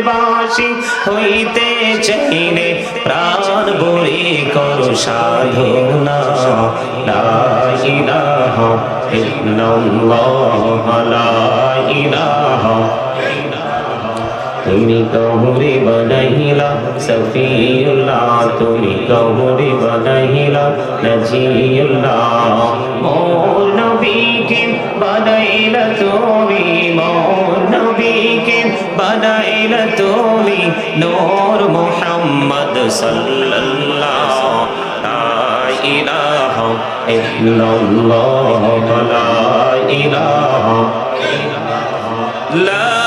বাসী হইতে চাইলে প্রাণ ভরে করো সাধনা লা ইলাহা ইল্লাল্লাহ লা ইলাহা তুমি কহুরে বানাইলা সফিউল্লাহ তুমি কহুরে বানাইলা নজিউল্লাহ মোর নবীকে বানাইলা তুমি মোর নবীকে বানাইলা তুমি নূর মুহাম্মদ সাল্লাল্লাহ লা ইলাহা ইল্লাল্লাহ লা ইলাহা লা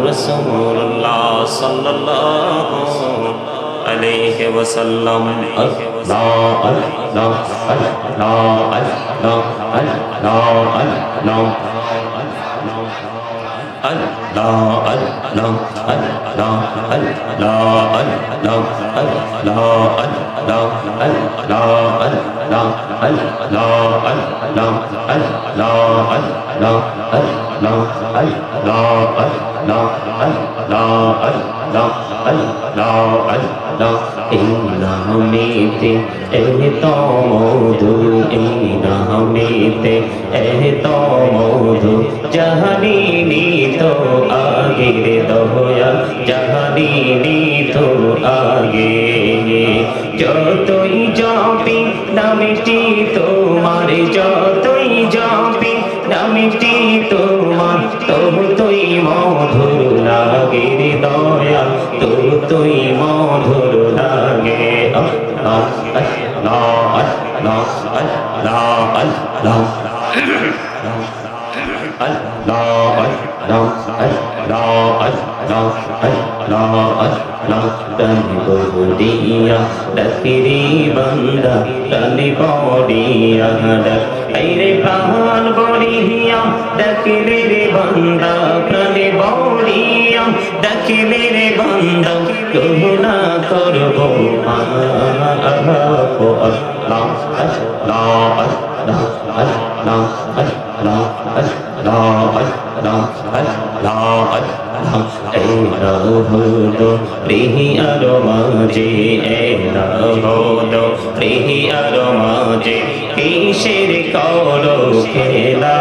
রাসূলুল্লাহ সাল্লাল্লাহু আলাইহি ওয়াসাল্লাম আল্লাহ আল্লাহ আল্লাহ আল্লাহ আল্লাহ নামেতে এত মধু এই নামেতে এত মধু জাহানিনি তো আগের দয়া জাহানিনি তো আগে যতই জপি নামটি তোমার যতই জপি নামটি তোমার ততই মধুর লাগে দয়া ততই মধুর লাগে আল্লাহ আল্লাহ আল্লাহ আল্লাহ तन बौड़िया डकरी बंदा तन बौड़िया डक रे प्राण बौड़िया डकरे रे बंदा तन बौड़िया डकरे रे बंदा कहना करबो आपो अल्लाह अल्लाह अल्लाह अल्लाह अल्लाह अल्लाह अल्लाह হলো রিহি আর মাঝে এরা হলো রিহি আর মাঝে কিসের করো খেলা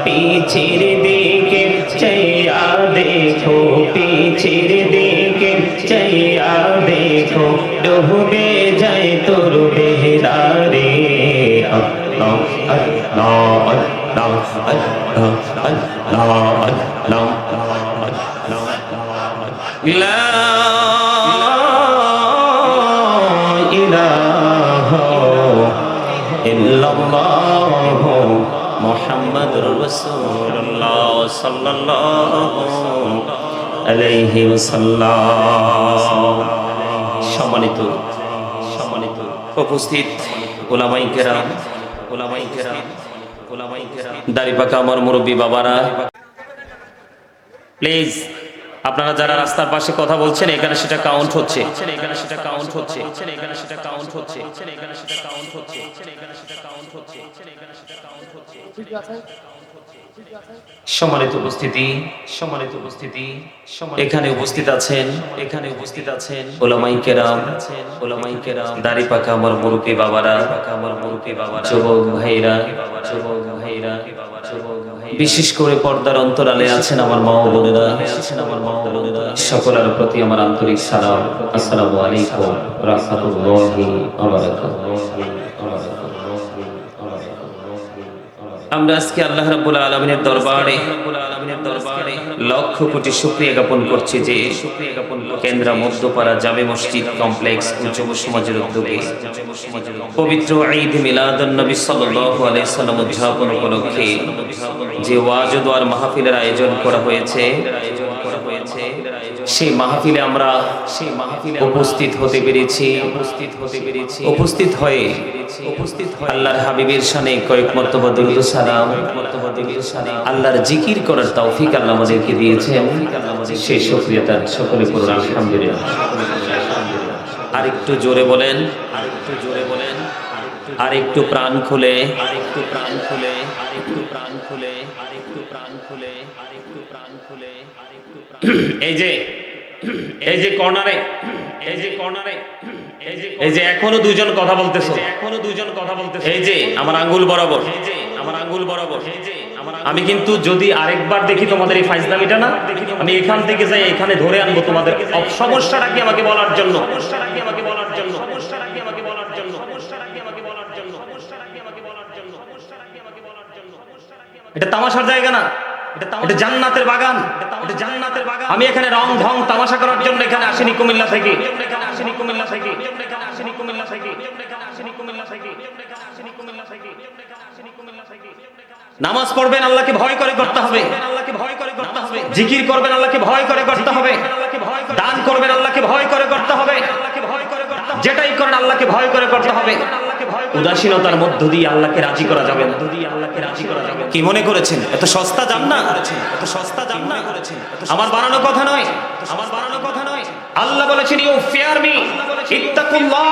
পিছের দিকে চাইয়া দেখো পিছের দিকে চাইয়া দেখো ডুবে যায় তোর বেহরা রে আল্লাহ আল্লাহ আল্লাহ আল্লাহ আল্লাহ لا إله إلا الله محمد رسول الله صلى الله عليه وسلم সম্মানিত উপস্থিত উলামায়ে কেরাম দাড়ি পাকা আমার মুরব্বী বাবারা প্লিজ আপনারা যারা রাস্তার পাশে কথা বলছেন এখানে সেটা কাউন্ট হচ্ছে সম্মানিত উপস্থিতি এখানে উপস্থিত আছেন উলামায়ে কেরাম দাড়ি পাকা আমার মুরব্বী বাবারা যুবক ভাইরা বিশেষ করে পর্দার অন্তরালে আছেন আমার মা ও বোনেরা সকলের প্রতি আমার আন্তরিক সালাম আসসালামু আলাইকুম রাহমাতুল্লাহি ওয়া বারাকাতুহু। আমরা আজকে আল্লাহ রাব্বুল আলামিনের দরবারে লক্ষ কোটি শুকরিয়া জ্ঞাপন করছি যে কেন্দ্র মধ্যপাড়া জামে মসজিদ কমপ্লেক্স ও যুব সমাজের উদ্যোগে পবিত্র ঈদ মিলাদুন নবী সাল্লাল্লাহু আলাইহি সাল্লাম উদযাপন উপলক্ষে যে ওয়াজ ও দোয়ার মাহফিলের আয়োজন করা হয়েছে সেই মাহফিলে আমরা উপস্থিত হতে পেরেছি উপস্থিত হয়ে আল্লাহর হাবিবের শানে কয়েক মর্তবা দরুদ ও সালাম আল্লাহর জিকির করার তৌফিক আল্লাহ আমাদেরকে দিয়েছেন সেই শুকরিয়া তার সকলে পড়ুন আলহামদুলিল্লাহ। আরেকটু জোরে বলেন আর একটু প্রাণ খুলে, আর একটু প্রাণ খুলে, আর একটু প্রাণ খুলে, আর একটু প্রাণ খুলে, আর একটু প্রাণ খুলে, আর একটু এই যে, এই যে কর্নারে, এই যে কর্নারে, এই যে এখনো দুজন কথা বলতেছো, এখনো দুজন কথা বলতেছো, এই যে আমার আঙ্গুল বরাবর, এই যে আমার আঙ্গুল বরাবর, এই যে আমি কিন্তু যদি আরেকবার দেখি তোমাদের এই ফাইজলামিটা না, আমি এখান থেকে যাই এখানে ধরে আনবো তোমাদের। সমস্যাটা কি আমাকে বলার জন্য, সমস্যাটা কি আমাকে বলার জন্য, সমস্যাটা কি আমাকে বলার জন্য, সমস্যাটা কি আমাকে বলার জন্য, সমস্যাটা কি আমাকে বলার জন্য, সমস্যাটা কি আমাকে বলার জন্য, এটা তামাশার জায়গা না, এটা জান্নাতের বাগান, এটা জান্নাতের বাগান। আমি এখানে রং ঢং তামাশা করার জন্য এখানে আসিনি কুমিল্লা থেকে, এখানে আসিনি কুমিল্লা থেকে, এখানে আসিনি কুমিল্লা থেকে, এখানে আসিনি কুমিল্লা থেকে, এখানে আসিনি কুমিল্লা থেকে, এখানে আসিনি কুমিল্লা থেকে। নামাজ পড়বেন আল্লাহকে ভয় করে করতে হবে, আল্লাহকে ভয় করে করতে হবে। জিকির করবেন আল্লাহকে ভয় করে করতে হবে, আল্লাহকে ভয় করে। দান করবেন আল্লাহকে ভয় করে করতে হবে, আল্লাহকে ভয় করে করতে হবে। যেটাই করেন আল্লাহকে ভয় করে করতে হবে। উদাসীনতার মধ্য দিয়ে আল্লাহকে রাজি করা যাবে না, দিয়ে আল্লাহকে রাজি করা যাবে। কি মনে করেছেন এত সস্তা জান না, এত সস্তা জান না করেছেন? আমার বানানো কথা নয়, আমার বানানো কথা নয়। আল্লাহ বলেছেন ইউ ফিয়ার মি, ইত্তাকুল্লাহ,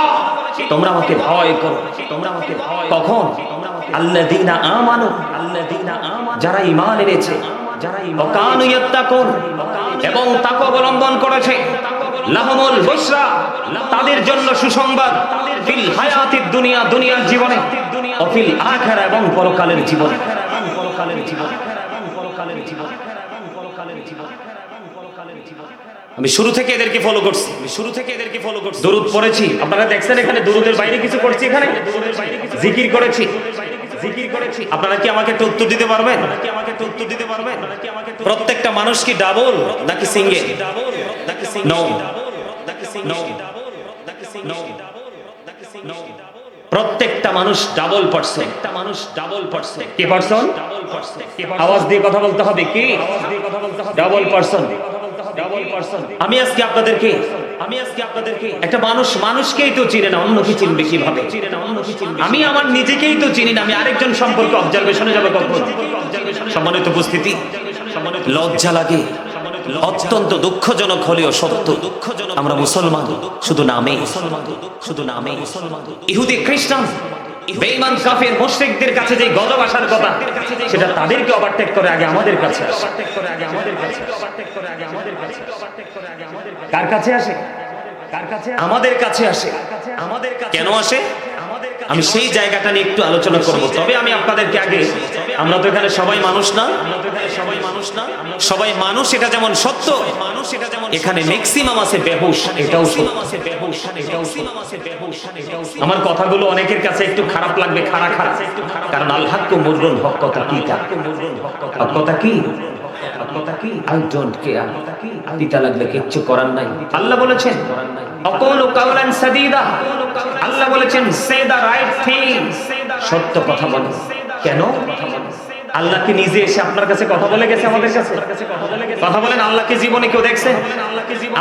তোমরা আমাকে ভয় করো, তোমরা আমাকে ভয়। কখন? আল্লাযীনা আমানু, আল্লাযীনা আমানু, যারা ঈমান এনেছে, যারা ঈমান, কানু ইয়াত্তাকুন, এবং তাকওয়া অবলম্বন করেছে। লাহুমুল বুশরা, তাদের জন্য সুসংবাদ। ফিল হায়াতিদ দুনিয়া, দুনিয়ার জীবনে, ও ফিল আখিরা, এবং পরকালের জীবনে, পরকালের জীবনে, পরকালের জীবনে, পরকালের জীবনে, পরকালের জীবনে। আমি শুরু থেকে এদেরকে ফলো করছি, আমি শুরু থেকে এদেরকে ফলো করছি। দরুদ পড়েছি, আপনারা দেখছেন এখানে দরুদের বাইরে কিছু করছি, এখানে জিকির করেছি, জিকির করেছি। আপনারা কি আমাকে একটু উত্তর দিতে পারবেন? কি আমাকে একটু উত্তর দিতে পারবেন? প্রত্যেকটা মানুষ কি ডাবল নাকি সিঙ্গেল? ডাবল নাকি সিঙ্গেল? নো, নাকি সিঙ্গেল? নাকি সিঙ্গেল? নো, প্রত্যেকটা মানুষ ডাবল পারসন, একটা মানুষ ডাবল পারসন। কি পারসন? Double person. আওয়াজ দিয়ে কথা বলতে হবে, কি আওয়াজ দিয়ে কথা বলতে হবে? Double person, double person. আমি আজকে আপনাদেরকে, আমি আজকে আপনাদেরকে, একটা মানুষ মানুষকেই তো চিনে না, অন্য কি চিনবে? কিভাবে চিনে না, অন্য কি চিনবে? আমি আমার নিজেকেই তো চিনি না, আমি আরেকজন সম্পর্কে অবজারভেশনে যাবে কখন? সম্মানিত উপস্থিতি, লজ্জা লাগে, অত্যন্ত দুঃখজনক হলেও সত্য। দুঃখজনক, আমরা মুসলমান শুধু নামে, শুধু নামে। ইহুদি খ্রিস্টান বেঈমান কাফের মুশরিকদের কাছে যে গজব আসার কথা, সেটা তাদেরকে ওভারটেক করে আগে আমাদের কাছে আসে। কার কাছে আসে? কার কাছে? আমাদের কাছে আসে। আমাদের কাছে কেন আসে? আমি সেই জায়গাটা নিয়ে একটু আলোচনা করব। তবে আমি আপনাদেরকে আগে, আমরা তো এখানে সবাই মানুষ না, সবাই মানুষ না, সবাই মানুষ, এটা যেমন সত্য, মানুষ এটা যেমন, এখানে ম্যাক্সিমাম আছে বেহুশ, এটাও সত্য। আমার কথাগুলো অনেকের কাছে একটু খারাপ লাগবে, খারাপ খারাপ, কারণ আল হাক্কু মুররুন, হক কথা কি? হক কথা কি? কথা কি? I don't care. তিতা লাগলে কিচ্ছু করার নাই। আল্লাহ বলেছেন আকুলু কাওলান সাদীদা, আল্লাহ বলেছেন সে দা রাইট থিং, সত্য কথা বলো। কেন? আল্লাহ কি নিজে এসে আপনার কাছে কথা বলে গেছে? আমাদের কাছে কথা বলেন? আল্লাহকে জীবনে কেউ দেখছে?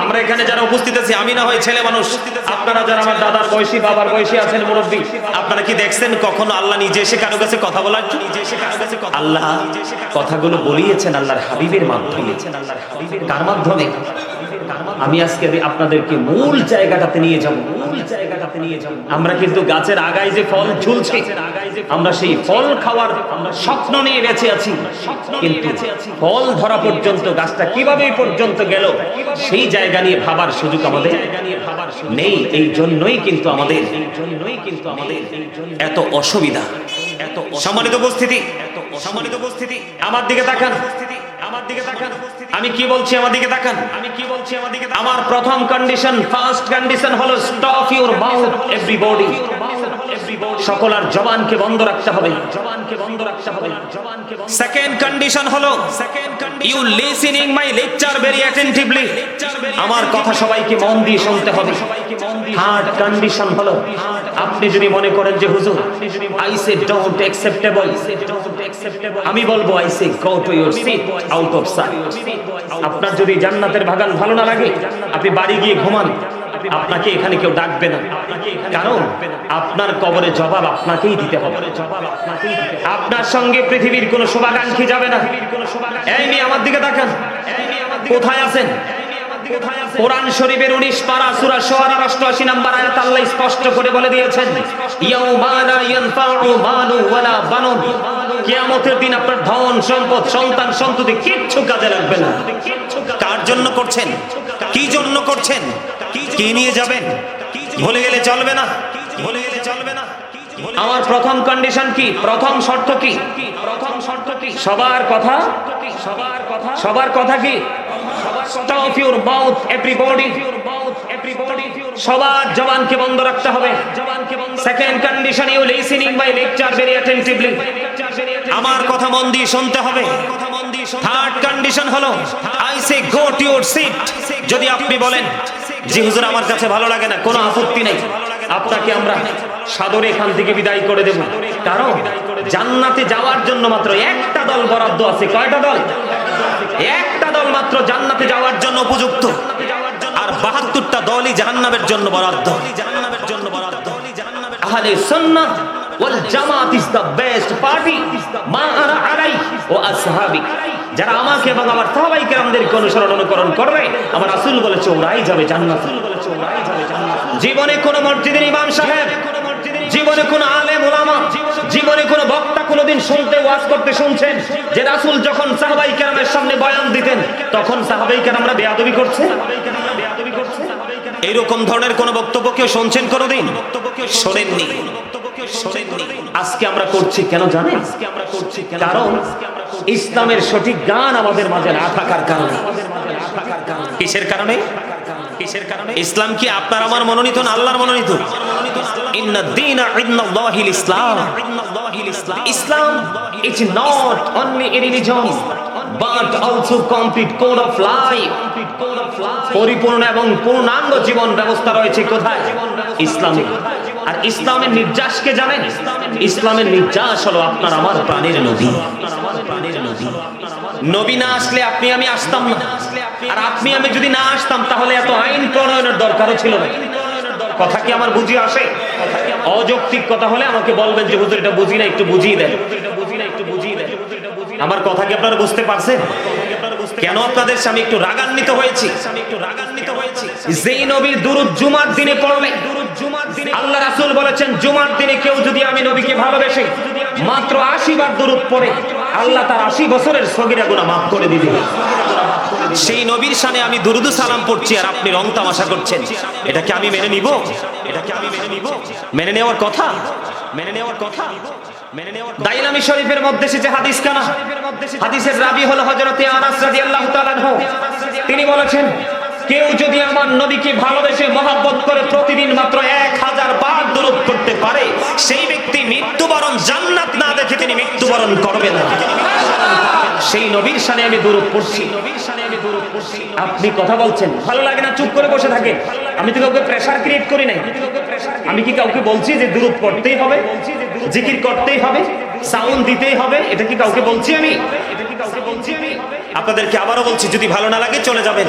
আমরা এখানে যারা উপস্থিত আছি, আমি না হয় ছেলে মানুষ, আপনারা যারা আমার দাদার বয়সী, বাবার বয়সী আছেন, মুরব্বী, আপনারা কি দেখছেন কখনো আল্লাহ নিজে এসে কারো কাছে কথা বলার? নিজে এসে কারো কাছে আল্লাহ কথাগুলো বলিয়েছেন আল্লাহর হাবিবের মাধ্যমে। কার মাধ্যমে? আমি আজকে আপনাদেরকে মূল জায়গাটাতে নিয়ে যাব, মূল জায়গাটাতে নিয়ে যাব। আমরা কিন্তু গাছের আগায় যে ফল ঝুলছে, আমরা সেই ফল খাওয়ার স্বপ্ন নিয়ে বেঁচে আছি, কিন্তু ফল ধরা পর্যন্ত গাছটা কিভাবে পর্যন্ত গেল সেই জায়গা নিয়ে ভাবার সুযোগ আমাদের নেই। এই জন্যই কিন্তু আমাদের, এত অসুবিধা, এত। সম্মানিত উপস্থিতি, সম্মানিত উপস্থিতি, আমার দিকে তাকান, আমার দিকে তাকান। আমি কি বলছি? আমার দিকে তাকান, আমি কি বলছি? আমার দিকে। আমার প্রথম কন্ডিশন, ফার্স্ট কন্ডিশন হলো স্টপ ইউর মাউথ এভরিবডি। সকলের জবানকে বন্ধ রাখতে হবে, জবানকে বন্ধ রাখতে হবে, জবানকে বন্ধ। সেকেন্ড কন্ডিশন হলো, you listening my lecture very attentively, আমার কথা সবাইকে মন দিয়ে শুনতে হবে। থার্ড কন্ডিশন হলো, আপনি যদি মনে করেন যে হুজুর আই সে ডোন্ট অ্যাকসেপ্টেবল, আমি বলবো I say go to your seat out of sight. আপনার যদি জান্নাতের বাগান ভালো না লাগে, আপনি বাড়ি গিয়ে ঘুমান, আপনাকে এখানে কেউ ডাকবে না, কারণ আপনার কবরে জবাব আপনাকেই দিতে হবে। আপনার সঙ্গে পৃথিবীর কোন শুভাকাঙ্ক্ষী যাবে না। এই মেয়ে আমার দিকে তাকান, কোথায় আছেন? কোরআন শরীফের 19 পারা সূরা শুআরা 88 নম্বর আয়াত আল্লাহ স্পষ্ট করে বলে দিয়েছেন, ইয়াউমা লা ইয়ানফাউ মালু ওয়ালা বানুন, কিয়ামতের দিন আপনার ধন সম্পদ সন্তান সন্ততি কিচ্ছু কাজে লাগবে না। কার জন্য করছেন? কি জন্য করছেন? কি নিয়ে যাবেন? ভুলে গেলে চলবে না, ভুলে গেলে চলবে না। আমার প্রথম কন্ডিশন কি? প্রথম শর্ত কি? প্রথম শর্ত কি? সবার কথা, সবার কথা, সবার কথা কি? Stop your mouth everybody, সবার জবানকে বন্ধ রাখতে হবে। Second condition, you listening my lecture very attentively, আমার কথা মন দিয়ে শুনতে হবে। থার্ড কন্ডিশন হলো, I say go to your seat, যদি আপনি বলেন জি হুজুর আমার কাছে ভালো লাগে না, কোনো আপত্তি নেই, আপনাকে আমরা সাদরে এখান থেকে বিদায় করে দেব। কারণ জান্নাতে যাওয়ার জন্য মাত্র একটা দল বরাদ্দ আছে। কয়টা দল? একটা দল মাত্র জান্নাতে যাওয়ার জন্য উপযুক্ত, আর 72টা দলই জাহান্নামের জন্য বরাদ্দ। আহলে সুন্নাহ ওয়াল জামাত ইজ দ্য বেস্ট পার্টি, মা আনা আলাই ওয়া আসহাবি, যারা আমাকে এবং আমার সাহাবায়ে কেরামদেরকে অনুকরণ করবে, আমার রাসূল বলেছে ওরাই যাবে জান্নাতে। জীবনে কোন মসজিদের ইমাম সাহেব, জীবনে কোন আলেম ওলামা, জীবনে কোন বক্তা কোনদিন শুনতে ওয়াজ করতে শুনছেন যে রাসূল যখন সাহাবায়ে কেরামের সামনে বয়ান দিতেন তখন সাহাবায়ে কেরামরা বেয়াদবি করছে? এইরকম ধরনের কোন বক্তব্য কেউ শুনছেন কোনদিন? শোনেননি। আজকে আমরা করছি কেন জানেন? কারণ ইসলামের সঠিক জ্ঞান আমাদের মাঝে না থাকার কারণে। কিসের কারণে? কিসের কারণে? ইসলাম কি আপনার আমার মনোনীত না আল্লাহর মনোনীত? ইন্না দীনা ইনদাল্লাহিল ইসলাম। Islam is not only a religion but also complete code of life, পরিপূর্ণ এবং পূর্ণাঙ্গ জীবন ব্যবস্থা রয়েছে কোথায়? ইসলামে। আর ইসলামের নির্যাসকে জানেন? ইসলামের নির্যাস হলো আপনার আমার প্রাণের নবী। নবী না আসলে আপনি আমি আসতাম না, আর আপনি আমি যদি না আসতাম তাহলে এত আইন প্রণয়নের দরকারও ছিল না। কথা কি আমার বুঝি আসে? অযৌক্তিক কথা হলে আমাকে বলবেন যে হুজুর এটা বুঝি না, একটু বুঝিয়ে দেন। আমার কথা কি আপনারা বুঝতে পারছেন? কেন আপনাদের সামনে একটু রাগান্বিত হয়েছি? যেই নবীর দুরূদ জুমার দিনে পড়লে, আল্লাহ রাসূল বলেছেন জুমার দিনে কেউ যদি আমি নবীকে ভালোবেসে মাত্র 80 বার দুরূদ পড়ে, আল্লাহ তার 80 বছরের সগীরা গুনাহ মাফ করে দিবেন। সেই নবীর শানে আমি দুরূদ সালাম পড়ছি আর আপনি রং তামাশা করছেন, এটা কি আমি মেনে নিব? এটা কি আমি মেনে নিব? মেনে নেওয়ার কথা, মেনে নেওয়ার কথা। দাইলামি শরীফের মধ্যে এসেছে হাদিস কানা। হাদিসের রাবী হলো হযরতে আনাস রাদিয়াল্লাহু তাআলা আনহু। তিনি বলেছেন কেউ যদি আমার নবীকে ভালোবেসে মহব্বত করে প্রতিদিন মাত্র 1000 বার দুরূদ পড়তে পারে, সেই ব্যক্তি মৃত্যুবরণ জান্নাত না দেখে তিনি মৃত্যুবরণ করবে না। সেই নবীর শানে আমি দুরূদ পড়ছি। আপনি কথা বলছেন, ভালো লাগে না, চুপ করে বসে থাকেন। আমি তো কাউকে প্রেসার ক্রিয়েট করি নাই। আমি কি কাউকে বলছি যে দুরূদ পড়তেই হবে, জিকির করতেই হবে, সাউন্ড দিতেই হবে? এটা কি কাউকে বলছি আমি? আপনাদেরকে আবারও বলছি, যদি ভালো না লাগে চলে যাবেন,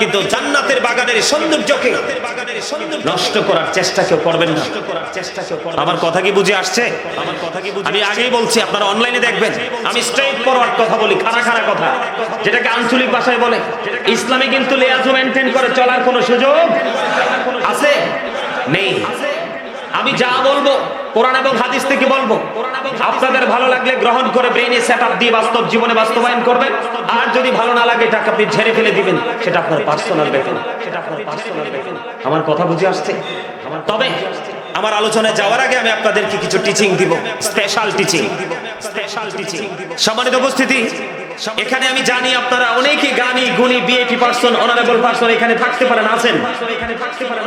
কিন্তু জান্নাতের বাগানের সৌন্দর্যকে নষ্ট করার চেষ্টা কেউ করবেন না। আমার কথা কি বুঝে আসছে? আমি আগেই বলছি, আপনারা অনলাইনে দেখবেন আমি স্ট্রেট ফরওয়ার্ড কথা বলি, খাড়া খাড়া কথা, যেটাকে আঞ্চলিক ভাষায় বলে। ইসলামে কিন্তু লেয়াজু মেইনটেইন করে চলার কোনো সুযোগ আছে? নেই। আমি যা বলবো কোরআন এবং হাদিস থেকে বলবো, আপনাদের ভালো লাগলে গ্রহণ করে ব্রেইনে সেটআপ দিয়ে বাস্তব জীবনে বাস্তবায়ন করবেন, আর যদি ভালো না লাগে টাকা আপনি ঝেড়ে ফেলে দিবেন, সেটা আপনার পার্সোনাল ব্যাপার। আমার কথা বুঝে আসছে? তবে আমার আলোচনায় যাওয়ার আগে আমি আপনাদেরকে কিছু টিচিং দিব, স্পেশাল টিচিং। সম্মানিত উপস্থিতি, এখানে আমি জানি আপনারা অনেকে জ্ঞানী গুণী বিএপি পারসন, অনারেবল পারসন এখানে থাকতে পারেন, আছেন,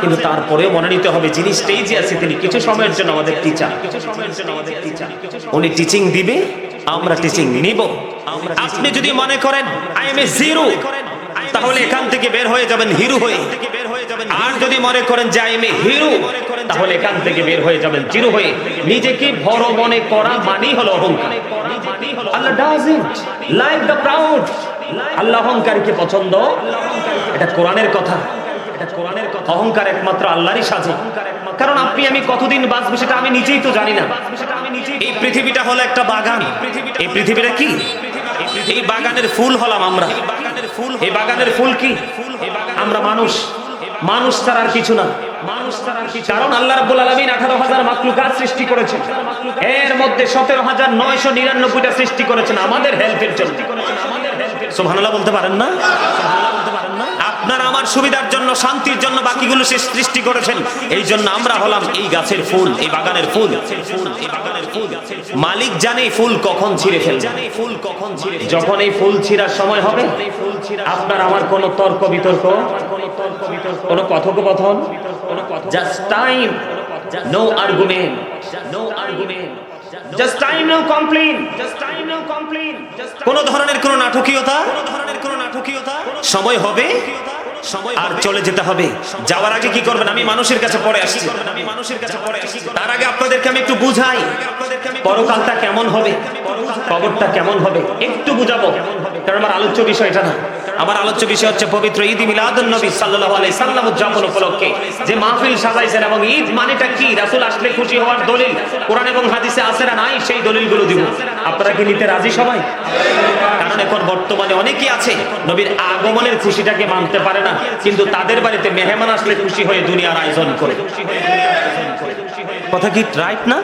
কিন্তু তারপরেও মনে নিতে হবে যিনি স্টেজে আছে তিনি কিছু সময়ের জন্য আমাদের টিচার। উনি টিচিং দিবে, আমরা টিচিং নিব। আপনি যদি মনে করেন আই এম এ জিরো, তাহলে এখান থেকে বের হয়ে যাবেন হিরো হয়ে। আর যদি মনে করেন যে আই এম এ হিরো, তাহলে এখান থেকে বের হয়ে যাবেন জিরো হয়ে। নিজেকে বড় মনে করা মানেই হলো অহংকার। আল্লাহ ডাজন্ট লাইক দ্য প্রাউড। আল্লাহ অহংকারীকে পছন্দ, এটা কোরআনের কথা, এটা কোরআনের কথা। অহংকার একমাত্র আল্লাহরই সাজে। কারণ আপনি আমি কতদিন বাঁচবো সেটা আমি নিজেই তো জানি না। এই পৃথিবীটা হলো একটা বাগান। এই পৃথিবীটা কি? এই বাগানের ফুল হলাম আমরা। এই বাগানের ফুল কি? আমরা মানুষ, মানুষ ছাড়া আর কিছু না, মানুষ ছাড়া আর কিছু। কারণ আল্লাহ রাব্বুল আলামিন 18,000 মাখলুকাত সৃষ্টি করেছেন, এর মধ্যে 17,999টা সৃষ্টি করেছেন আমাদের হেল্পের জন্য। সুবহানাল্লাহ বলতে পারেন না? আপনার আমার সুবিধার জন্য, শান্তির জন্য বাকিগুলো সে সৃষ্টি করেছেন। এই জন্য আমরা হলাম এই গাছের ফুল, এই বাগানের ফুল। মালিক জানে ফুল কখন ছিঁড়ে ফেলবে, যখন এই ফুল ছিঁড়ার সময় হবে। আপনার আমার কোনো তর্ক বিতর্ক, কোনো কথোপকথন, just time, no argument, no argument, just time, no complain, just time, no complain. কোন ধরনের কোন নাটকীয়তা, সময় হবে আর চলে যেতে হবে। যাওয়ার আগে কি করবেন? আমি মানুষের কাছে পড়ে আসছি, তার আগে আপনাদেরকে আমি একটু বুঝাই পরকালটা কেমন হবে, কবরটা কেমন হবে একটু বুঝাবো। কারণ আমার আলোচ্য বিষয় এটা না, আমার আলোচ্য বিষয় হচ্ছে পবিত্র ঈদ মিলাদুন নবী সাল্লাল্লাহু আলাইহি সাল্লাম উদযাপন উপলক্ষে যে মাহফিল সাজাইছেন, এবং ঈদ মানেটা কি, রাসূল আসলে খুশি হওয়ার দলিল কোরআন এবং হাদিসে আছে না নাই, সেই দলিলগুলো দিব। আপনারা কি নিতে রাজি সবাই? কারণ এখন বর্তমানে অনেকেই আছে নবীর আগমনের খুশিটাকে মানতে পারে না, কিন্তু তাদের বাড়িতে মেহমান আসলে খুশি হয়ে দুনিয়ার আয়োজন করে। কথা কি রাইট না?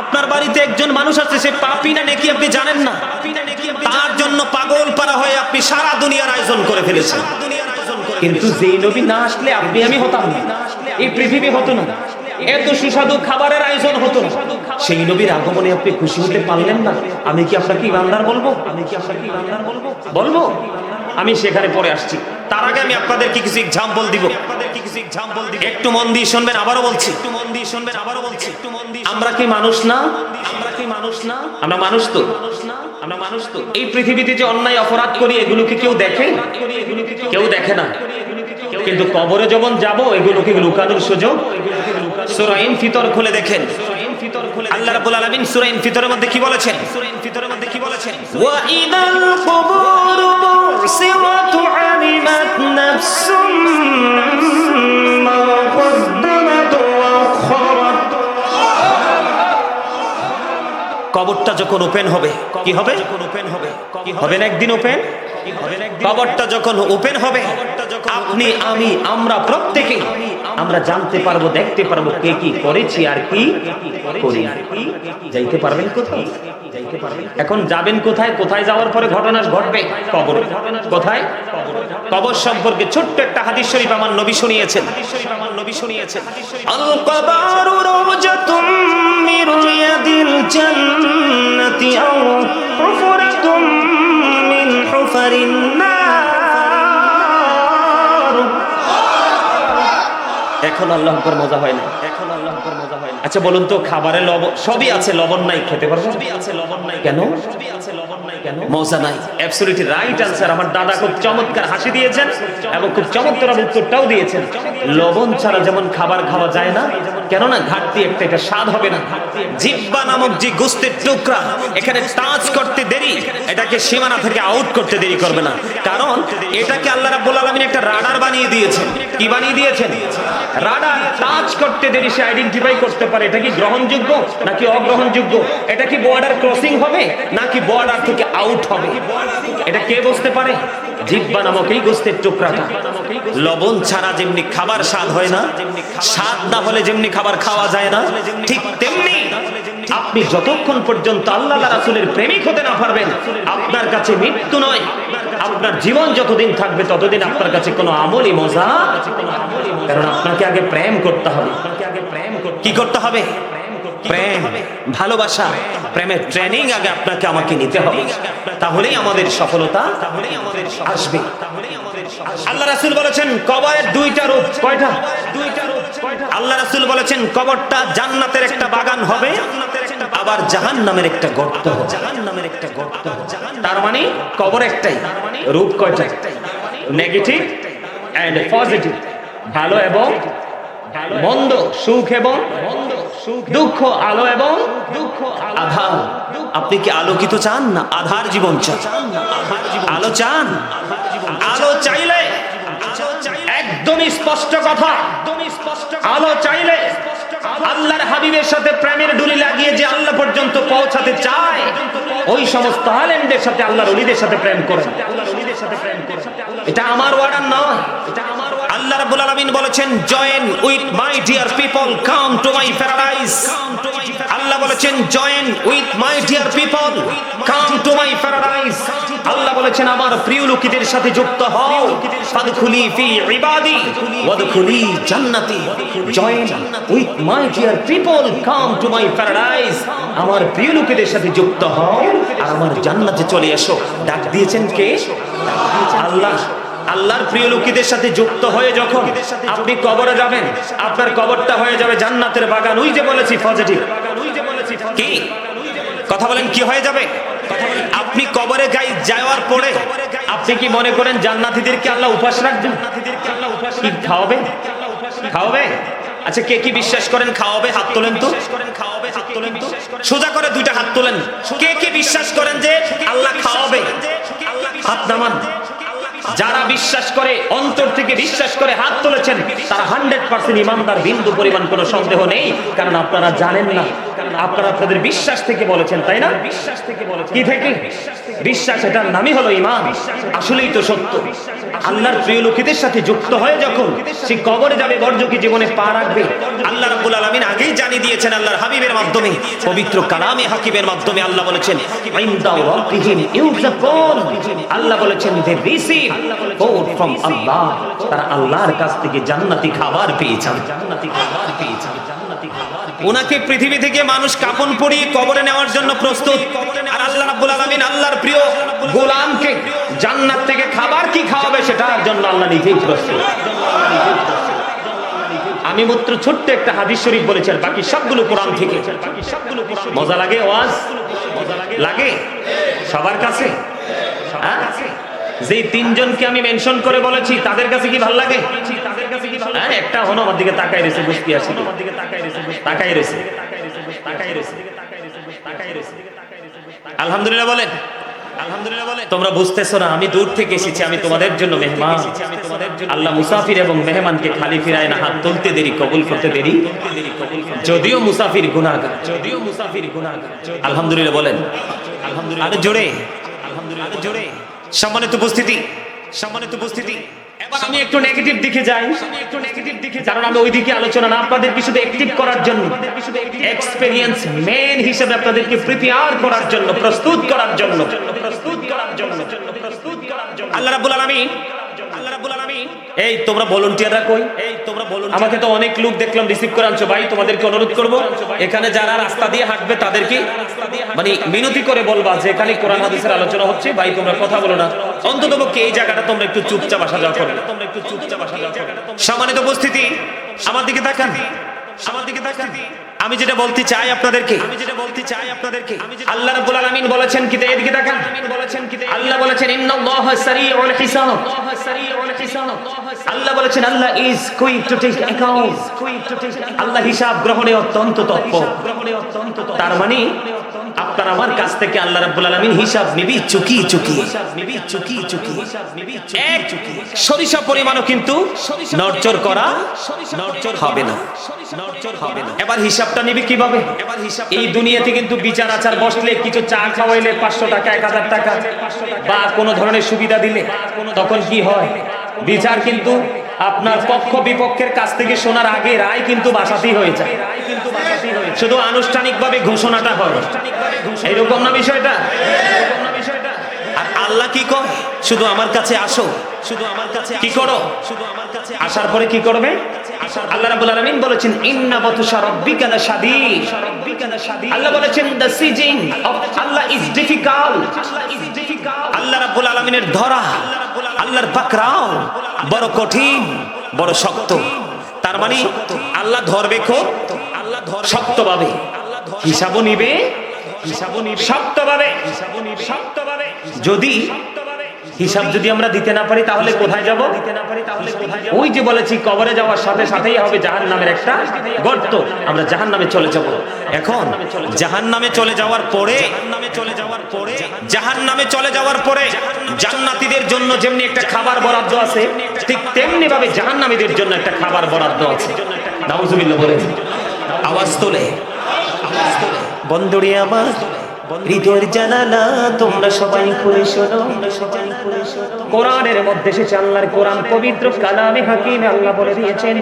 আপনার বাড়িতে একজন মানুষ আছে, সে পাপী না নেকি আপনি জানেন না, তার জন্য পাগল পারা হয়ে আপনি সারা দুনিয়ার আয়োজন করে ফেলেছেন। কিন্তু যেই নবী না আসলে আপনি আমি হতাম না, এই পৃথিবী হতো না, এত সুস্বাদু খাবারের আয়োজন হতো না। সেই নবীর আগমনে আপনি খুশি হতে পারলেন না, আমি কি আপনাকে ইমানদার বলবো? বলবো? আমি সেখানে পরে আসছি। তার আগে আমি আপনাদেরকে কিছু এক্সাম্পল দিব, একটু মন দিয়ে শুনবেন। আবারও বলছি, আমরা কি মানুষ না? আমরা মানুষ তো, এই পৃথিবীতে যে অন্যায় অপরাধ করি এগুলোকে কেউ দেখে? কেউ দেখে না। কিন্তু কবরে যখন যাব এগুলোকে লুকানোর সুযোগ। সূরা ইনফিতর খুলে দেখেন, আল্লাহ রাব্বুল আলামিন সূরা ইনফিতরের মধ্যে কি বলেছেন? ওয়া ইদাল কুবুরু বুসিরাতু আলিমাত নাফসুম মা কদ্দামাত ওয়া আখারাত। কবরটা যখন ওপেন হবে, কি হবে? হবে না একদিন ওপেন? কবরটা যখন ওপেন হবে, আপনি আমি আমরা প্রত্যেকে আমরা জানতে পারবো, দেখতে পারবো কে কি করেছি আর কি করি। যাইতে পারবেন কোথায়? এখন যাবেন কোথায়? কোথায় যাওয়ার পরে ঘটনা ঘটবে? কবর। কোথায়? কবর সম্পর্কে ছোট্ট একটা হাদিস শরীফ আমার নবী শুনিয়েছেন। আল কবরু রাওজাতুম মির রিয়াদিল জান্নাতি আও হুফরাতুম মিন হুফারিন নার। এখন আল্লাহু আকবার মজা হয় না, আচ্ছা বলুন তো, খাবারে লবণ সবই আছে, লবণ নাই, খেতে পারবো? কেন? মজা নাই। Absolutely right answer. আমার দাদা খুব চমৎকার হাসি দিয়েছেন এবং খুব চমৎকার উত্তরটাও দিয়েছেন। লবণ ছাড়া যেমন খাবার খাওয়া যায় না, কেননা ঘাটতি একটা, এটা স্বাদ হবে না। জিহ্বা নামক যে গোশতের টুকরা, এখানে টাচ করতে দেরি, এটাকে সীমানা থেকে আউট করতে দেরি করবে না। কারণ এটাকে আল্লাহ রাব্বুল আলামিন একটা রাডার বানিয়ে দিয়েছেন। কি বানিয়ে দিয়েছেন? রাডার। টাচ করতে দেরি সে আইডেন্টিফাই করতে পারে এটা কি গ্রহণযোগ্য নাকি অগ্রহণযোগ্য, এটা কি বর্ডার ক্রসিং হবে নাকি বর্ডার থেকে আউট হবে, এটা কে বুঝতে পারে? জিহ্বা নামক এই গোশতের টুকরাটা। লবণ ছাড়া যেমনি খাবার স্বাদ হয় না, স্বাদ না হলে যেমনি খাবার খাওয়া যায় না, ঠিক তেমনি আপনি যতক্ষণ পর্যন্ত আল্লাহ রাসূলের প্রেমিক হতে না পারবেন, আপনার কাছে মৃত্যু নয়, আপনার জীবন যতদিন থাকবে ততদিন আপনার কাছে কোনো আমলই মজা। কারণ আপনাকে আগে প্রেম করতে হবে। কি করতে হবে? প্রেম, ভালোবাসা, প্রেমের ট্রেনিং আগে আপনাকে আমাকে নিতে হবে, তাহলেই আমাদের সফলতা আসবে। আল্লাহ রাসূল বলেছেন কবরের দুইটা রূপ। কয়টা? আল্লাহ রাসূল বলেছেন কবরটা জান্নাতের একটা বাগান হবে, আবার জাহান্নামের একটা গর্ত হবে। তার মানে কবর একটাই, রূপ কয়টা? নেগেটিভ এন্ড পজিটিভ, ভালো এবং মন্দ, সুখ এবং দুঃখ, আলো এবং আধার। আপনি কি আলোকিত চান না আধার জীবন চান? আলো চান? আলো চাইলে একদমই স্পষ্ট কথা, আলো চাইলে আল্লাহর হাবিবের সাথে প্রেমের ডুলি লাগিয়ে যে আল্লাহ পর্যন্ত পৌঁছাতে চায়, ওই সমস্ত আলেমদের সাথে, আল্লাহর ওলিদের সাথে প্রেম করেন। এটা আমার অর্ডার নয়, আল্লাহ রাব্বুল আলামিন বলেছেন join with my dear people come to my paradise. Allah বলেছেন join with my dear people come to my paradise. Allah বলেছেন আমার প্রিয় লোকেদের সাথে যুক্ত হও, ফাদখুলি ফি ইবাদি ওয়াদখুলি জান্নাতি। Join with my dear people come to my paradise. আমার প্রিয় লোকেদের সাথে যুক্ত হও আর আমার জান্নাতে চলে এসো। ডাক দিয়েছেন কে? আল্লাহ। আল্লাহর প্রিয় লোকেদের সাথে যুক্ত হয়ে যখন আপনি কবরে যাবেন, আপনার কবরটা হয়ে যাবে জান্নাতের বাগান। ওই যে বলেছি পজিটিভ, কি কথা বলেন, কি হয়ে যাবে? আপনি কবরে যাওয়ার পরে আপনি কি মনে করেন জান্নাতীদেরকে আল্লাহ উপাস রাখবেন? কি খাওয়াবে? খাওয়াবে? আচ্ছা, কে কি বিশ্বাস করেন খাওয়াবে? হাত তোলেন তো, সোজা করে দুইটা হাত তোলেন। কে কে বিশ্বাস করেন যে আল্লাহ খাওয়াবে? হাত নামান। যারা বিশ্বাস করে, অন্তর থেকে বিশ্বাস করে হাত তুলেছেন, তারা 100% ইমানদার, বিন্দু পরিমাণ কোনো সন্দেহ নেই। কারণ আপনারা জানেন না, আপনারা আপনাদের বিশ্বাস থেকে বলেছেন, তাই না? কি থেকে? বিশ্বাস, এটার নামই হলো ঈমান। আসলেই তো সত্য। আল্লাহর প্রিয় লোকেদের সাথে যুক্ত হয়ে যখন সে কবরে যাবে, বর্জকি জীবনে পা রাখবে, আল্লাহ রাব্বুল আলামিন আগেই জানিয়ে দিয়েছেন আল্লাহর হাবিবের মাধ্যমে, পবিত্র কালামে হাকিমের মাধ্যমে। আল্লাহ বলেছেন ইনদা রাব্বিহিম ইউযাকুন। আল্লাহ বলেছেন দে রিসিভ ফুড ফ্রম আল্লাহ। তারা আল্লাহর কাছ থেকে জান্নাতি খাবার পেয়েছেন, জান্নাতি খাবার পেয়েছেন। ওনাকে পৃথিবী থেকে মানুষ কাফন পরিয়ে কবরে নেওয়ার জন্য প্রস্তুত, আর আল্লাহ রাব্বুল আলামিন আল্লাহর প্রিয় গোলামকে জান্নাত থেকে খাবার কি খাওয়াবে সেটার জন্য আল্লাহ নিজেই প্রস্তুত। আমি মাত্র ছোট্ট একটা হাদিস শরীফ বলেছি, আর বাকি সবগুলো কোরআন থেকে। মজা লাগে ওয়াজ? লাগে সবার কাছে? যে তিনজনকে আমি মেনশন করে বলেছি তাদের কাছে কি ভালো লাগে? একটা হলো আমার দিকে তাকাই রয়েছে, বুঝতে আসি তাকাই রয়েছে। আলহামদুলিল্লাহ বলেন, আলহামদুলিল্লাহ বলেন। তোমরা বুঝতেছো না, আমি দূর থেকে এসেছি, আমি তোমাদের জন্য মেহমান। আল্লাহ মুসাফির এবং মেহমানকে খালি ফিরায় না, হাত তুলতে দেরি, কবুল করতে দেরি। যদিও মুসাফির গুনাহগার, যদিও মুসাফির গুনাহগার। আলহামদুলিল্লাহ বলেন, আলহামদুলিল্লাহ। আরে জোরে, আলহামদুলিল্লাহ জোরে। সম্মানিত উপস্থিতি, সম্মানিত উপস্থিতি। এবার আমি একটু নেগেটিভ দিকে যাই, কারণ আমি ওই দিকে আলোচনা না, আপনাদেরকে শুধু অ্যাক্টিভ করার জন্য, এক্সপেরিয়েন্স মেন হিসেবে আপনাদেরকে প্রিপেয়ার করার জন্য, প্রস্তুত করার জন্য, প্রস্তুত করার জন্য, প্রস্তুত করার জন্য। আল্লাহ রাব্বুল আলামিন, আল্লাহ রাব্বুল আলামিন। এই তোমরা ভলান্টিয়াররা কই? এই তোমরা ভলান্টিয়ার, আমাকে তো অনেক লোক দেখলাম রিসিভ করে আনছো। ভাই তোমাদেরকে অনুরোধ করব, এখানে যারা রাস্তা দিয়ে হাঁটবে তাদেরকে মানে মিনতি করে বলবা যে এখানে কোরআন হাদিসের আলোচনা হচ্ছে, ভাই তোমরা কথা বলো না। অন্ততপক্ষে এই জায়গাটা তোমরা একটু চুপচাপ আসা যাওয়া করো, তোমরা একটু চুপচাপ আসা যাওয়া করো। সম্মানিত উপস্থিতি, আমার দিকে তাকান, আমার দিকে তাকান। আমি যেটা বলতে চাই আপনাদেরকে, আমি যেটা বলতে চাই আপনাদেরকে, আল্লাহ রাব্বুল আলামিন বলেছেন কি? এদিকে তাকান। আল্লাহ বলেছেন ইন্নাল্লাহা সারিউল হিসাব। আল্লাহ বলেছেন Allah is quick to take account. Allah হিসাব গ্রহণে অত্যন্ত তৎপর। তার মানে আপনার আমার কাছ থেকে আল্লাহ রাব্বুল আলামিন হিসাব নিবি চুকি চুকি, নিবি চুকি চুকি। এক সরিষা পরিমাণও কিন্তু নড়চড় করা নড়চড় হবে না, নড়চড় হবে না। এবার হিসাবটা নিবি কিভাবে? এই দুনিয়াতে কিন্তু বিচার আচার বসলে, কিছু চা খাওয়াইলে 500 টাকা, 1000 টাকা বা কোনো ধরনের সুবিধা দিলে, তখন কি হয়? বিচার কিন্তু আপনার পক্ষ বিপক্ষের কাছ থেকে শোনার আগে রায় কিন্তু বাসাতেই হয়ে যায়, শুধু আনুষ্ঠানিকভাবে ঘোষণাটা হয়। এইরকম না বিষয়টা? আর আল্লাহ কি কয়? শুধু আমার কাছে আসো, শুধু আমার কাছে কি করো? শুধু আমার কাছে আসার পরে কি করবে? আল্লাহ রাব্বুল আলামিন বলেছেন ইন্না বাতুশা রাব্বিকা লাশাদীদ। আল্লাহ বলেছেন the seizing of Allah is difficult. Allah রাব্বুল আলামিনের ধরা, আল্লাহর পাকড়াও বড় কঠিন, বড় শক্ত। তার মানে আল্লাহ ধরবে খুব, আল্লাহ ধরবে শক্তভাবে, হিসাবও নিবে, হিসাবও নিবে শক্তভাবে, হিসাবও নিবে শক্তভাবে। যদি হিসাব যদি আমরা দিতে না পারি তাহলে কোথায় যাব? ওই যে বলেছি কবরে যাওয়ার সাথে সাথেই হবে জাহান্নামের একটা গর্ত, আমরা জাহান্নামে চলে যাব। এখন জাহান্নামে চলে যাওয়ার পরে, জাহান্নামে চলে যাওয়ার পরে জান্নাতীদের জন্য যেমনি একটা খাবার বরাদ্দ আছে, ঠিক তেমনি ভাবে জাহান্নামীদের জন্য একটা খাবার বরাদ্দ আছে। নাউজুবিল্লাহ বলে আওয়াজ তোলে, আওয়াজ তোলে। বন্ধুরে আমার, হৃদয়ের জানালা তোমরা সবাই খুলে শোনো। কোরআনের মধ্যে এসেছে, আল্লাহর কোরআন পবিত্র কালামে হাকিমে আল্লাহ বলে দিয়েছেন,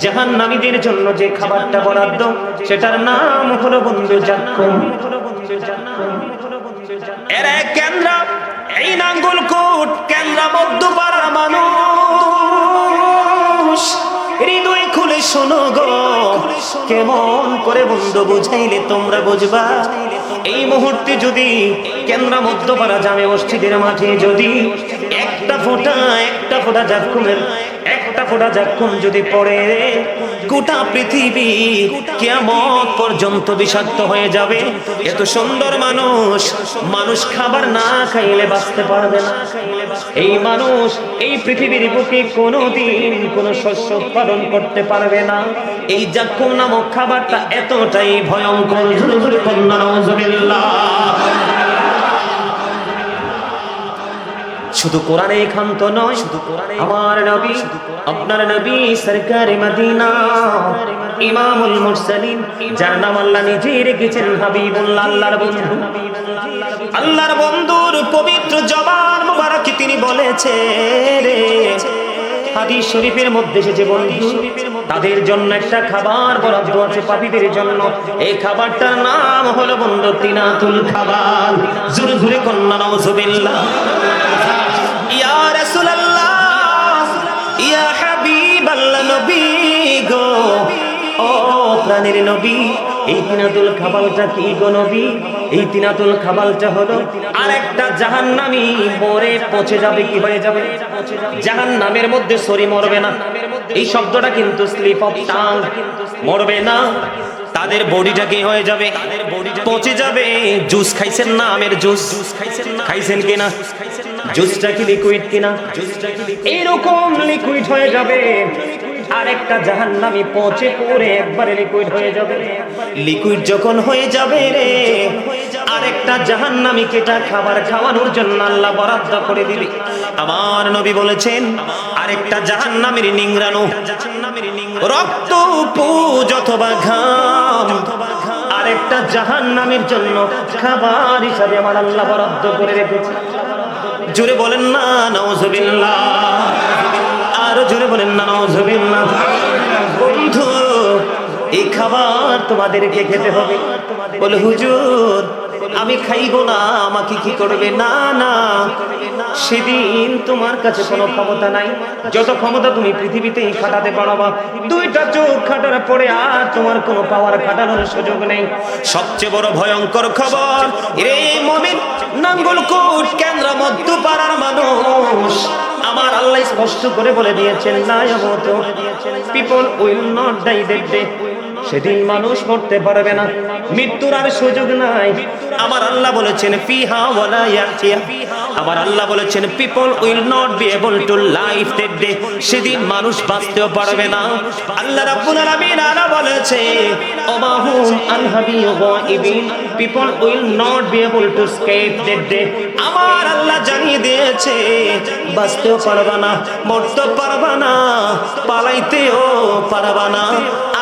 জাহান্নামীদের জন্য যে খাবারটা বরাদ্দ সেটার নাম হলো বন্ধু জাক্কুম। এরা কেন্দ্র, এই নাঙ্গলকোট কেন্দ্র মধ্যপাড়ার মানুষ, হৃদয় খুলে শোনো গো, কেমন করে বন্ধু বুঝাইলে তোমরা বুঝবা। এই মুহূর্তে যদি কেন্দ্র মধ্যপাড়া জামে মসজিদের মাঠে যদি একটা ফোঁটা জাক্কুমের একটা ফোঁটা জাক্কুম যদি পড়ে, গোটা পৃথিবী কিয়ামত পর্যন্ত বিষাক্ত হয়ে যাবে। এত সুন্দর মানুষ খাবার না খাইলে বাঁচতে পারবে না। এই মানুষ এই পৃথিবীর বুকে কোনোদিন কোনো শস্য উৎপাদন করতে পারবে না। এই জাক্কুম নামক খাবারটা এতটাই ভয়ঙ্কর। শুধু কোরআনে ক্ষান্ত নয়, আমার নবী, আপনার নবী সরকারে মদিনা, ইমামুল মুরসালিন, যার নাম আল্লাহ নিজে রেখেছেন হাবিবুল্লাহ, আল্লাহর বন্ধুর পবিত্র জবান মুবারকে তিনি বলেছেন, হাদিস শরীফের মধ্যে এসেছে, বন্ধু তাদের জন্য একটা খাবার বরাদ্দ আছে, পাপীদের জন্য। এই খাবারটার নাম হলো বন্ধু তিনাতুল খাবার। জোরে জোরে কন্যা নাউজুবিল্লাহ। ইয়া রাসূলুল্লাহ, ইয়া হাবিবাল্লাহ, নবী গো, ও প্রাণের নবী, এই তিনাতুল খাবারটা কি গো নবী? এই তিনাতুল খাবারটা হলো আরেকটা জাহান্নামী মরে পচে যাবে। কি হয়ে যাবে? জাহান্নামের মধ্যে সরি মরবে না। এই শব্দটা কিন্তু স্লিপ অফ টাং, মরবে না। তাদের বডিটা কি হয়ে যাবে? পচে যাবে। জুস খাইছেন না? আমের জুস খাইছেন কিনা? জুসটা কি লিকুইড কিনা? এরকম লিকুইড হয়ে যাবে। আরেকটা জাহান্নামী পচে পড়ে একবারে লিকুইড হয়ে যাবে। লিকুইড যখন হয়ে যাবে রে, আরেকটা জাহান্নামীকে এটা খাবার খাওয়ানোর জন্য আল্লাহ বরাদ্দ করে দিবে। আমার নবী বলেছেন, আরেকটা জাহান্নামীর নিংড়ানো রক্ত, পুজ অথবা ঘাম আরেকটা জাহান্নামীর জন্য খাবার হিসাবে আমার আল্লাহ বরাদ্দ করে রেখেছে। জোরে বলেন না নাউজুবিল্লাহ, আরো জোরে বলেন না নাউজুবিল্লাহ। বন্ধু, এই খাবার তোমাদেরকে খেতে হবে। বলে হুজুর আমি খাইবো না, আমাকে কি করবে? না না, সেদিন তোমার কাছে কোনো ক্ষমতা নাই। যত ক্ষমতা তুমি পৃথিবীতেই খাটাতে পারবা, দুইটা চোখ খাটার পরে আর তোমার কোনো পাওয়ার খাটানোর সুযোগ নেই। সবচেয়ে বড় ভয়ঙ্কর খবর রে মুমিন, নাঙ্গলকোট কেন্দ্র মধ্যপাড়ার মানুষ, আমার আল্লাহ স্পষ্ট করে বলে দিয়েছেন, না ইয়ামুতু, people will not die that day. সেদিন মানুষ মরতে পারবে না, মৃত্যুর আর সুযোগ নাই। আমার আল্লাহ বলেছেন ফিহা ওয়ালা ইয়াতিয়া, আমার আল্লাহ বলেছেন people will not be able two live that day. সেদিন মানুষ বাঁচতেও পারবে না। আল্লাহ রাব্বুল আলামিন আলা বলেছে ওমা হুম আনহাবি গায়িবিন, people will not be able to escape that day. আমার আল্লাহ জানিয়ে দিয়েছে বাঁচতেও পারবা না, মরতে পারবা না, পালাইতেও পারবা না।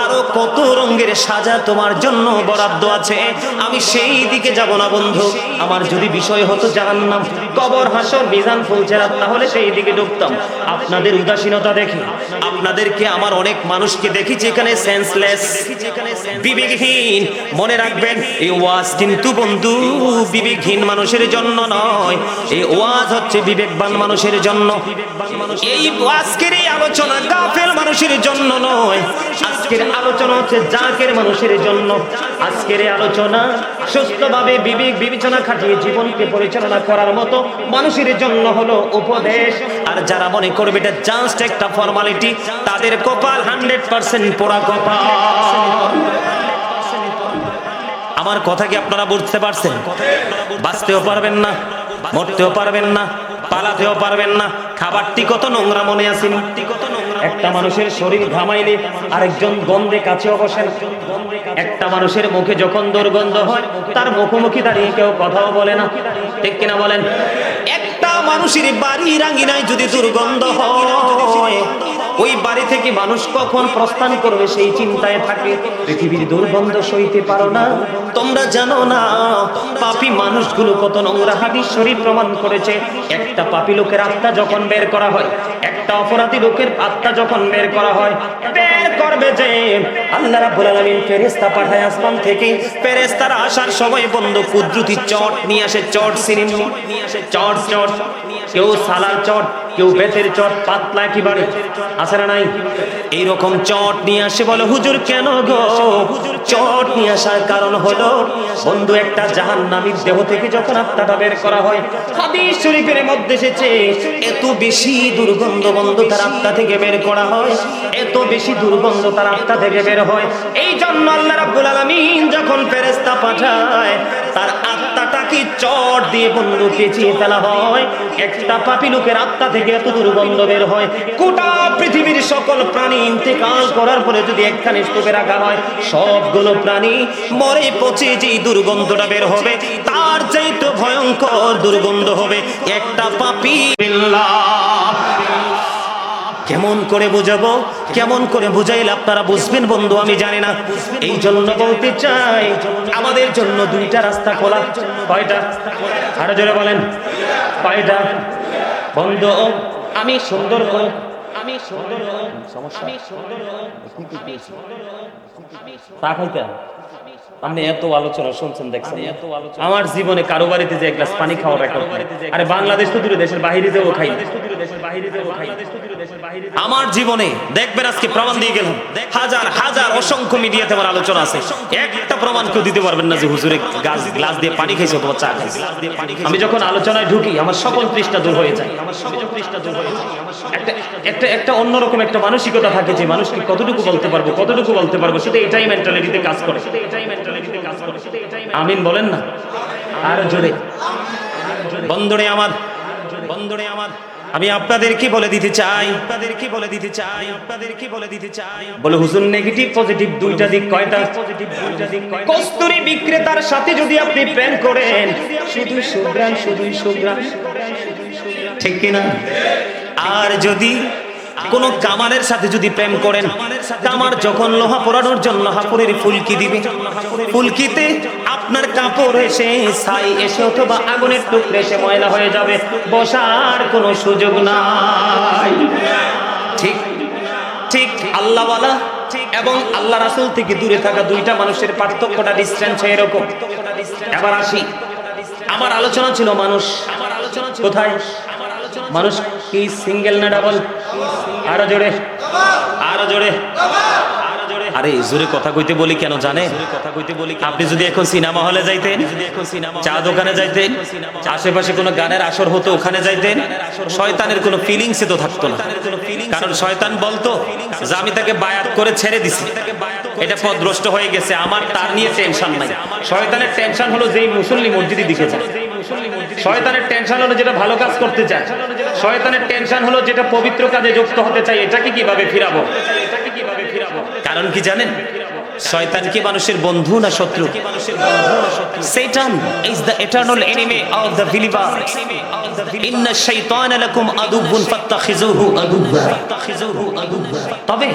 আরো কত রঙের সাজা তোমার জন্য বরাদ্দ আছে, আমি সেই দিকে যাব না বন্ধু। আমার যদি বিষয় হতো জাহান্নাম, কবর, হাসর, মিজান, ফুলসিরাত, তাহলে সেই দিকে ঢুকতাম। আপনাদের উদাসীনতা দেখি, আপনাদেরকে আমার অনেক মানুষকে দেখি যেখানে সেন্সলেস, বিবেকহীন। মনে রাখবেন এই ওয়াজ কিন্তু বন্ধু বিবেকহীন মানুষের জন্য নয়, এই ওয়াজ হচ্ছে বিবেকবান মানুষের জন্য। এই আজকের এই আলোচনা গাফেল মানুষের জন্য নয়, আজকের আলোচনা হচ্ছে জাকের মানুষের জন্য। আজকের এই আলোচনা সুস্থভাবে বিবেক বিবেচনা খাটিয়ে জীবনকে পরিচালনা করার মতো মানুষের জন্য হলো উপদেশ। আর যারা মনে করবে এটা জাস্ট একটা ফর্মালিটি, তাদের কপাল 100% পোড়া কপাল। আমার কথা কি আপনারা বুঝতে পারছেন? বাঁচতেও পারবেন না, মরতেও পারবেন না, পালাতেও পারবেন না। খাবারটি কত নোংরা মনে আসেনি? একটা মানুষের শরীর ঘামাইলে আরেকজন গন্ধে কাছেও বসে না। একটা মানুষের মুখে যখন দুর্গন্ধ হয়, তার মুখোমুখি দাঁড়িয়ে কেউ কথাও বলে না, ঠিক কিনা বলেন? একটা মানুষের বাড়ির আঙ্গিনায় যদি দুর্গন্ধ হয়, ওই বাড়ি থেকে মানুষ কখন প্রস্থান করবে সেই চিন্তায় থাকে। পৃথিবীর দুর্গন্ধ সইতে পারো না, তোমরা জানো না পাপী মানুষগুলো কত নোংরা। হাদিস শরীফ প্রমাণ করেছে, একটা পাপী লোকের আত্মা যখন বের করা হয়, একটা অপরাধী লোকের আত্মা যখন বের করা হয়, বের করবে যে আল্লাহ রাব্বুল আলামিন ফেরেশতা পাঠায় আসমান থেকে। ফেরেশতারা আসার সময় বন্ধু কুদরতি চট নিয়ে আসে, চট সিরিঞ্জ নিয়ে আসে, চট চট, কেউ সালার চট, কেউ বেতের চট, পাতলা একেবারে আছে না নাই, এইরকম চট নিয়ে আসে। বলে হুজুর কেন গো? হুজুর চট নিয়ে আসার কারণ হলো বন্ধু একটা জাহান্নামীর দেহ থেকে যখন আত্মাটা বের করা হয়, হাদিস শরীফের মধ্যে এসেছে এত বেশি দুর্গন্ধ বন্ধু তার আত্মা থেকে বের করা হয়, এত বেশি দুর্গন্ধ তার আত্মা থেকে বের হয়। এই জন্য আল্লাহ রাব্বুল আলামিন যখন ফেরেশতা পাঠায় তার আত্মাটাকে চট দিয়ে বন্ধু পেঁচিয়ে ফেলা হয়। একটা পাপী লোকের আত্মা থেকে এত দুর্গন্ধ বের হয়, গোটা পৃথিবীর সকল প্রাণী ইন্তেকাল করার পরে যদি একখানে স্তূপে রাখা হয়, সবগুলো প্রাণী মরে পচে যে দুর্গন্ধটা বের হবে তার চাইতে ভয়ঙ্কর দুর্গন্ধ হবে একটা পাপী। কেমন করে বুঝাবো, কেমন করে বুঝাইলে আপনারা বুঝবেন বন্ধু আমি জানি না। এই জন্য বলতে চাই আমাদের জন্য দুইটা রাস্তা খোলা। কয়টা? আরো জোরে বলেন, কয়টা? বন্ধু আমি সুন্দর করে, আমি সুন্দর সমস্যা, আমি সুন্দর, তা খাইতে আপনি এত আলোচনা শুনছেন, দেখছেন এত আলোচনা। আমার জীবনে কারো বাড়িতে যে এক গ্লাস পানি খাওয়ার রেকর্ড, আরে বাংলাদেশ তো দূরে, দেশের বাইরে যেও খাই, আমার জীবনে দেখবেন আজকে প্রমাণ দিয়ে গেলাম। হাজার হাজার অসংখ্য মিডিয়াতে আমার আলোচনা আছে, একটা প্রমাণ কেউ দিতে পারবেন না যে হুজুরে গ্লাস দিয়ে পানি খাইছে অথবা চা খাইছে। আমি যখন আলোচনায় ঢুকি আমার সকল তৃষ্ণা দূর হয়ে যায়, আমার সকল তৃষ্ণা দূর হয়ে যায়। একটা অন্যরকম একটা মানসিকতা থাকে যে মানুষকে কতটুকু বলতে পারবো, কতটুকু বলতে পারবো, সেটা এটাই মেন্টালিটিতে কাজ করে, আমিন বলেন না? আর জোরে বন্ধুরে আমার, বন্ধুরে আমার, আমি আপনাদেরকে বলে দিতে চাই, আপনাদেরকে বলে দিতে চাই, আপনাদেরকে বলে দিতে চাই। বলে হুজুর নেগেটিভ পজিটিভ দুইটা দিক। কয়টা? পজিটিভ দুইটা দিক। কস্তুরী বিক্রেতার সাথে যদি আপনি প্রেম করেন, শুধু সুগ্রাণ, শুধুই সুগ্রাণ, ঠিক কিনা? আর যদি কোন কামারের সাথে যদি প্রেম করেন, কামার যখন লোহা পোড়ানোর জন্য হাফুরের ফুলকি দিবে, ফুলকিতে আপনার কাপড় এসে, ছাই এসে অথবা আগুনের টুকরে এসে ময়লা হয়ে যাবে, বসার কোনো সুযোগ নাই। ঠিক ঠিক আল্লাহওয়ালা এবং আল্লাহ রাসূল থেকে দূরে থাকা দুইটা মানুষের পার্থক্যটা ডিসটেন্স এরকম। এবার আসি, আমার আলোচনা ছিল মানুষ, আমার আলোচনা কোথায়? মানুষ কি সিঙ্গেল না ডাবল? আরো জোরে, আরো জোরে, আরে জোরে কথা কইতে বলি কেন জানে? আপনি যদি এখন সিনেমা হলে যাইতেন, চা দোকানে যাইতেন, আশেপাশে কোনো গানের আসর হতো ওখানে যাইতেন, শয়তানের কোনো ফিলিংস তো থাকতো না। কারণ শয়তান বলতো যে আমি তাকে বায়াত করে ছেড়ে দিছি, এটা পথভ্রষ্ট হয়ে গেছে, আমার তার নিয়ে টেনশন নাই। শয়তানের টেনশন হলো যেই মুসল্লি মসজিদে দিকে যায়, শয়তানের টেনশন হলো যেটা ভালো কাজ করতে চায়, শয়তানের টেনশন হলো যেটা পবিত্র কাজে যুক্ত হতে চায়, এটাকে কিভাবে ফিরাবো। কারণ কি জানেন? শয়তান কি মানুষের বন্ধু না শত্রু? Satan is the eternal enemy of the believers. Inna ash-shaytana lakum aduwwun fattakhizuhu aduwwa. তবে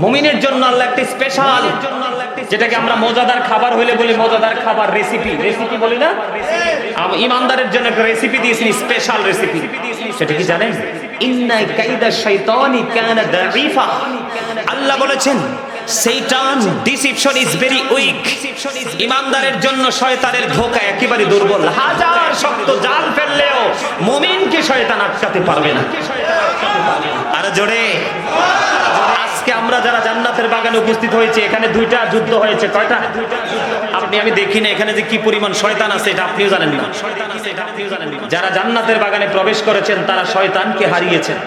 মুমিনের জন্য আল্লাহ একটা স্পেশাল, যেটাকে আমরা মজাদার খাবার হইলে বলি মজাদার খাবার, রেসিপি, রেসিপি বলি না? ইমানদারের জন্য একটা রেসিপি দিয়েছেন, স্পেশাল রেসিপি। সেটা কি জানেন? ইন্না কাইদা শাইতানি কানা দাঈফা। আল্লাহ বলেছেন শয়তান ডিসিপশন ইজ ভেরি উইক। ইমানদারের জন্য শয়তানের ধোঁকা একেবারে দুর্বল। হাজার শক্ত জাল ফেললেও মুমিনকে শয়তান আটকাতে পারবে না। আর জোরে, আজকে আমরা যারা জান্নাতের বাগানে উপস্থিত হয়েছে, এখানে দুইটা যুদ্ধ হয়েছে। কয়টা? আমি দেখি না এখানে যে কি পরিমাণ শয়তান আছে, এটা আপনিও জানেন না। যারা জান্নাতের বাগানে প্রবেশ করেছেন তারা শয়তানকে হারিয়েছেন,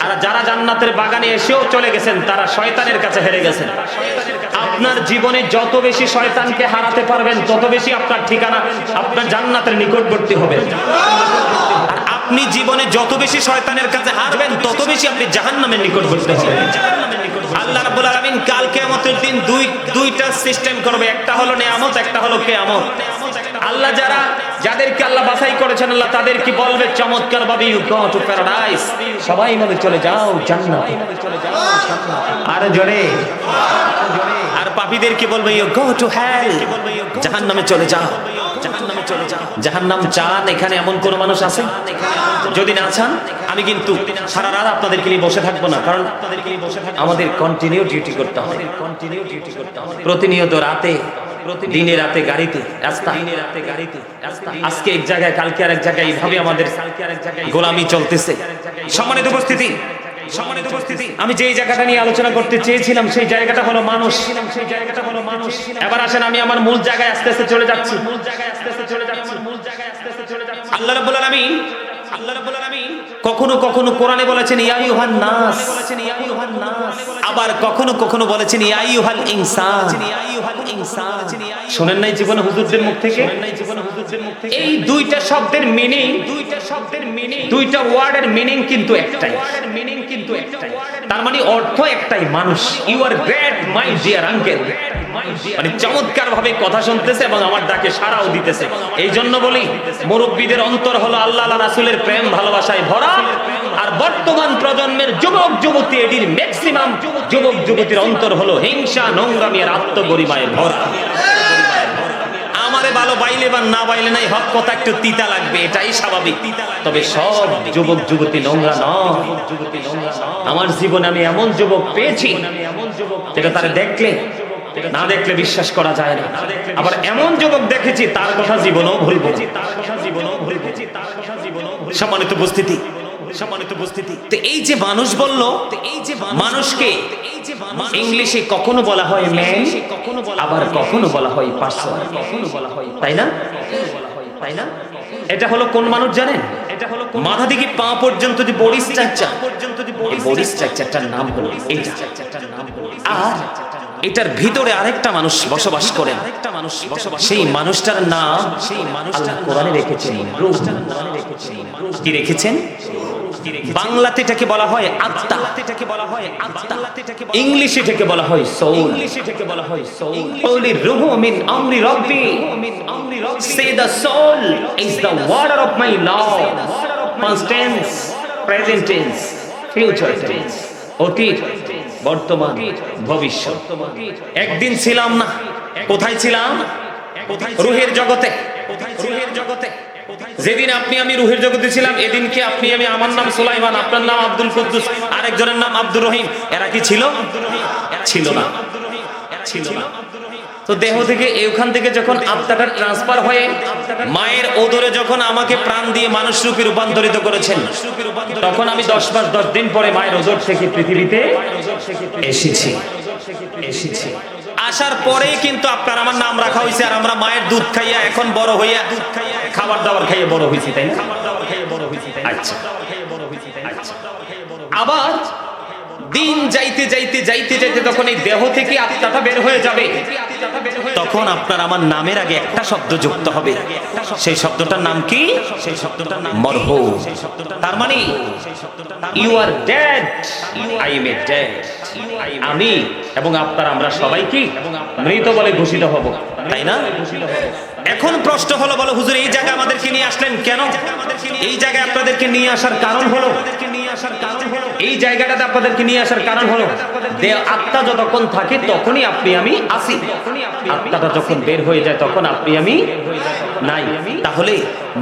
আর যারা জান্নাতের বাগানে এসেও চলে গেছেন তারা শয়তানের কাছে হেরে গেছেন। আপনার জীবনে যত বেশি শয়তানকে হারাতে পারবেন তত বেশি আপনার ঠিকানা আপনার জান্নাতের নিকটবর্তী হবে। আর আপনি জীবনে যত বেশি শয়তানের কাছে হারবেন তত বেশি আপনি জাহান্নামের নিকটবর্তী হবেন। আল্লাহ রাব্বুল আলামিন কাল কিয়ামতের দিন দুইটা সিস্টেম করবে, একটা হলো নিয়ামত, একটা হলো কিয়ামত। আল্লাহ যারা যাদেরকে আল্লাহ বাছাই করেছেন আল্লাহ তাদেরকে বলবে চমৎকার ভাবে ইউ গো টু প্যারাডাইস, সবাই মিলে চলে যাও জান্নাতে। আর জোরে। আর পাপীদেরকে বলবে ইউ গো টু হেল, জাহান্নামে চলে যাও। জাহান্নাম চান এখানে এমন কোন মানুষ আছে? যদি না চান আমি কিন্তু সারা রাত আপনাদেরকে নিয়ে বসে থাকবো না, কারণ আমাদের কন্টিনিউ ডিউটি করতে হবে। প্রতিনিয়ত রাতে, দিনে রাতে গাড়িতে রাস্তা, আজকে এক জায়গায় কালকে আরেক জায়গায়, এইভাবে আমাদের গোলামি চলতেছে। সম্মানিত উপস্থিতি, আমি যেই জায়গাটা নিয়ে আলোচনা করতে চেয়েছিলাম সেই জায়গাটা হলো মানুষ। এবার আসেন আমি আমার মূল জায়গায় আস্তে আস্তে চলে যাচ্ছি। আল্লাহ রাব্বুল আলামিন কখনো কখনো কোরআনে বলেছেন ইয়া আইয়ুহান নাস, আবার কখনো কখনো বলেছেন ইয়া আইয়ুহাল ইনসান। শুনেন নাই জীবনে হুজুরদের মুখ থেকে? এই দুইটা শব্দের মিনিং, দুইটা ওয়ার্ডের মিনিং কিন্তু একটাই। তার মানে অর্থ একটাই, মানুষ। You are great my dear uncle. মানে চমৎকার ভাবে কথা শুনতেছে এবং আমার ডাকে সাড়াও দিতেছে। এই জন্য বলি মুরব্বীদের অন্তর হলো আল্লাহ রাসূলের প্রেম ভালোবাসায় ভরা, আর বর্তমান প্রজন্মের যুবক যুবতী, এটির ম্যাক্সিমাম যুবক যুবতীর অন্তর হলো হিংসা, নোংরামি আর আত্মগরিমায় ভরা। আমারে ভালো বাইলে বা না বাইলে নাই, হক কথা একটু তিতা লাগবে, এটাই স্বাভাবিক। তবে সব যুবক যুবতী নোংরা নয়। আমার জীবনে আমি এমন যুবক পেয়েছি যেটা তারা দেখলে না দেখলে বিশ্বাস করা যায় না। আবার এমন যুবক দেখেছি তার কথা জীবনেও ভুলবো না। সম্মানিত উপস্থিতি, তো এই যে মানুষ বললো, মানুষকে ইংলিশে কখনো বলা হয় ম্যান, আবার কখনো বলা হয় পার্সন, তাই না? এটা হলো কোন মানুষ জানেন? মাথা থেকে পা পর্যন্ত যে বডি স্ট্রাকচার, এই বডি স্ট্রাকচারটার নাম হলো এটা। আর এটার ভিতরে আরেকটা মানুষ বসবাস করেন, সেই মানুষটার নাম আল্লাহ কোরআনে রেখেছেন রূহ। কি রেখেছেন? বাংলাতে এটাকে বলা হয় আত্মা, ইংলিশে এটাকে বলা হয় সোল। ওলি রূহ মিন আমরি রব্বি, say the soul is the water of my lord. Past tense, present tense, future tense, অতীত, বর্তমান, ভবিষ্যৎ। একদিন ছিলাম না, কোথায় ছিলাম? রূহের জগতে। যেদিন আপনি আমি রূহের জগতে ছিলাম, এদিনকে আপনি আমি, আমার নাম সুলাইমান, আপনার নাম আব্দুল কুদ্দুস, আরেকজনের নাম আব্দুর রহিম। এরা কি ছিল? ছিল না। তো দেহ থেকে, ওখান থেকে যখন আত্মাটা ট্রান্সফার হয়ে মায়ের ওদরে যখন আমাকে প্রাণ দিয়ে মানুষ রূপে রূপান্তরিত করেছেন, তখন আমি 10 মাস 10 দিন পরে মায়ের ওদর থেকে পৃথিবীতে এসেছি। আসার পরে কিন্তু আপনার আমার নাম রাখা হয়েছে, আর আমরা মায়ের দুধ খাইয়া এখন বড় হইয়া খাবার দাবার খাইয়ে বড় হয়েছি, তাই না? আচ্ছা, আবার দিন যাইতে যাইতে যাইতে যাইতে যখন এই দেহ থেকে আত্মাটা বের হয়ে যাবে, তখন আপনার আমার নামের আগে একটা শব্দ যুক্ত হবে। সেই শব্দটার নাম কি? সেই শব্দটার নাম মরহুম। তার মানে you are dead, I am a dead. আমি এবং আপনার, আমরা সবাই কি মৃত বলে ঘোষিত হব, তাই না? এখন প্রশ্ন হলো, বলো হুজুর এই জায়গায় আমাদেরকে নিয়ে আসলেন কেন? এই জায়গায় আপনাদেরকে নিয়ে আসার কারণ হলো, এই জায়গাটাতে আপনাদেরকে নিয়ে আসার কারণ হলো আত্মা যতক্ষণ থাকে তখনই আপনি আমি আসি, আত্মাটা যখন বের হয়ে যায় তখন আপনি আমি নাই। তাহলে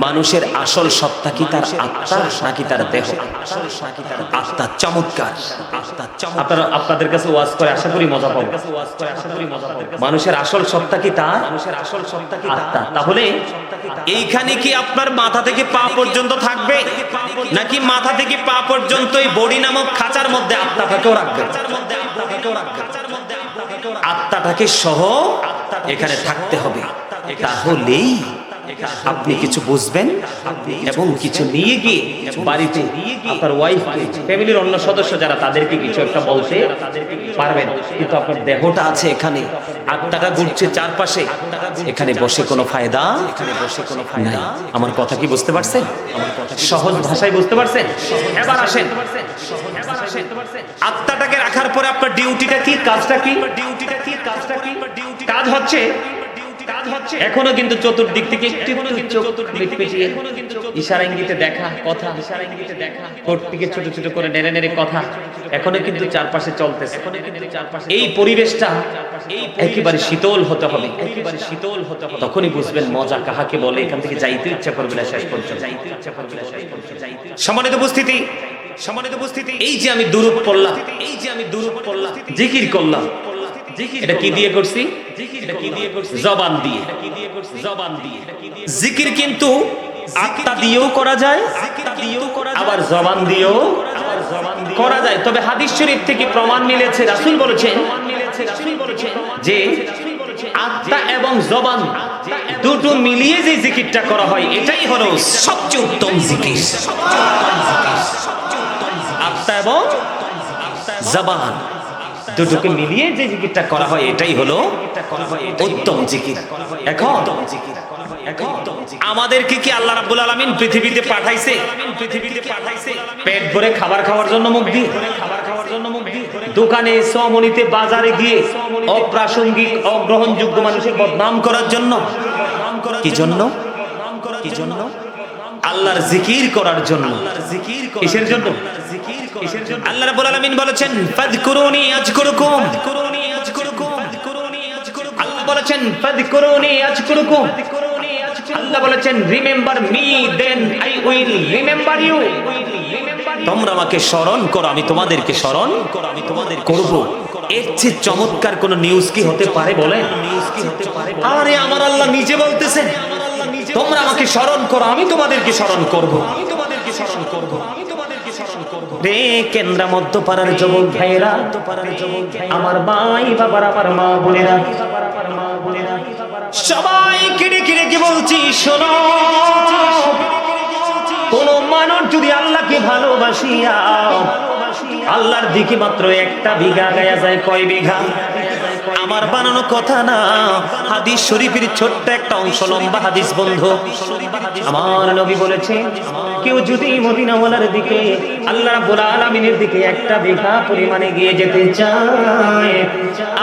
মানুষের আসল সত্তা কি তার আত্মা নাকি তার দেহ? আত্মা। চমৎকার। আপনাদের কাছে ওয়াজ করে আশা করি মজা পাবো। মানুষের আসল সত্তা কি তার আত্মা। তাহলে এইখানে কি আপনার মাথা থেকে পা পর্যন্ত থাকবে, নাকি মাথা থেকে পা পর্যন্ত এই বডি নামক খাঁচার মধ্যে আত্মাটাকেও রাখবে? আত্মাটাকে সহ এখানে থাকতে হবে, তাহলেই আপনি কিছু বুঝবেন এবং কিছু নিয়ে গিয়ে বাড়িতে আপনার ওয়াইফ, ফ্যামিলির অন্য সদস্য যারা, তাদেরকে কিছু একটা বলতে পারবেন। কিন্তু আপনার দেহটা আছে এখানে, আত্মাটা ঘুরছে চারপাশে, এখানে বসে কোনো ফায়দা নাই। আমার কথা কি বুঝতে পারছেন? সহজ ভাষায় বুঝতে পারছেন? এবার আসেন, আত্মাটাকে রাখার পরে আপনার ডিউটিটা কি, কাজটা কি? কাজ হচ্ছে এখনো কিন্তু চতুর্দিক থেকে একটু চোখ পিটিয়ে ইশারা ইঙ্গিতে দেখা কথা, কোট থেকে ছোট ছোট করে নেড়ে নেড়ে কথা এখনো কিন্তু চারপাশে চলতেছে। এই পরিবেশটা একেবারে শীতল হতে হবে, তখনই বুঝবেন মজা কাহাকে বলে। এখান থেকে যাইতে ইচ্ছা করবে না শেষ পর্যন্ত। সম্মানিত উপস্থিতি, এই যে আমি দুরূদ পড়লাম, জিকির করলাম, এটা কি দিয়ে করছি? জবান দিয়ে। জিকির কিন্তু আত্মা দিয়েও করা যায়, আবার জবান দিয়েও করা যায়। তবে হাদিস শরীফ থেকে প্রমাণ মিলেছে, রাসূল বলেছেন যে আত্মা এবং জবান দুটো মিলিয়ে যে জিকিরটা করা হয় এটাই হলো সবচেয়ে উত্তম জিকির। আত্মা এবং জবান দুটোকে মিলিয়ে যে জিকিরটা করা হয় এটাই হলো উত্তম জিকির। এখন আমাদেরকে কি আল্লাহ রাব্বুল আলামিন পৃথিবীতে পাঠাইছে পেট ভরে খাবার খাওয়ার জন্য মুখ দিয়ে? দোকানে, সমনিতে, বাজারে গিয়ে অপ্রাসঙ্গিক অগ্রহণযোগ্য মানুষের বদনাম করার জন্য? কি জন্য? আল্লাহর জিকির করার জন্য। কিসের জন্য? আল্লাহ রাব্বুল আলামিন বলেছেন ফাযকুরুনি আযকুরুকুম। আল্লাহ বলেছেন ফাযকুরুনি আযকুরুকুম। আল্লাহ বলেছেন remember me then I will remember you. তোমরা আমাকে স্মরণ করো, আমি তোমাদেরকে স্মরণ করব। এর চেয়ে চমৎকার কোন নিউজ কি হতে পারে বলেন? আরে আমার আল্লাহ নিজে বলতেছেন তোমরা আমাকে স্মরণ করো, আমি তোমাদেরকে স্মরণ করব। রে কেন্দ্রা মধ্যপাড়ার যুবক ভাইরা, আমার ভাই বাবার, আমার মা বোনেরা, সবাইকে ডেকে ডেকে বলছি শোনো, কোন মানুষ যদি আল্লাহকে ভালোবাসিয়া আল্লাহর দিকে মাত্র একটা বিঘা গায়া যায়, কয় বিঘা? আমার বানানো কথা না, হাদিস শরীফের ছোট্ট একটা অংশ, লম্বা হাদিস বন্ধু। আমার নবী বলেছে কেউ যদি মদিনাওয়ালার দিকে, আল্লাহ রাব্বুল আলামিনের দিকে একটা বিঘা পরিমাণে গিয়ে যেতে চায়,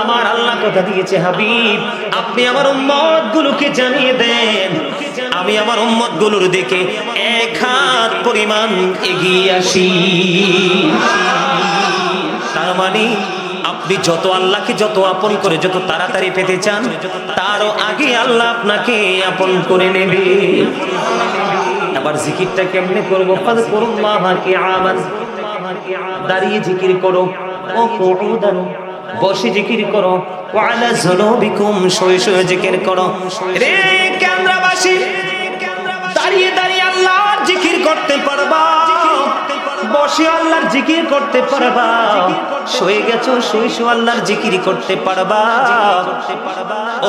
আমার আল্লাহ কথা দিয়েছে হাবিব আপনি আমার উম্মত গুলোকে জানিয়ে দেন আমি আমার উম্মত গুলোর দিকে এক হাত পরিমাণ এগিয়ে আসি। তার মানে আপনি যত আল্লাহকে যত আপন করে যত তাড়াতাড়ি পেতে চান, তারও আগে আল্লাহ আপনাকে আপন করে নেবে। আবার জিকিরটা কেমনে করবো? ফাযকুরুল্লাহা কিয়ামান, দাঁড়িয়ে জিকির করো, ও কুউদান, বসে জিকির করো, ওয়া আলা যুনুবিকুম, শুয়ে শুয়ে জিকির করো। রে কেন্দ্রবাসী, দাঁড়িয়ে দাঁড়িয়ে আল্লাহর জিকির করতে পারবা, বসে আল্লাহর জিকির করতে পারবা, শুয়ে গেছো শুয়ে শুয়ে আল্লাহর জিকির করতে পারবা।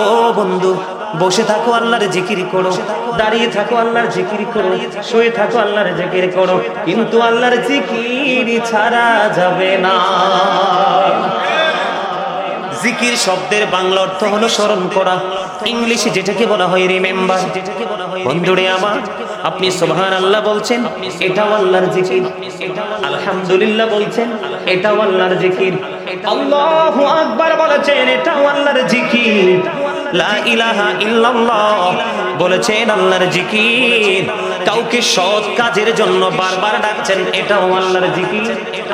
ও বন্ধু, বসে থাকো আল্লাহর জিকির করো, দাঁড়িয়ে থাকো আল্লাহর জিকির করো, শুয়ে থাকো আল্লাহর জিকির করো, কিন্তু আল্লাহর জিকির ছাড়া যাবে না। জিকির শব্দের বাংলা অর্থ হলো স্মরণ করা, ইংলিশে যেটাকে বলা হয় রিমেম্বার। বন্ধুরে আমার, আপনি সুবহানাল্লাহ বলছেন, এটাও আল্লাহর জিকির। আলহামদুলিল্লাহ বলছেন, এটাও আল্লাহর জিকির। আল্লাহু আকবার বলেছেন, এটাও আল্লাহর জিকির। লা ইলাহা ইল্লাল্লাহ বলেছেন, আল্লাহর জিকির। কাউকে সৎ কাজের জন্য বারবার ডাকছেন, এটাও আল্লাহর জিকির।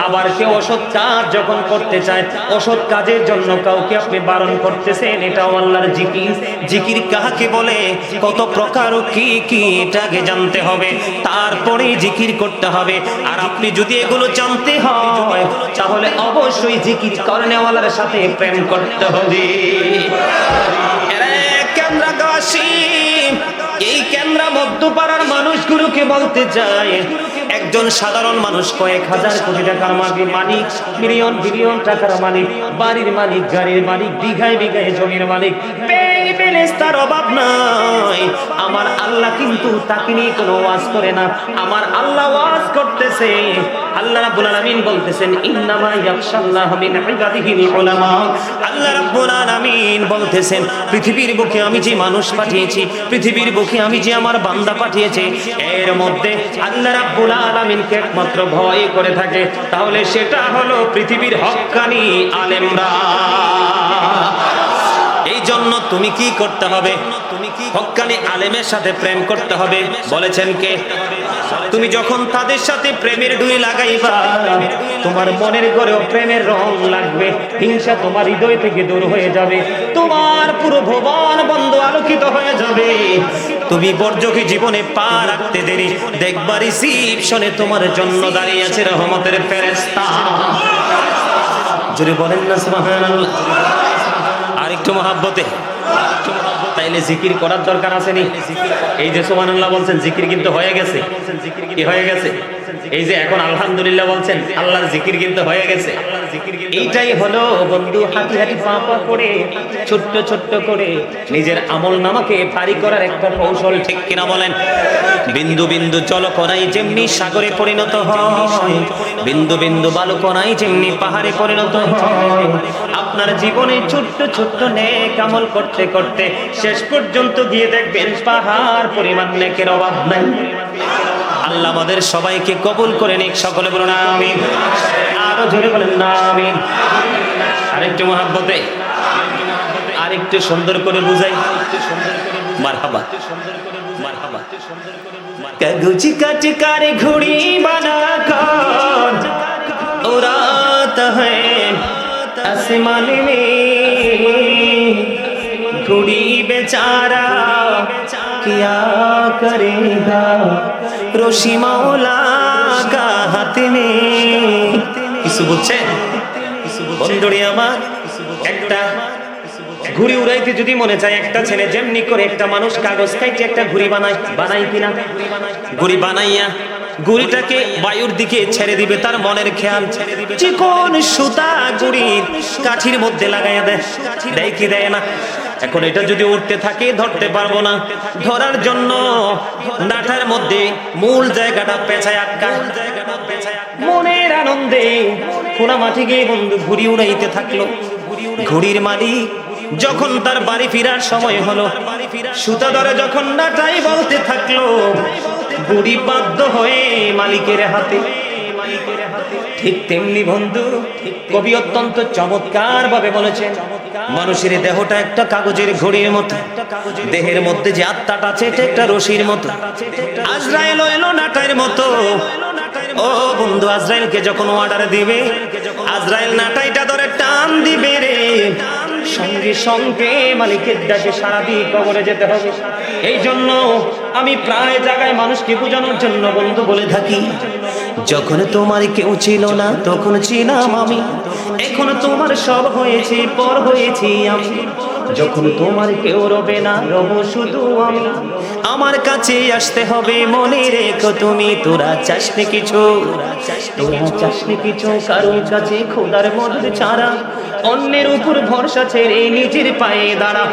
আবার কেউ অসৎ কাজ যখন করতে চায়, অসৎ কাজের জন্য কাউকে আপনি বারণ করতেছেন, এটাও আল্লাহর জিকির। জিকির কাকে বলে, কত প্রকার ও কি কি, এটাকে জানতে হবে, তারপরেই জিকির করতে হবে। আর আপনি যদি এগুলো জানতে হয়, তাহলে অবশ্যই জিকির করেনেওয়ালার সাথে প্রেম করতে হবে। এই কেন্দ্রা মধ্যপাড়ার মানুষগুলোকে বলতে চায়, একজন সাধারণ মানুষ কয়েক হাজার কোটি টাকার মালিক, মিলিয়ন বিলিয়ন টাকার মালিক, বাড়ির মালিক, গাড়ির মালিক, বিঘায় বিঘায় জমির মালিক, তার অভাব নাই। আমার আল্লাহ কিন্তু তাকে নিয়ে কোনো ওয়াজ করে না, আমার আল্লাহ ওয়াজ করতেছে। আল্লাহ রাব্বুল আলামিন বলতেছেন, ইন্নামা ইয়াখশাল্লাহু মিন ইবাদিহিল উলামা। আল্লাহ রাব্বুল আলামিন বলতেছেন, পৃথিবীর বুকে আমি যে মানুষ পাঠিয়েছি, পৃথিবীর বুকে আমি যে আমার বান্দা পাঠিয়েছি, এর মধ্যে আল্লাহ রাব্বুল আলামিনকে একমাত্র ভয় করে থাকে, তাহলে সেটা হলো পৃথিবীর হক্কানি আলেমরা। এই জন্য তুমি কি করতে হবে? হক্কানি আলেমের সাথে প্রেম করতে হবে। বলেছেন কে? তুমি যখন তাদের সাথে প্রেমের ডুরি লাগাইবা, তোমার মনের ঘরেও প্রেমের রং লাগবে, হিংসা তোমার হৃদয় থেকে দূর হয়ে যাবে, তোমার পুরো ভুবন বন্ধ আলোকিত হয়ে যাবে। তুমি বর্জকে জীবনে পা রাখতে দেরি, দেখবা রিসিপশনে তোমার জন্য দাঁড়িয়ে আছে রহমতের ফেরেশতা। জোরে বলেন না সুবহানাল্লাহ। আর একটু মহাব্বতে, তাইলে জিকির করার দরকার আছে নি? এই যে সুবহানাল্লাহ বলছেন, জিকির কিন্তু হয়ে গেছে। কি হয়ে গেছে? এই যে এখন আলহামদুলিল্লাহ বলছেন, আল্লাহর জিকির কিন্তু হয়ে গেছে। এইটাই হলো বন্ধু হাঁটি হাঁটি পা পা করে, ছোট্ট ছোট্ট করে নিজের আমল নামাকে ভারী করার একটা কৌশল, ঠিক কিনা বলেন? বিন্দু বিন্দু জলকণাই যেমনি সাগরে পরিণত হয়, বিন্দু বিন্দু বালুকণাই যেমনি পাহাড়ে পরিণত হয়, আপনার জীবনে ছোট্ট ছোট্ট নেক আমল করতে করতে শেষ পর্যন্ত গিয়ে দেখবেন পাহাড় পরিমাণ নেকের অভাব নাই। আল্লাহ আমাদের সবাইকে কবুল করে নিক, সকলে বলুন আমিন। আরো জোরে বলেন না আমিন। আরেকটু মহাব্বতে, আরেকটু সুন্দর করে বুঝাই। মারহাবা মারহাবা। কাগজ কাট कर घड़ी बना कर उड़ाता है आसमान में, घड़ी बेचारा क्या करेगा रोशी मौला का हाथ में। কিছু বুঝছেন বন্ধুরে আমার? একটা ঘুড়ি উড়াইতে যদি মনে চায়, একটা ছেলে যেমনি করে একটা মানুষ কাগজ কাইটে একটা ঘুড়ি বানাই কিনা? ঘুড়ি বানাইয়া ঘুড়িটাকে বায়ুর দিকে ছেড়ে দিবে, তার মনের খেয়াল চিকন সুতা ঘুড়ির কাঠির মধ্যে লাগাইয়া দেয়, দেয় কি দেয় না? এখন এটা যদি উঠতে থাকে ধরতে পারবো না, ধরার জন্য নাটার মধ্যে মূল জায়গাটা পেঁচায় আটকায়। মনের আনন্দে খোলা মাঠে গিয়ে বন্ধু ঘুড়ি উড়াইতে থাকলো। ঘুড়ির মালিক যখন তার বাড়ি ফেরার সময় হলো, সুতা ধরে যখন নাটাই বলতে থাকলো, ঘুড়ি বাধ্য হয়ে মালিকের হাতে। ঠিক তেমনি বন্ধু কবি অত্যন্ত চমৎকার ভাবে বলেছেন, মানুষের দেহটা একটা কাগজের ঘড়ির মতো, দেহের মধ্যে যে আত্মাটা আছে এটা একটা রশির মতো। আজরাইল এলো নাটাইয়ের মতো। ও বন্ধু, আজরাইলকে যখন অর্ডার দিবে, আজরাইল নাটাইটা ধরে টান দিবে রে, সঙ্গে সঙ্গে মালিকের ডাকে সাড়া দিয়ে কবরে যেতে হবে। এই জন্য আমি প্রায় জায়গায় মানুষকে বোঝানোর জন্য বন্ধু বলে থাকি, যখন তোমার কেউ ছিল না তখন ছিলাম আমি, এখন তোমার সব হয়েছে, পর হয়েছি আমি। যখন তোমার কেউ রবে না, রব শুধু আমি। আমার কাছে আসতে হবে, মনে রেখো তুমি। তোরা চাসনি কিছু, তোরা চাসনি কিছু কারোর কাছে খোদার মদদ ছাড়া, অন্যের উপর ভরসা ছেড়ে নিজের পায়ে দাঁড়া।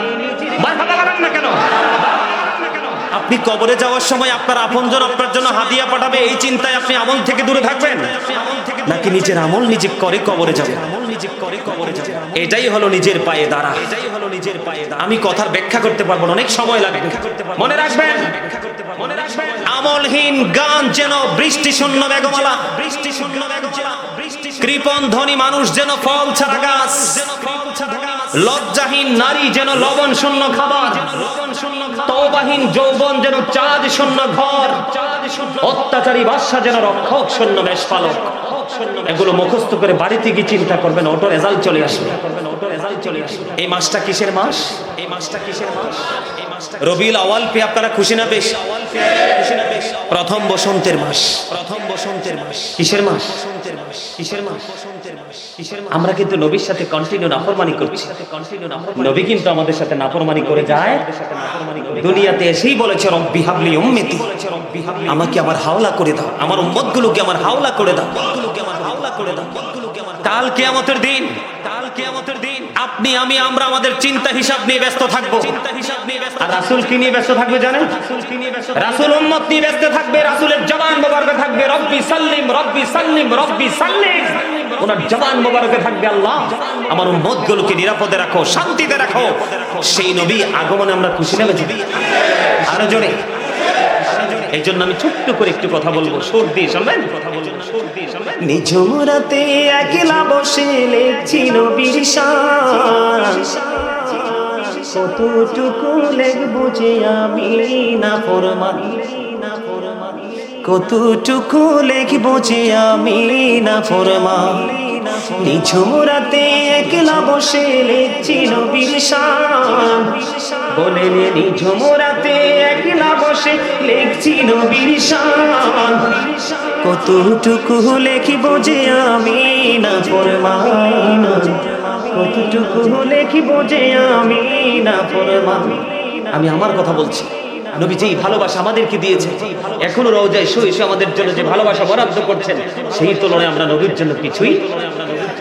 মারহাবা লাগান না কেন? আপনি কবরে যাওয়ার সময় আপনার আপনজন আপনার জন্য হাদিয়া পাঠাবে, এই চিন্তায় আপনি আমল থেকে দূরে থাকবেন, নাকি নিজের আমল নিজে করে কবরে যাবেন? এটাই হলো নিজের পায়ে দাঁড়া। আমি কথার ব্যাখ্যা করতে পারবো না, অনেক সময় লাগবে। মনে রাখবেন, আমলহীন গান যেন বৃষ্টি শূন্য মেঘমালা, কৃপণ ধনী মানুষ যেন ফল ছাড়া গাছ, লজ্জাহীন নারী যেন লবণ শূন্য খাবার, তওবাহীন যৌবন যেন চাঁদ শূন্য ঘর, অত্যাচারী বাদশা যেন রক্ষক শূন্য মেষপালক। এগুলো মুখস্থ করে বাড়িতে গিয়ে চিন্তা করবেন, অটো রেজাল্ট চলে আসবে। এই মাসটা কিসের মাস? এই মাসটা কিসের মাস? রবিউল আউয়াল পেয়ে আপনারা খুশি না বেশ? প্রথম বসন্তের মাস, প্রথম বসন্তের মাস। কিসের মাস? কিসের মাস? আমরা কিন্তু নবীর সাথে কন্টিনিউ নাফরমানি করছি। নবী কিন্তু আমাদের সাথে নাফরমানি করে যায়। দুনিয়াতে এসেই বলেছে রব্বি হাবলি উম্মতি, আমাকে আমার হাওলা করে দাও, আমার উম্মতগুলোকে আমার হাওলা করে দাও, কাল কিয়ামতের দিন, কাল কিয়ামতের দিন আপনি আমি আমরা আমাদের চিন্তা হিসাব নিয়ে ব্যস্ত থাকবো। আর রাসূল কি নিয়ে ব্যস্ত থাকবে জানেন? রাসূল উম্মত নিয়ে ব্যস্ত থাকবে। রাসূলের জবান মোবারকে থাকবে রব্বি সাল্লিম, রব্বি সাল্লিম, রব্বি সাল্লিম। ওনার জবান মোবারকে থাকবে আল্লাহ আমার উম্মতগুলোকে নিরাপদে রাখো, শান্তিতে রাখো। সেই নবী আগমনে আমরা খুশি না বেঁচে? আরো জোরে। এই জন্য আমি ছোট্ট করে একটু কথা বলবো, সুর দিয়ে শুনবেন, কথা বলবো সুর দিয়ে শুনবেন। নিঝুম রাতে একলা বসে লিখছি নবীর শান, কতটুকু লিখবো যে আমি নাফরমান, কতটুকু লিখবো যে আমি নাফরমান। নিঝুম রাতে একলা বসে লিখছি নবীর শান, বলে নিঝুম রাতে একলা বসে লিখছি নবীর শান। কতটুকু লিখবো যে আমি নাফরমান, কতটুকু লিখবো যে আমি নাফরমান। আমি আমার কথা বলছি, নবী যেই ভালোবাসা আমাদেরকে দিয়েছে, এখনো রওজায় শুয়ে শুয়ে আমাদের জন্য যে ভালোবাসা বরাদ্দ করছেন, সেই তুলনায় আমরা নবীর জন্য কিছুই।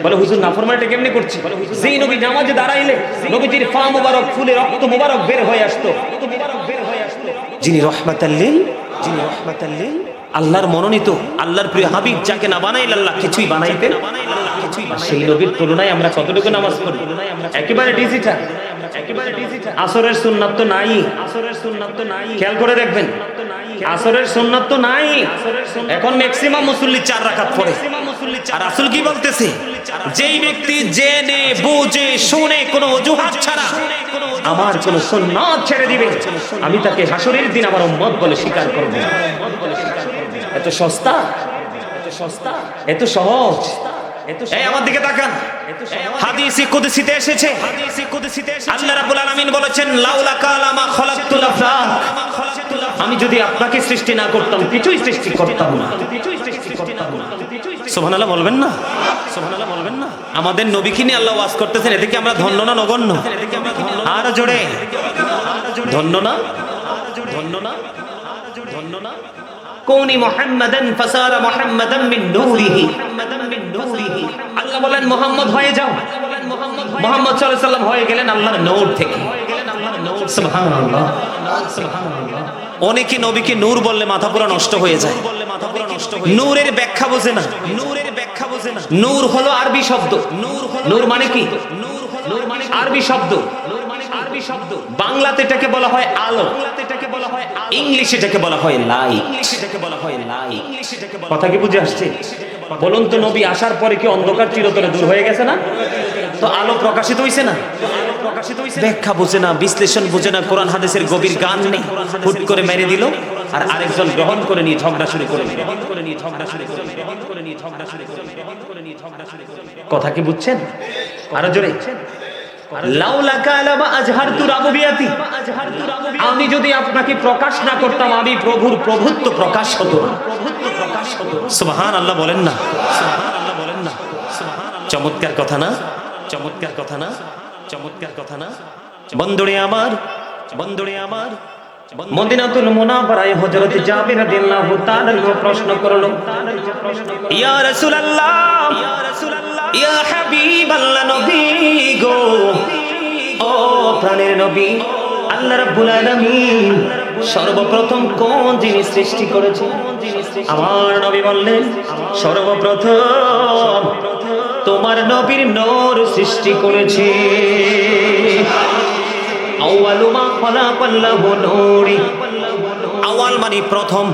বলে হুজুর নাফরমানিটা কেমনে করছি? যেই নবী নামাজে দাঁড়াইলে নবীজির পা মুবারক ফুলে রক্ত মুবারক বের হয়ে আসতো, যিনি রহমাতাল লিল, যিনি রহমাতাল লিল, আল্লাহর মনোনীত, আল্লাহর প্রিয় হাবিব, যাকে না বানাইলে আল্লাহ কিছুই বানাইতেন। সেই নবীর তুলনায় আমরা কতটুকু নামাজ পড়ি? একেবারে ডিজিটাল, একেবারে ডিজিটাল। আসরের সুন্নাত তো নাই, আসরের সুন্নাত তো নাই, খেয়াল করে দেখবেন, আসরের সুন্নাত তো নাই। এখন ম্যাক্সিমাম মুসল্লি 4 রাকাত পড়ে। আর রাসূল কি বলতেছে? যেই ব্যক্তি জেনে বুঝে শুনে কোনো অজুহাত ছাড়া আমার কোন সুন্নাত ছেড়ে দিবে, আমি তাকে হাসরের দিন আমার উম্মত বলে স্বীকার করব। এত সস্তা, এত সস্তা, এত সহজ। এই আমার দিকে তাকান, হাদিসে কুদসিতে এসেছে, আল্লাহ রাব্বুল আলামিন বলেছেন, লাউলাকা লামা খলাকতুল আফলাক, আমি যদি আপনাকে সৃষ্টি না করতাম কিছুই সৃষ্টি করতাম না। সুবহানাল্লাহ বলবেন না? সুবহানাল্লাহ বলবেন না? আমাদের নবীকে নিয়ে আল্লাহ ওয়াজ করতেছেন, এতে কি আমরা ধন্য না নগণ্য? আর জোরে ধন্য না, ধন্য না, ধন্য না। কোনি মুহাম্মাদান ফাসারা মুহাম্মাদান মিন নূরিহি, আল্লাহ বলেন মুহাম্মদ হয়ে যাও। মুহাম্মদ সাল্লাল্লাহু আলাইহি সাল্লাম হয়ে গেলেন আল্লাহর নূর থেকে। সুবহানাল্লাহ, সুবহানাল্লাহ। অনেকে নবীকে নূর বললে মাথা পুরো নষ্ট হয়ে যায়। নূরের ব্যাখ্যা বোঝে না, নূরের ব্যাখ্যা বোঝে না। নূর হলো আরবি শব্দ, নূর মানে কি? নূর মানে আরবি শব্দ, আরবি শব্দ। বাংলাতে এটাকে বলা হয় আলো, ইংলিশে এটাকে বলা হয় লাইট, এটাকে বলা হয় লাইট। কথা কি বুঝে আসছে? বলুন তো, নবী আসার পরে কি অন্ধকার চিরতরে দূর হয়ে গেছে না? তো আলো প্রকাশিত হইছে না? ব্যাখ্যা বোঝে না, বিশ্লেষণ বোঝে না, কোরআন হাদিসের গভীর গান নেই, হুট করে মেরে দিল আর আরেকজন গ্রহণ করে নিয়ে ঝগড়া শুরু করে দিল। কথা কি বুঝছেন? আরো জোরে, লাউলাকা লামা আজহারতু রাবুবিয়াতি, আমি যদি আপনাকে প্রকাশ না করতাম, আমি প্রভুর প্রভুত্ব প্রকাশ হতো না। সুবহানাল্লাহ বলেন না? সুবহানাল্লাহ বলেন না? চমৎকার কথা না? চমৎকার কথা না? চমৎকার কথা না? বন্ধুরে আমার, বন্ধুরে আমার, মদিনাতুল মুনাওয়ারায় হযরত জাবির রাদিয়াল্লাহু তাআলা প্রশ্ন করলো, ইয়া রাসূলুল্লাহ, ইয়া রাসূলুল্লাহ, ইয়া হাবিবাল্লাহ, নবী গো, ও প্রাণের নবী, আল্লাহ রাব্বুল আলামিন সর্বপ্রথম কোন জিনিস সৃষ্টি করেছে? আমার নবী বললেন, সর্বপ্রথম তোমার নবীর নূর সৃষ্টি করেছে। আউয়ালু মা খালাকাল্লাহু নূরি, আওয়াল মানে প্রথম,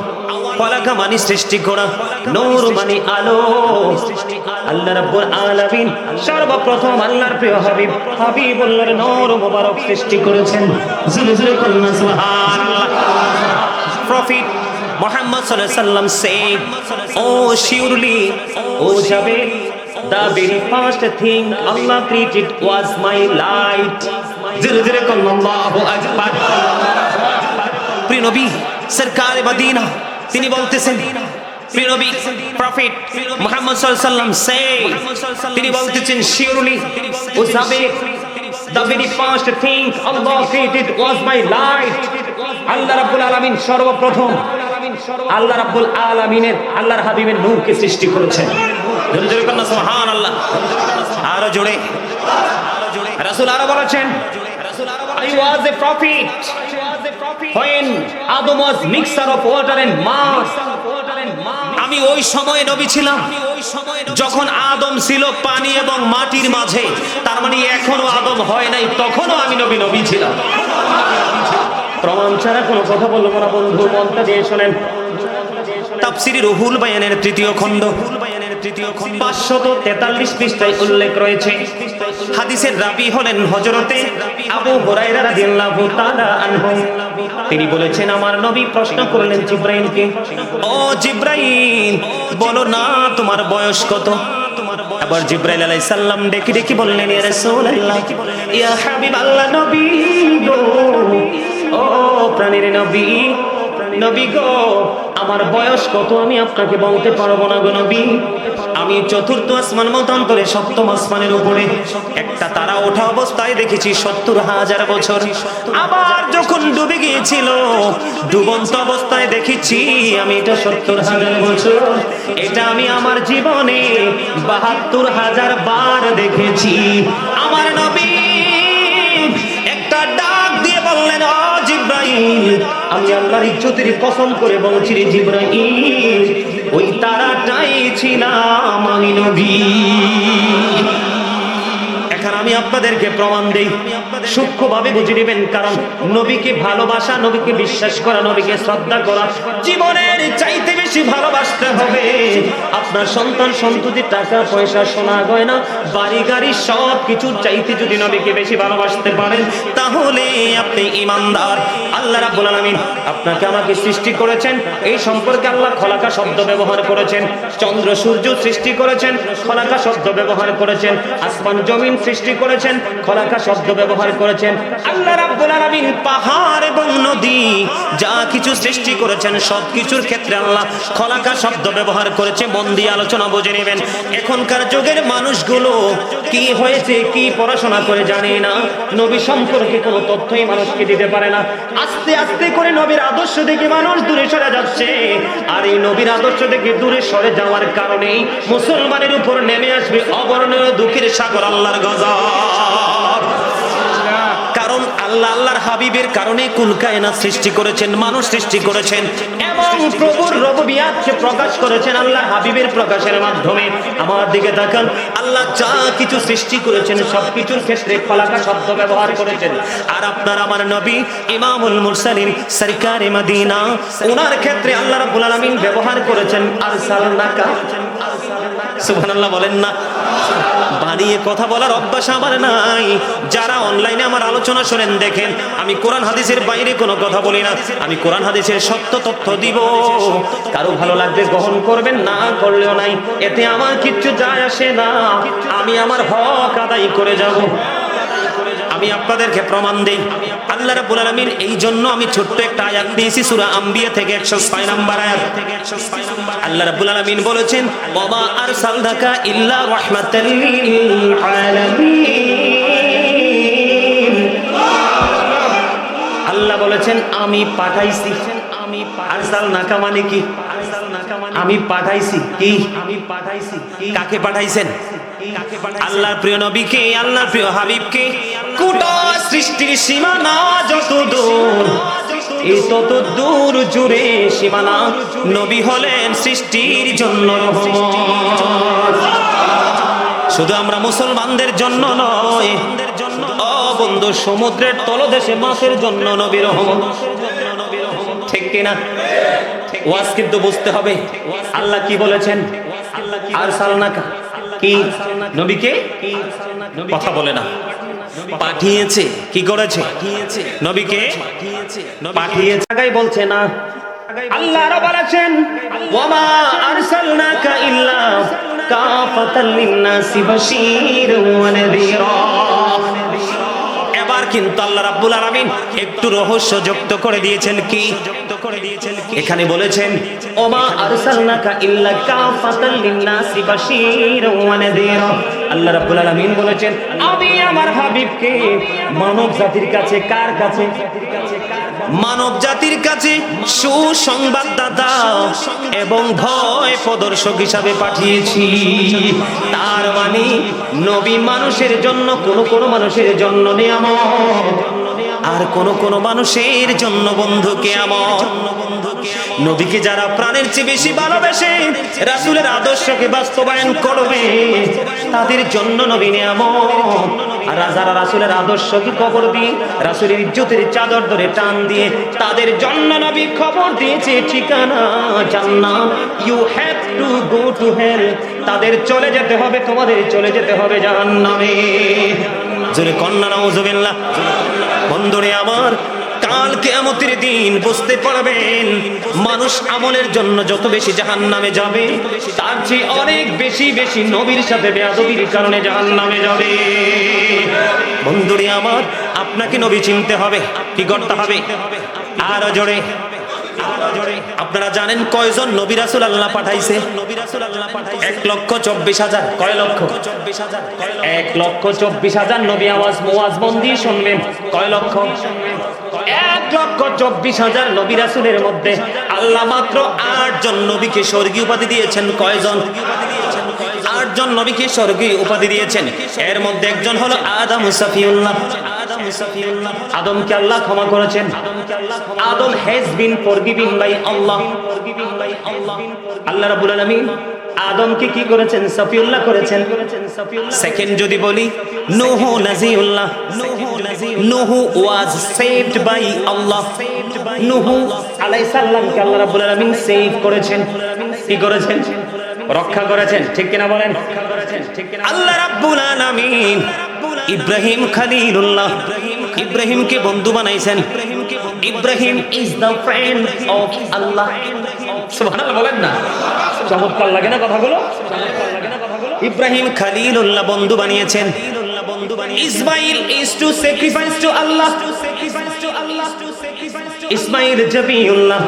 খালাকা মানে সৃষ্টি করা, নূর মানে আলো। আল্লাহ রাব্বুল আলামিন সর্বপ্রথম আল্লাহর প্রিয় হাবিব হাবিবুল্লাহর নূর মুবারক সৃষ্টি করেছেন। জোরে জোরে বলুন সুবহানাল্লাহ। Prophet Muhammad sallallahu alaihi wasallam said, oh surely, oh Jabir, the very first thing Allah created was my light. Zire zire kol Allahu akbar. প্রিয় নবী সরকারে মদিনা তিনি বলতেছেন, প্রিয় নবী প্রফেট মুহাম্মদ সাল্লাল্লাহু আলাইহি ওয়াসাল্লাম said, তিনি বলতেছেন surely, oh Jabir, the very first thing Allah created was my light. আল্লাহ রাব্বুল আলামিন সর্বপ্রথম আল্লাহ রাব্বুল আলামিনের আল্লাহর হাবিবের নূরকে সৃষ্টি করেছেন। জোরে জোরে বলুন সুবহানাল্লাহ। আরো জোরে, রাসূল আরো বলেছেন, I was a prophet when Adam was mixture of water and mud. আমি ওই সময়ে নবী ছিলাম যখন আদম ছিল পানি এবং মাটির মাঝে। তার মানে এখনো আদম হয় নাই, তখনও আমি নবী ছিলাম। প্রমাণ ছাড়া কোনো কথা বলবো না বন্ধু, মনটা দিয়ে শোনেন। তাফসীরে রুহুল বায়ানের তৃতীয় খণ্ড, তৃতীয় খণ্ড 543 পৃষ্ঠায় উল্লেখ রয়েছে। হাদিসের রাবী হলেন হযরতে আবু হুরায়রা রাদিয়াল্লাহু তাআলা আনহু। তিনি বলেছেন, আমার নবী প্রশ্ন করলেন জিবরাইলকে, ও জিবরাইল, বলো না তোমার বয়স কত? আবার জিবরাইল আলাইহিস সালাম ডেকে ডেকে বললেন, ইয়া রাসূলুল্লাহ, ইয়া হাবিবাল্লাহ, নবী গো, ও প্রাণের নবী, নবী গো, আমার বয়স কত আমি আপনাকে বলতে পারবো না গো নবী। আমি চতুর্থ আসমান মতান্তরে সপ্তম আসমানের উপরে একটা তারা ওঠা অবস্থায় দেখেছি 70,000 বছর। আবার যখন ডুবে গিয়েছিল ডুবন্ত অবস্থায় দেখেছি আমি এটা 70,000 বছর। এটা আমি আমার জীবনে 72,000 বার দেখেছি। আমার নবী একটা ডাক দিয়ে বললেন, ও জিবরাইল, আমি আল্লাহর ইজ্জতের কসম করে বলছি রে জিবরাইল, ওই তারাটাই ছিলাম আমি নবী। এখন আমি আপনাদেরকে প্রমাণ দেই, সূক্ষ্মভাবে বুঝে নেবেন। কারণ নবীকে ভালোবাসা, নবীকে বিশ্বাস করা, নবীকে শ্রদ্ধা করা জীবনের চাইতে বেশি ভালোবাসতে হবে। আপনার সন্তান সন্ততি, টাকা পয়সা, সোনা গয়না, বাড়ি গাড়ি সব কিছুর চাইতে যদি নবীকে বেশি ভালোবাসতে পারেন তাহলে আপনি ঈমানদার। আল্লাহ রাব্বুল আলামিন আপনাকে আমাকে সৃষ্টি করেছেন, এই সম্পর্কে আল্লাহ খলাকা শব্দ ব্যবহার করেছেন। চন্দ্র সূর্য সৃষ্টি করেছেন, খলাকা শব্দ ব্যবহার করেছেন। আসমান জমিন সৃষ্টি করেছেন, খলাকা শব্দ ব্যবহার করেছেন। আল্লাহ রাব্বুল আলামিন পাহাড় এবং নদী যা কিছু সৃষ্টি করেছেন সব কিছুর ক্ষেত্রে আল্লাহ খলাকা শব্দ ব্যবহার করেছে। মন দিয়ে আলোচনা বুঝে নেবেন। এখনকার যুগের মানুষগুলো কি হয়েছে, কি পড়াশোনা করে জানে না, নবী সম্পর্কে কোনো তথ্যই মানুষকে দিতে পারে না। আস্তে আস্তে করে নবীর আদর্শ থেকে মানুষ দূরে সরে যাচ্ছে। আর এই নবীর আদর্শ থেকে দূরে সরে যাওয়ার কারণেই মুসলমানের উপর নেমে আসবে অবর্ণনীয় দুঃখের সাগর, আল্লাহর গজব। কারণ আল্লাহ আল্লাহর হাবিবের কারণে কুল কায়নাত সৃষ্টি করেছেন, মানুষ সৃষ্টি করেছেন এবং প্রভুর রবুবিয়াতকে প্রকাশ করেছেন আল্লাহর হাবিবের প্রকাশের মাধ্যমে। আমার দিকে তাকান, আল্লাহ যা কিছু সৃষ্টি করেছেন সবকিছুর ক্ষেত্রে খলাকা শব্দ ব্যবহার করেছেন। আর আপনার আমার নবী ইমামুল মুরসালিন সরকারে মদিনা, ওনার ক্ষেত্রে আল্লাহ রাব্বুল আলামিন ব্যবহার করেছেন আরসালনাকা। সুবহানাল্লাহ বলেন না। বানিয়ে কথা বলার অভ্যাস আমার নাই। যারা অনলাইনে আমার আলোচনা শোনেন দেখেন, আমি কোরআন হাদিসের বাইরে কোনো কথা বলি না। আমি কোরআন হাদিসের সত্য তথ্য দিব। কারো ভালো লাগবে গ্রহণ করবেন, না করলেও নাই, এতে আমার কিচ্ছু যায় আসে না। আমি আমার হক আদায় করে যাব। আমি আপনাদেরকে প্রমাণ দেই। আল্লাহ রাব্বুল আলামিন এই জন্য আমি ছোট্ট একটা আয়াত দিয়েছি সূরা আম্বিয়া থেকে 106 নম্বর আয়াত। আল্লাহ রাব্বুল আলামিন বলেছেন, ওয়া আরসালনাকা ইল্লা রাহমাতাল লিল আলামিন। আল্লাহ বলেছেন আমি পাঠাইছি। আরসালনাকা মানে কি? আমি পাঠাইছি। কি? আমি পাঠাইছি। কাকে পাঠাইছেন? আল্লাহর প্রিয় নবীকে, আল্লাহর প্রিয় হাবিবকে। গোটা সৃষ্টির সীমানা যত দূর, এই তত দূর জুড়ে সীমানা নবী হলেন সৃষ্টির জন্য রহমত। শুধু আমরা মুসলমানদের জন্য নয়, ও বন্ধু, সমুদ্রের তলদেশে মাছের জন্য নবী রহমত। ঠিক কিনা? ওয়াজ কিন্তু বুঝতে হবে। আল্লাহ কি বলেছেন? আরসালনাকা, কি নবীকে কথা বলে না, পাঠিয়েছে। কি করেছে? নবীকে পাঠিয়েছে। জায়গায় বলছে না। আল্লাহ আরো বলেছেন, ওয়ামা আরসালনাকা ইল্লা কাফাতাল লিন-নাসি বাশীরান ওয়া নাযীরা। এবার কিন্তু আল্লাহ রাব্বুল আলামিন একটু রহস্য যুক্ত করে দিয়েছেন। কি এখানে বলেছেন, ওমা আরসালনাকা ইল্লা কাফাতাল লিন-নাসি বাশীরান ওয়া নাযীরা। আল্লাহ রাব্বুল আলামিন বলেছেন, আমি আমার হাবিবকে মানব জাতির কাছে, কার কাছে? মানব জাতির কাছে সুসংবাদদাতা এবং ভয় প্রদর্শক হিসাবে পাঠিয়েছি। তার মানে নবী মানুষের জন্য, কোন মানুষের জন্য নিয়ামত, আর কোন মানুষের জন্য বন্ধু কিয়ামত। নবীকে যারা প্রাণের চেয়ে বেশি ভালোবাসে, রাসূলের আদর্শকে বাস্তবায়ন করবে, তাদের জন্য নবী নিয়ামত। আর যারা রাসূলের আদর্শকে কবর দিয়ে, রাসূলের ইজ্জতের চাদর ধরে টান দিয়ে, তাদের জন্য নবী খবর দিয়েছে ঠিকানা জান্নাত। You have to go to hell, তাদের চলে যেতে হবে, তোমাদের চলে যেতে হবে জাহান্নামে। জোরে কন্যা নাউজুবিল্লাহ। বন্ধুরে আমার, কাল কিয়ামতের দিন বুঝতে পারবেন মানুষ আমলের জন্য যত বেশি জাহান্নামে যাবে, তার চেয়ে অনেক বেশি বেশি নবীর সাথে বেয়াদবির কারণে জাহান্নামে যাবে। বন্ধুরে আমার, আপনাকে নবী চিনতে হবে, কি করতে হবে? আর জোরে, আপনারা জানেন কয়জন নবী রাসূল আল্লাহ পাঠাইছে? 1,24,000। কয় লক্ষ? 1,24,000 নবী আওয়াজ মুয়াজ্জবন্দি শুনবেন। কয় লক্ষ? 1,24,000 নবী রাসূলের মধ্যে আল্লাহ মাত্র 8 জন নবীকে স্বর্গীয় উপাধি দিয়েছেন। কয়জন? 8 জন নবীকে স্বর্গীয় উপাধি দিয়েছেন। এর মধ্যে একজন হলো আদম সফিউল্লাহ। আদমকে আল্লাহ ক্ষমা করেছেন। আদম হ্যাজ বিন ফরগিভিং বাই আল্লাহ। আল্লাহ রাব্বুল আলামিন আদমকে কি করেছেন? সফিউল্লাহ করেছেন। সেকেন্ড যদি বলি, নূহ নাজিউল্লাহ। নূহ ওয়াজ সেভড বাই আল্লাহ। নূহ আলাইহিস সালামকে আল্লাহ রাব্বুল আলামিন সেভ করেছেন। কি করেছেন? রক্ষা করেছেন। ঠিক কিনা বলেন? আল্লাহ রাব্বুল আলামিন ইব্রাহিম খলিলুল্লাহ, ইব্রাহিমকে বন্ধু বানাইছেন। Ibrahim is the friend of Allah. সুবহানাল্লাহ বলেন না? চমৎকার লাগে না কথাগুলো? ইব্রাহিম খলিলুল্লাহ বন্ধু বানিয়েছেন। Ismail is to sacrifice to Allah. Ismail জাবিউল্লাহ।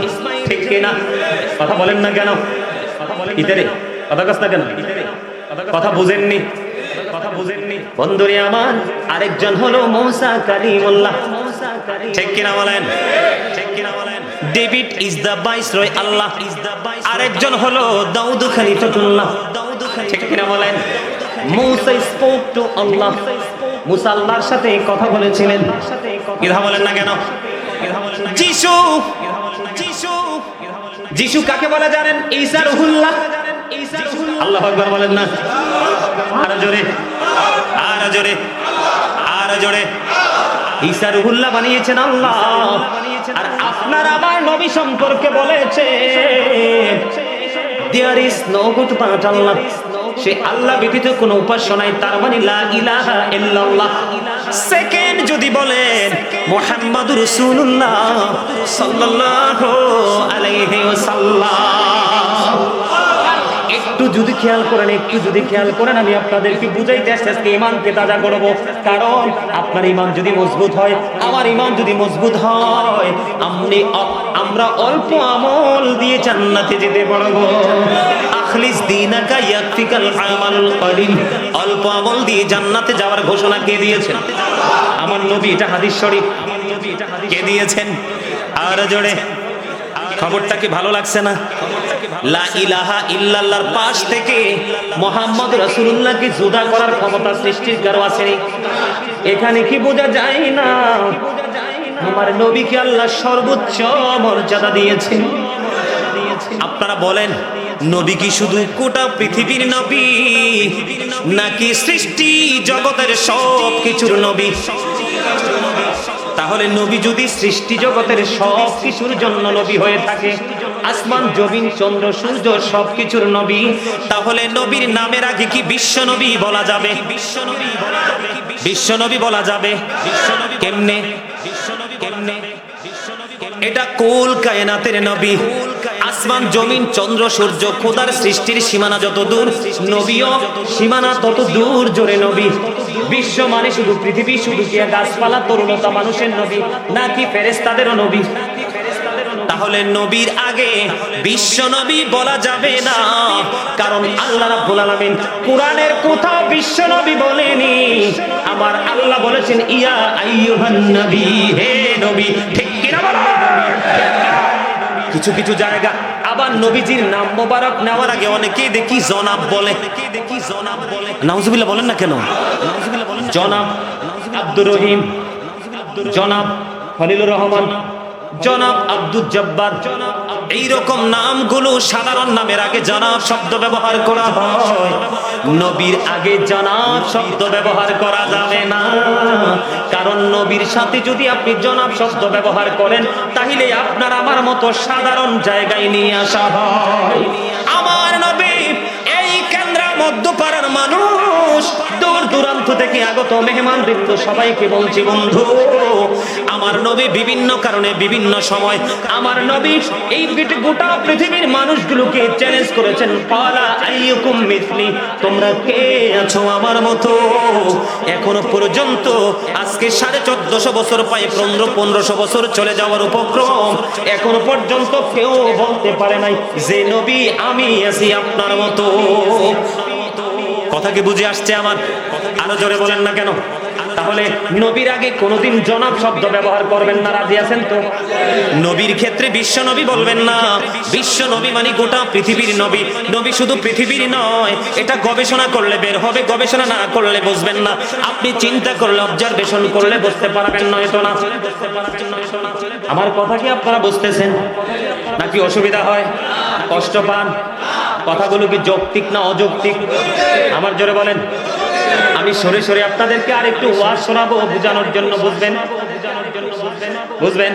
ঠিক কিনা? কথা বলেন না কেন? ইতারে কথা কস না কেন? কথা বুঝেননি? বন্ধুরে আমার, আরেকজন হলো মূসা কালিমুল্লাহ। ঠিক কিনা বলেন? ডেভিড ইজ দ্য ভাইসরয় আল্লাহ। আরেকজন হলো দাউদ খলিফাতুল্লাহ। ঠিক কিনা বলেন? মূসা স্পোক টু আল্লাহ। মূসা আল্লাহর সাথে কথা বলেছিলেন। কথা বলেন না কেন? যিশু, যিশু কাকে বলা জানেন? ঈসা রুহুল্লাহ। আল্লাহু আকবার বলেন না? আর জোরে, আর জোরে, আর জোরে। ঈসা রুহুল্লাহ বানিয়েছেন আল্লাহ। আর আপনার আমার নবী সম্পর্কে বলেছে, there is no god but Allah. সে আল্লাহ ব্যতীত কোনো উপাস্য নাই, তার মানে লা ইলাহা ইল্লাল্লাহ। সেকেন্ড যদি বলেন মুহাম্মাদুর রাসূলুল্লাহ সাল্লাল্লাহু আলাইহি ওয়াসাল্লাম। একটু যদি খেয়াল করেন, একটু যদি খেয়াল করেন, আমি আপনাদেরকে বুঝাইতে আসছি আজকে ঈমানকে তাজা করব। কারণ আপনার ঈমান যদি মজবুত হয়, আমার ঈমান যদি মজবুত হয়, আমরা অল্প আমল দিয়ে জান্নাতে যেতে পারবো। আখলিস দীনাকা ইয়াকফিকাল আমালুল কলিল। অল্প আমল দিয়ে জান্নাতে যাওয়ার ঘোষণা কে দিয়েছেন? আমার নবী। এটা হাদিস শরীফ। কে দিয়েছেন? আর জোরে। খবরটা কি ভালো লাগছে না? লা ইলাহা ইল্লাল্লাহর পাশ থেকে মুহাম্মদ রাসূলুল্লাহকে জুদা করার ক্ষমতা সৃষ্টির কারো আছে? এখানে কি বোঝা যায় না আমার নবীকে আল্লাহ সর্বোচ্চ মর্যাদা দিয়েছেন? আপনারা বলেন, নবী কি শুধু গোটা পৃথিবীর নবী, নাকি সৃষ্টি জগতের সব কিছুর নবী? তাহলে নবী যদি সৃষ্টি জগতের সব কিছুর জন্য নবী হয়ে থাকে, আসমান জমিন চন্দ্র সূর্য সবকিছুর নবী, তাহলে নবীর নামের আগে কি বিশ্ব নবী বলা যাবে? বিশ্ব নবী বলা যাবে? কেমনে? এটা কুল কায়নাতের নবী। আসমান জমিন চন্দ্র সূর্য খোদার সৃষ্টির সীমানা যত দূর, নবীও সীমানা তত দূর জোরে নবী। বিশ্ব মানে শুধু পৃথিবী, শুধু কি গাছপালা তরুণতা মানুষের নবী, নাকি ফেরেশতাদেরও নবী? তাহলে নবীর আগে বিশ্ব নবী বলা যাবে না, কারণ আল্লাহ রাব্বুল আলামিন কোরআনের কোথাও বিশ্ব নবী বলেনি। আমার আল্লাহ বলেছেন ইয়া আইয়ুহান নবী, হে নবী। ঠিক কিনা বলো? কিছু কিছু জায়গা আবার নবীজির নাম মোবারক নেওয়ার আগে অনেকেই দেখি জনাব বলে। নাউজুবিল্লাহ বলেন না কেন? জনাব আব্দুর রহিম, জনাব খলিলুর রহমান, জনাব আব্দুল জব্বার, এইরকম নামগুলো সাধারণ নামের আগে জনাব শব্দ ব্যবহার করা হয়। নবীর আগে জনাব শব্দ ব্যবহার করা যাবে না, কারণ নবীর সাথে যদি আপনি জনাব শব্দ ব্যবহার করেন, তাহলে আপনার আমার মতো সাধারণ জায়গায় নিয়ে আসা হয়। আমার নবী এই কেন্দ্রা মধ্যপাড়ার মানুষ, দূর দূরান্ত থেকে আগত মেহমান বৃন্দ, সবাইকে বলছি বন্ধু, আমার নবী বিভিন্ন কারণে বিভিন্ন সময় আমার নবী এই গোটা পৃথিবীর মানুষগুলোকে চ্যালেঞ্জ করেছেন, পালা আইয়ুকুম মিথলি, তোমরা কে আছো আমার মতো? এখনো পর্যন্ত আজকে 1450 বছর পায় 1500 বছর চলে যাওয়ার উপক্রম, এখনো পর্যন্ত কেউ বলতে পারে নাই যে নবী আমি আছি আপনার মতো। কথা কি বুঝে আসছে আমার? আরো জোরে বলেন না কেন? তাহলে নবীর আগে কোনোদিন জনাব শব্দ ব্যবহার করবেন না, রাজি আছেন তো? নবীর ক্ষেত্রে বিশ্ব নবী বলবেন না। বিশ্ব নবী মানে গোটা পৃথিবীর নবী। নবী শুধু পৃথিবীর নয়, এটা গবেষণা করলে বের হবে, গবেষণা না করলে বুঝবেন না। আপনি চিন্তা করলে, অবজারভেশন করলে বুঝতে পারবেন, নয়তো না। আমার কথা কি আপনারা বুঝতেছেন নাকি অসুবিধা হয়, কষ্ট পান? কথাগুলো কি যৌক্তিক না অযৌক্তিক? আমার জোরে বলেন। আমি সরে সরে আপনাদেরকে আর একটু ওয়াজ শোনাবো বোঝানোর জন্য, বুঝবেন? বুঝবেন?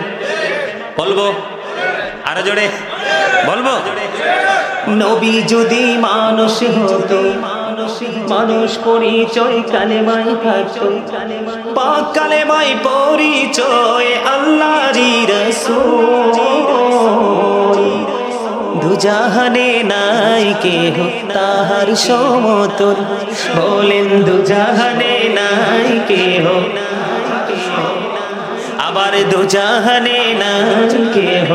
বলবো আরো জোরে বলবো। নবী যদি মানুষ হতো, মানুষ পরিচয় কালেমায় থাকতো, পাক কালেমায় পরিচয় আল্লাহরই রাসূল। দুজাহানে নাই কেহ তাহার সমতুল, বলেন দুজাহানে নাই কেহ, আবার দুজাহানে নাই কেহ।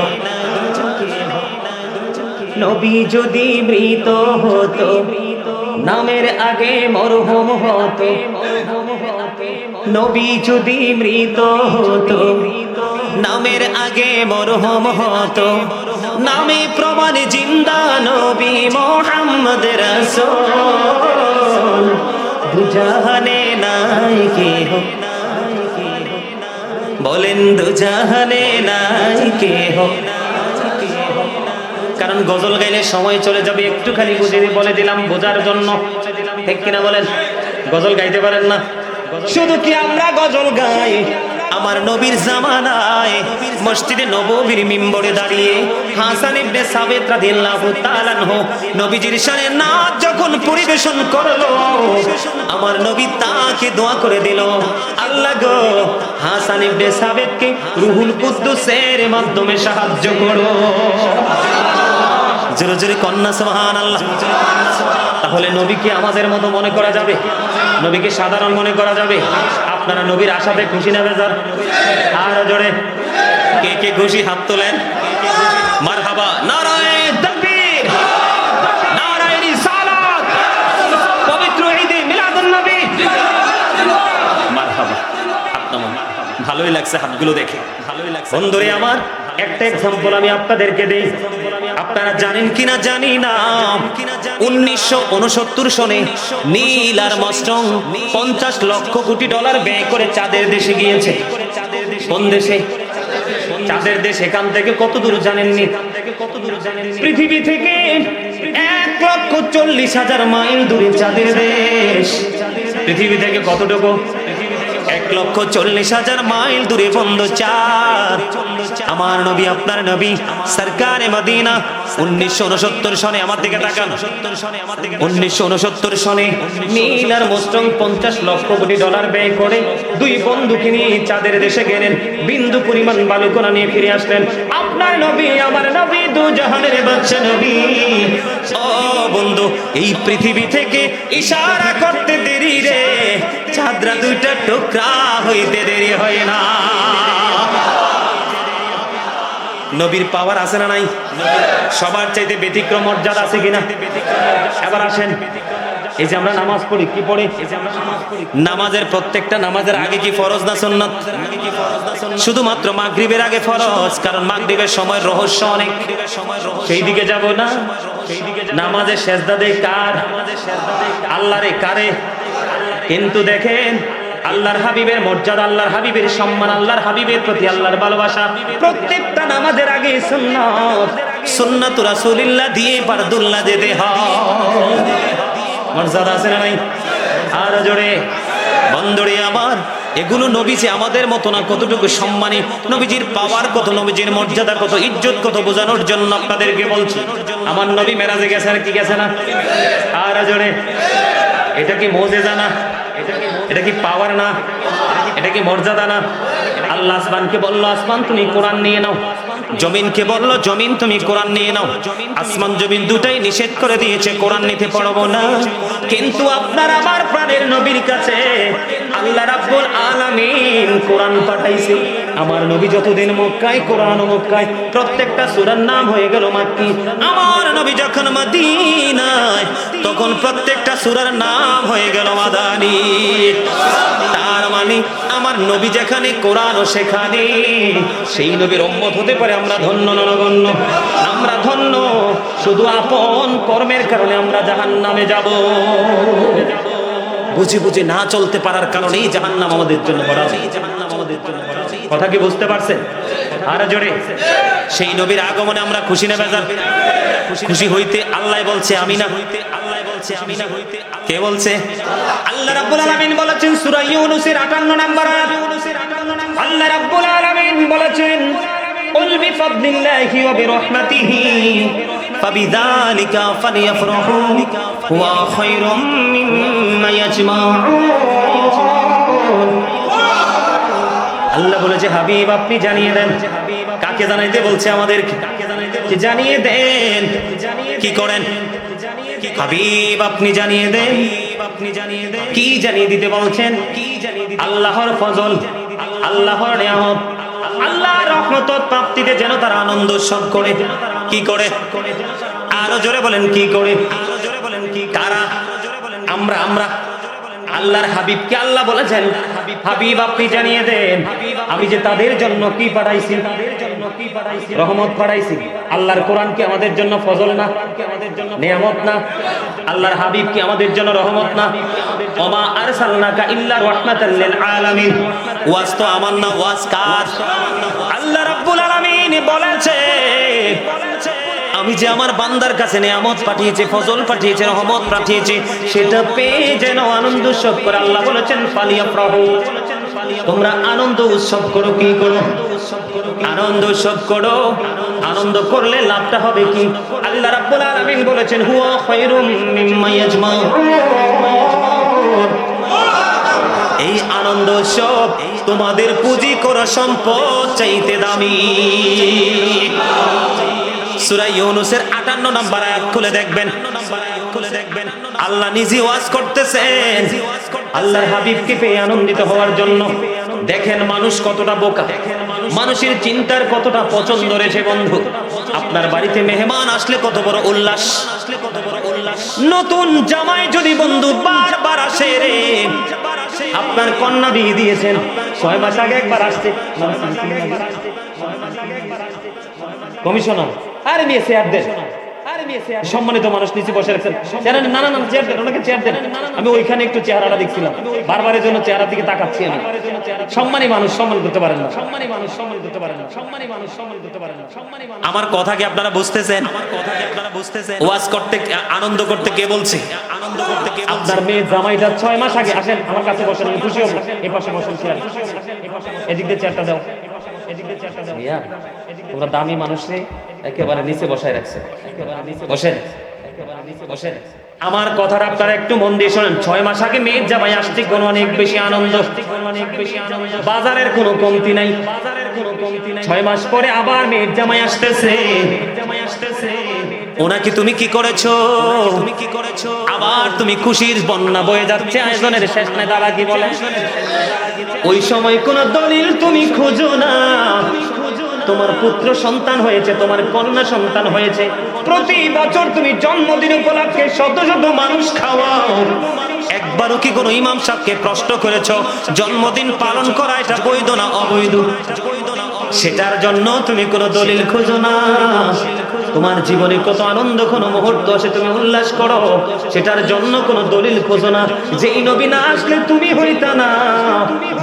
নবী যদি মৃত হতো, নামের আগে মরহুম হতো। নবী যদি মৃত হতো, নামের আগে মরহুম হতো, নামে প্রমাণ জিন্দা নবী মুহাম্মদ রাসূল। দুজাহানে নাই কেহ, বলেন দুজাহানে নাই কেহ। কারণ গজল গাইলে সময় চলে যাবে, একটুখানি বুঝিয়ে বলে দিলাম বোঝার জন্য, ঠিক কিনা বলেন? গজল গাইতে পারেন না? শুধু কি আমরা গজল গাই? আমার নবীর জামানায় মসজিদে নববীর মিম্বরে দাঁড়িয়ে হাসান ইবনে সাবিত রাদিয়াল্লাহু তাআলা আনহু নবীজির শানে নাচ যখন পরিবেশন করলো, আমার নবী তাকে দোয়া করে দিল, আল্লাহ গো হাসান ইবনে সাবিতকে রুহুল কুদ্দুসের মাধ্যমে সাহায্য করো। জোরে জোরে কন্যা সুবহানাল্লাহ। তাহলে নবীকে আমাদের মতো মনে করা যাবে? নবীকে সাধারণ মনে করা যাবে? আপনারা নবীর আশাতে খুশি না বেজার? আর জোরে কে কে খুশি হাত তোলেন। মারহাবা, নারায়ে তাকবীর, নারায়ে রিসালাত, পবিত্র ঈদে মিলাদুন নবী। মারহাবা। আপনার ভালোই লাগছে হাতগুলো দেখে, ভালোই লাগছে। বন্ধুরে আমার, একটা এক্সাম্পল আমি আপনাদেরকে দেই। আপনারা জানেন কিনা জানি না, 1969 সনে Neil Armstrong 50 lakh crore dollar ব্যয় করে চাঁদের দেশে গিয়েছে। কোন দেশে? চাঁদের দেশ। এখান থেকে কত দূর জানেননি? পৃথিবী থেকে 1,40,000 মাইল দূরে চাঁদের দেশ। পৃথিবী থেকে কতটুকু? 1,40,000 মাইল দূরে বন্ধু চাঁদ। আমার নবী, আপনার নবী সরকারে মদিনা 1969 সনে, আমার দিকে তাকান, 1969 সনে Neil Armstrong 50 lakh crore dollar ব্যয় করে দুই বন্ধুকে নিয়ে চাঁদের দেশে গেলেন। বিন্দু পরিমাণ বালুকণা নিয়ে ফিরে আসলেন। আপনার নবী, আমার নবী, দু জাহানের বাদশা নবী। ও বন্ধু, এই পৃথিবী থেকে ইশারা করতে দেরি রে, চাঁদরা দুইটা টুকরা হইতে দেরি হয় না। নবীর পাওয়ার আছে না নাই? সবার চাইতে ব্যতিক্রম মর্যাদা আছে কিনা? এবার আসেন, এই যে আমরা নামাজ পড়ি, কি পড়ি? নামাজের প্রত্যেকটা নামাজের আগে কি ফরজ না সুন্নাত? শুধুমাত্র মাগরিবের আগে ফরজ, কারণ মাগরিবের সময় রহস্য অনেক। সেই দিকে যাব না। নামাজের সেজদা দেয় কার? আল্লাহরে। কারে? কিন্তু দেখেন আল্লাহর হাবিবের মর্যাদা, আল্লাহর হাবিবের সম্মান, আল্লাহর হাবিবের প্রতি আল্লাহর ভালোবাসা, প্রত্যেকটা নামাজের আগে সুন্নাত, সুন্নাতুর রাসূলুল্লাহ দিয়ে ফারদুল্লাহ যেতে হয়। মর্যাদা আছে না নাই? আর জোরে বন্ধুরে আমার, এগুলো নবীজি আমাদের মতো না, কতটুকু সম্মানী, নবীজির পাওয়ার কত, নবীজির মর্যাদা কত, ইজ্জত কত বোঝানোর জন্য আপনাদেরকে বলছি। আমার নবী মেরাজে গেছে আর কি গেছে না? আর জোরে, এটা কি মুজিজা না? এটা কি পাওয়ার না? এটা কি মর্যাদা না? আল্লাহ আসমানকে বলল, আসমান তুমি কোরআন নিয়ে নাও। জমিনকে বলল, জমিন তুমি কোরআন নিয়ে নাও। আসমান জমিন দুটাই নিষেধ করে দিয়েছে কোরআন নিতে পারবো না। কিন্তু আপনার আমার প্রাণের নবীর কাছে আল্লাহ রাব্বুল আলামিন কোরআন পাঠাইছে। আমার নবী যতদিন মক্কায়, কোরআন মক্কায়, প্রত্যেকটা সূরার নাম হয়ে গেল মাক্কি। আমার নবী যখন মদিনায়, তখন প্রত্যেকটা সূরার নাম হয়ে গেল মাদানী। তার মানে আমার নবী যেখানে, কোরআন ও সেখানে। সেই নবীর উম্মত হতে পারে আমরা ধন্য নগণ্য, আমরা ধন্য। শুধু আপন কর্মের কারণে আমরা জাহান্নামে যাব। বুঝে বুঝে না চলতে পারার কারণেই জাহান্নাম আমাদের জন্য বড়। কথা কি বুঝতে পারছেন? আর জোরে, সেই নবীর আগমনে আমরা খুশি না বেজার? খুশি হইতে আল্লাহ বলছে আমি না, আল্লাহ বলছে আমি না। কে বলছে? আল্লাহ রাব্বুল আলামিন বলেছেন সূরা ইউনূসের 58 নম্বর আয়াত। আল্লাহ রাব্বুল আলামিন বলেছেন, কুল বিফাদলিল্লাহি ওয়া বিরহমাতিহি ফাবিযালিকা ফালইফরাহু হুয়া খায়রুম মিম্মা ইয়াজমাউন। আল্লাহ বলেছে, হাবিব আপনি জানিয়ে দেন। কাকে জানাইতে বলছে? আমাদেরকে জানিয়ে দেন। কি করেন? হাবিব আপনি জানিয়ে দেন। কি জানিয়ে দিতে বলছেন? আল্লাহর ফজল, আল্লাহর নিয়ামত, আল্লাহর রহমত প্রাপ্তিতে যেন তারা আনন্দ উৎসব করে। কি করে? আরো জোরে বলেন, কি করে? কারা? আমরা। আল্লাহর হাবিবকে আল্লাহ বলেছেন, হাবিব আপনি জানিয়ে দেন আমি যে তাদের জন্য কি পাঠাইছি, রহমত পাঠাইছি। আল্লাহর কোরআন কি আমাদের জন্য ফজল না, নিয়ামত না? আল্লাহর হাবিব কি আমাদের জন্য রহমত না? ওমা আরসালনাকা ইল্লা রাহমাতাল লিল আলামিন। ওয়াজ তো আমার না, ওয়াজ কার? আল্লাহ রাব্বুল আলামিন বলেছে, আমি যে আমার বান্দার কাছে নিয়ামত পাঠিয়েছি, ফজল পাঠিয়েছি, রহমত পাঠিয়েছি, সেটা পেয়ে যেন আনন্দ উৎসব করে। আল্লাহ বলেছেন ফালিয়াফরাহু, তোমরা আনন্দ উৎসব করো। কি করো? আনন্দ উৎসব করো। আনন্দ করলে লাভটা হবে কি? আল্লাহ রাব্বুল আলামিন বলেছেন হুয়া খায়রুম মিম্মা ইয়াজমাউন। এই আনন্দ উৎসব তোমাদের পুঁজি করা সম্পদ চাইতে দামি। সূরা ইউনূসের 58 নম্বর আয়াত খুলে দেখবেন। আল্লাহ নিজে ওয়াজ করতেছেন আল্লাহর হাবিবকে পেয়ে আনন্দিত হওয়ার জন্য। দেখেন মানুষ কতটা বোকা, মানুষের চিন্তার কতটা পছন্দ রয়েছে। বন্ধু, আপনার বাড়িতে মেহমান আসলে কত বড় উল্লাস। নতুন জামাই যদি বন্ধু বারবার আসে রে, আপনার কন্যা বিয়ে দিয়েছেন 6 মাস আগে একবার আসছে, কমিশনার আরে নিয়ে চেয়ার দেন, সম্মানিত মানুষ নিচে বসে রাখছেন, না না না চেয়ার দেন, ওনাকে চেয়ার দেন। আমি ওইখানে একটু চেহারাটা দেখছিলাম, বারবারের জন্য চেহারা দিকে তাকাচ্ছি আমি। সম্মানী মানুষ সম্মান করতে পারেন না, সম্মানী মানুষ সম্মান করতে পারেন না, সম্মানী মানুষ সম্মান করতে পারেন না। আমার কথা কি আপনারা বুঝতেছেন? ওয়াজ করতে, আনন্দ করতে কে বলছে? আনন্দ করতে কে বলছে? আপনার মেয়ে জামাইটা 6 মাস আগে আসেন আমার কাছে বসেন, আমি খুশি হব। এই পাশে বসেন, চেয়ার এদিক দিয়ে চেয়ারটা দাও, এদিক দিয়ে চেয়ারটা দাও। ইয়া তোমরা দামি মানুষে একেবারে নিচে বসায় রাখছে, বসেন বসেন। আমার কথাটা আপনারা একটু মন দিয়ে শোনেন। 6 মাস আগে মেয়ের জামাই আসছে, কোন অনেক বেশি আনন্দ, বাজারের কোনো কমতি নাই। 6 মাস পরে আবার মেয়ের জামাই আসতেছে, ওনাকে তুমি কি করেছো? আবার তুমি খুশির বন্যা বয়ে যাচ্ছে, আয়োজনের শেষ নাই। তারা কি বলে? ওই সময় কোন দলিল তুমি খুঁজো না। তোমার পুত্র সন্তান হয়েছে, তোমার কন্যা সন্তান হয়েছে, প্রতি বছর তুমি জন্মদিন উপলক্ষে শত শত মানুষ খাওয়াও। একবারও কি কোনো ইমাম সাহেবকে প্রশ্ন করেছো জন্মদিন পালন করা এটা বৈধ না অবৈধ? সেটার জন্য তুমি কোনো দলিল খুঁজো না। তোমার জীবনে কত আনন্দ কোন মুহূর্ত আসে, তুমি উল্লাস করো, সেটার জন্য কোনো দলিল খোঁজো না। যেই নবী না আসলে তুমি হইতা না,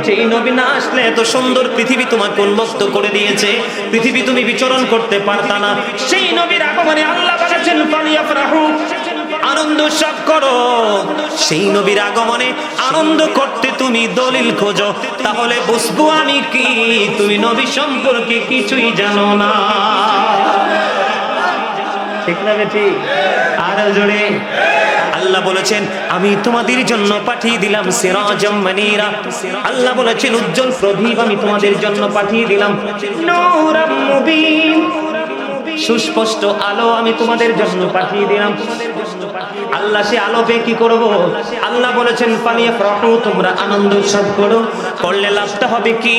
যেই নবী না আসলে এত সুন্দর পৃথিবী তোমাকে উন্মুক্ত করে দিয়েছে, পৃথিবী তুমি বিচরণ করতে পারতা না। সেই নবীর আগমনে আল্লাহ বলেছেন ফালিয়াফরাহু, আনন্দ উৎসব করো। সেই নবীর আগমনে আনন্দ করতে তুমি দলিল খোঁজো, তাহলে বুঝবো আমি কি তুমি নবী সম্পর্কে কিছুই জানো না। ঠিক না বেটি? আর জোরে আল্লাহ বলেছেন আমি তোমাদের জন্য পাঠিয়ে দিলাম সিরাজাম মুনীরা। আল্লাহ বলেছেন উজ্জ্বল প্রদীপ আমি তোমাদের জন্য পাঠিয়ে দিলাম, নূরাম মুবিন, সুস্পষ্ট আলো আমি তোমাদের জন্য পাঠিয়ে দিলাম। আল্লাহ সে আলো পেয়ে কি করব? আল্লাহ বলেছেন ফালিয়াফরাহু, তোমরা আনন্দ উৎসব করো। করলে লাভটা হবে কি?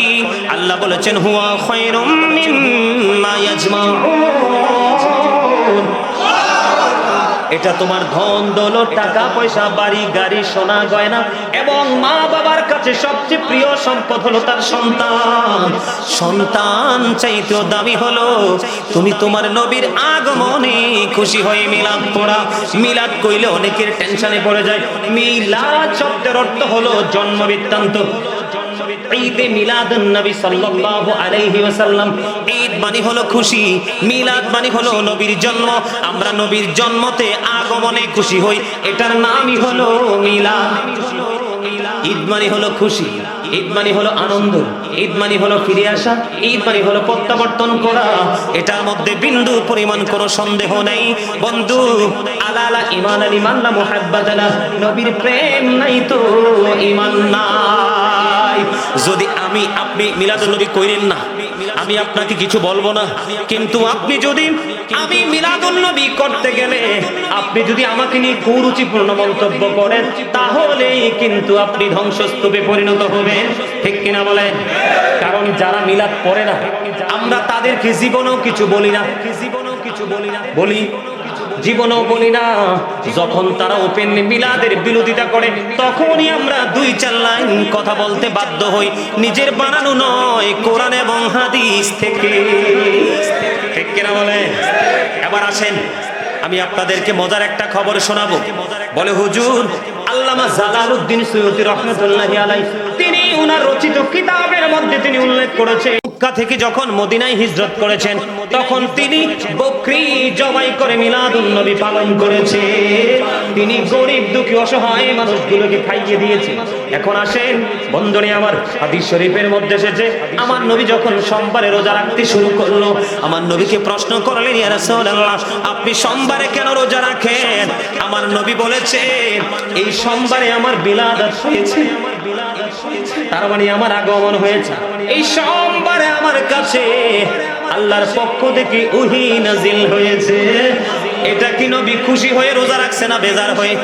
আল্লাহ বলেছেন হুয়া খায়রুম মিম্মা ইয়াজমাউন, এটা তোমার ধন দৌলত টাকা পয়সা বাড়ি গাড়ি সোনা গয়না এবং মা বাবার কাছে সবচেয়ে প্রিয় সম্পদ হলো তার সন্তান। সন্তান চাইতেও দামি হলো তুমি তোমার নবীর আগমনে খুশি হয়ে মিলাদ পড়া। মিলাদ কইলে অনেকের টেনশনে পড়ে যায়। মিলাদ শব্দের অর্থ হলো জন্ম বৃত্তান্ত। ঈদে মিলাদুন নবী সাল্লাল্লাহু আলাইহি ওয়াসাল্লাম, ঈদ মানে হলো খুশি, মিলাদ মানে হলো নবীর জন্ম। আমরা নবীর জন্মতে আগমনে খুশি হই, এটার নামই হলো মিলাদ। ঈদ মানে হলো খুশি, ঈদ মানে হলো আনন্দ, ঈদ মানে হলো ফিরে আসা, ঈদ মানে হলো প্রত্যাবর্তন করা। এটার মধ্যে বিন্দু পরিমাণ কোনো সন্দেহ নেই। বন্ধু আলা আলা ঈমান আল ঈমান লা মুহাব্বাতালা, নবীর প্রেম নাই তো ঈমান নাই। যদি আমি আপনি মিলাদুন নবী কইরেন না, আমি আপনাকে কিছু বলবো না, কিন্তু আপনি যদি আমি মিলাদুন নবী করতে গেলে আপনি যদি আমাকে নিয়ে কুরুচিপূর্ণ মন্তব্য করেন, তাহলে কিন্তু আপনি ধ্বংসস্তূপে পরিণত হবেন। ঠিক কিনা বলেন? কারণ যারা মিলাদ পড়ে না আমরা তাদেরকে জীবনেও কিছু বলি না, বলি জীবনেও বলি না। যখন তারা ওপেন মিলাদের বিরোধিতা করে তখনই আমরা দুই চার লাইন কথা বলতে বাধ্য হই, নিজের বানানো নয়, কোরআন এবং হাদিস থেকে। ঠিক কিনা বলে? এবার আসেন আমি আপনাদেরকে মজার একটা খবর শোনাবো। বলে হুজুর আল্লামা জালালউদ্দিন সৈয়দী রাহমাতুল্লাহি আলাইহি তিনি ওনার রচিত কিতাবের মধ্যে তিনি উল্লেখ করেছেন মক্কা থেকে যখন মদিনায় হিজরত করেছেন তখন তিনি বকরি জবাই করে মিলাদুন নবী পালন করেছে। তিনি গরিব দুঃখী অসহায় মানুষগুলোকে খাইয়ে দিয়েছে। এখন আসেন বন্ধুরে আমার, হাদিস শরীফের মধ্যে এসেছে আমার নবী যখন সোমবারে রোজা রাখতে শুরু করলো, আমার নবীকে প্রশ্ন করলেন ইয়া রাসূলুল্লাহ আপনি সোমবারে কেন রোজা রাখেন? আমার নবী বলেছেন এই সোমবারে আমার বিলাদত হয়েছে, তার মানে আমার আগমন হয়েছে। এই সোমবারে আমার কাছে আল্লাহর পক্ষ থেকে ওহী নাজিল হয়েছে। এটা কি নবী খুশি হয়ে রোজা রাখছে না বেজার হয়ে?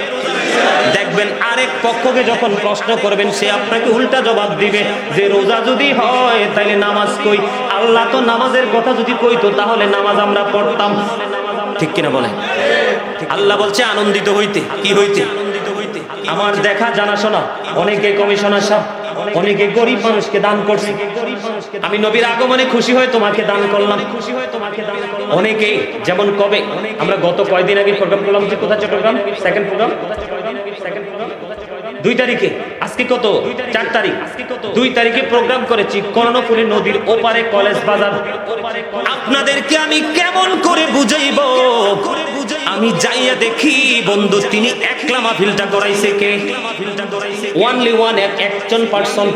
দেখবেন আরেক পক্ষকে যখন প্রশ্ন করবেন সে আপনাকে উল্টা জবাব দিবে যে রোজা যদি হয় তাহলে নামাজ কই? আল্লাহ তো নামাজের কথা যদি কইতো তাহলে নামাজ আমরা পড়তাম। ঠিক কিনা বলে? আল্লাহ বলছে আনন্দিত হইতে। কি হইতে? আমার দেখা জানাশোনা অনেকে কমিশনার সাহেব, অনেকে গরিব মানুষকে দান করছে। আমি নবীর আগমনে খুশি হয়ে তোমাকে দান করলাম। অনেকে যেমন কবে আমরা গত কয়দিন আগে প্রোগ্রাম করলাম যে কোথায় চট্টগ্রাম সেকেন্ড প্রোগ্রাম 2 তারিখে, আজকে কত 4 তারিখ, 2 তারিখে প্রোগ্রাম করেছি কর্ণফুলী নদীর ওপারে কলেজ বাজার। আপনাদেরকে আমি কেমন করে বুঝাইবো? আমি যাইয়া দেখি বন্ধু তিনি একলা মাহফিলটা করাইছে কে? ওয়ানলি ওয়ান, একজন পার্সন।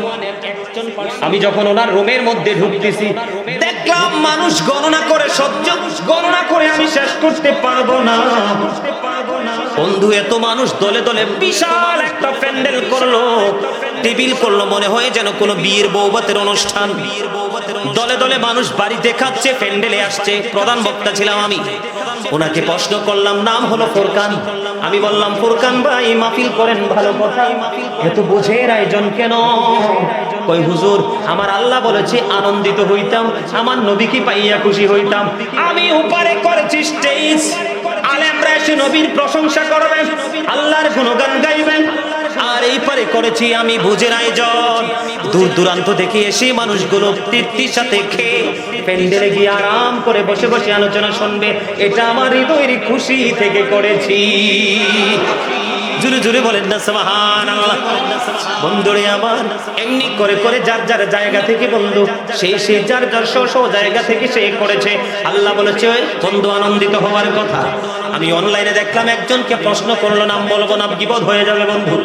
আমি যখন ওনার রুমের মধ্যে ঢুকতেছি দেখলাম মানুষ গণনা করে সহ্য গণনা করে আমি শেষ করতে পারবো না। বন্ধু এত মানুষ দলে দলে বিশাল একটা প্যান্ডেল করলো, টেবিল করলো, মনে হয় যেন কোনো বিয়ের বৌভাতের অনুষ্ঠান। দলে দলে মানুষ বাড়িতে খাচ্ছে, প্যান্ডেলে আসছে। প্রধান বক্তা ছিলাম আমি। ওনাকে প্রশ্ন করলাম, নাম হলো ফুরকান। আমি বললাম ফুরকান ভাই মাহফিল করেন ভালো কথা, এত বোঝের আয়োজন কেন? কই হুজুর আমার আল্লাহ বলেছে আনন্দিত হইতাম, আমার নবীকে পাইয়া খুশি হইতাম। আমি উপরে করেছি স্টেজ, আলেমরা এসে নবীর প্রশংসা করবেন, আল্লাহর গুণগান গাইবেন। আর এই পারে করেছি আমি ভোজের আয়োজন। দূর দূরান্ত থেকে এসে মানুষগুলো তৃপ্তির সাথে খেয়ে প্যান্ডেলে গিয়ে আরাম করে বসে বসে আলোচনা শুনবে। এটা আমার হৃদয়ের খুশি থেকে করেছি। জোরে জোরে বলেন না সুবহানাল্লাহ। বন্ধুরে আমার, এমনি করে করে যার যার জায়গা থেকে বন্ধু সে যার যার স্ব জায়গা থেকে সে করেছে। আল্লাহ বলেছে বন্ধু আনন্দিত হওয়ার কথা। আমি অনলাইনে দেখলাম একজনকে প্রশ্ন করলো, নাম বলবো না, বিপদ হয়ে যাবে বন্ধু।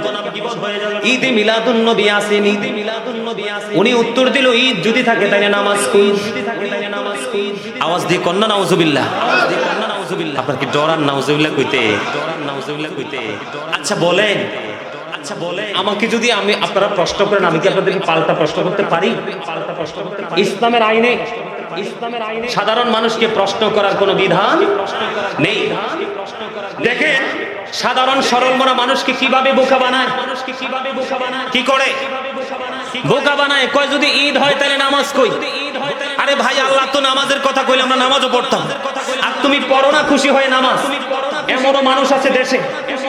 ঈদে মিলাদুন নবী আসেন, ঈদে মিলাদুন নবী আসেন। উনি উত্তর দিল ঈদ যদি থাকে তাহলে নামাজ কই? আওয়াজ দিয়ে কন্না নাউজুবিল্লাহ, আওয়াজ দিয়ে কন্না নাউজুবিল্লাহ। আপনার কি ডরান নাউজুবিল্লাহ কইতে? ডরান নাউজুবিল্লাহ কইতে? আচ্ছা বলেন, আচ্ছা বলেন, আমাকে যদি আমি আপনারা প্রশ্ন করেন, আমি কি আপনাদেরকে পাল্টা প্রশ্ন করতে পারি? পাল্টা প্রশ্ন করতে পারি? ইসলামের আইনে, ইসলামের আইনে সাধারণ মানুষকে প্রশ্ন করার কোনো বিধান নেই। দেখেন সাধারণ সরল মনা মানুষকে কিভাবে বোকা বানায়, মানুষকে কিভাবে বোকা বানায়, কি করে বোকা বানায়। কয় যদি ঈদ হয় তাহলে নামাজ কই? আরে ভাই, আল্লাহ তো নামাজের কথা কইলে আমরা নামাজও পড়তাম, আর তুমি পড়ো না খুশি হয়ে নামাজ। এমনও মানুষ আছে দেশে,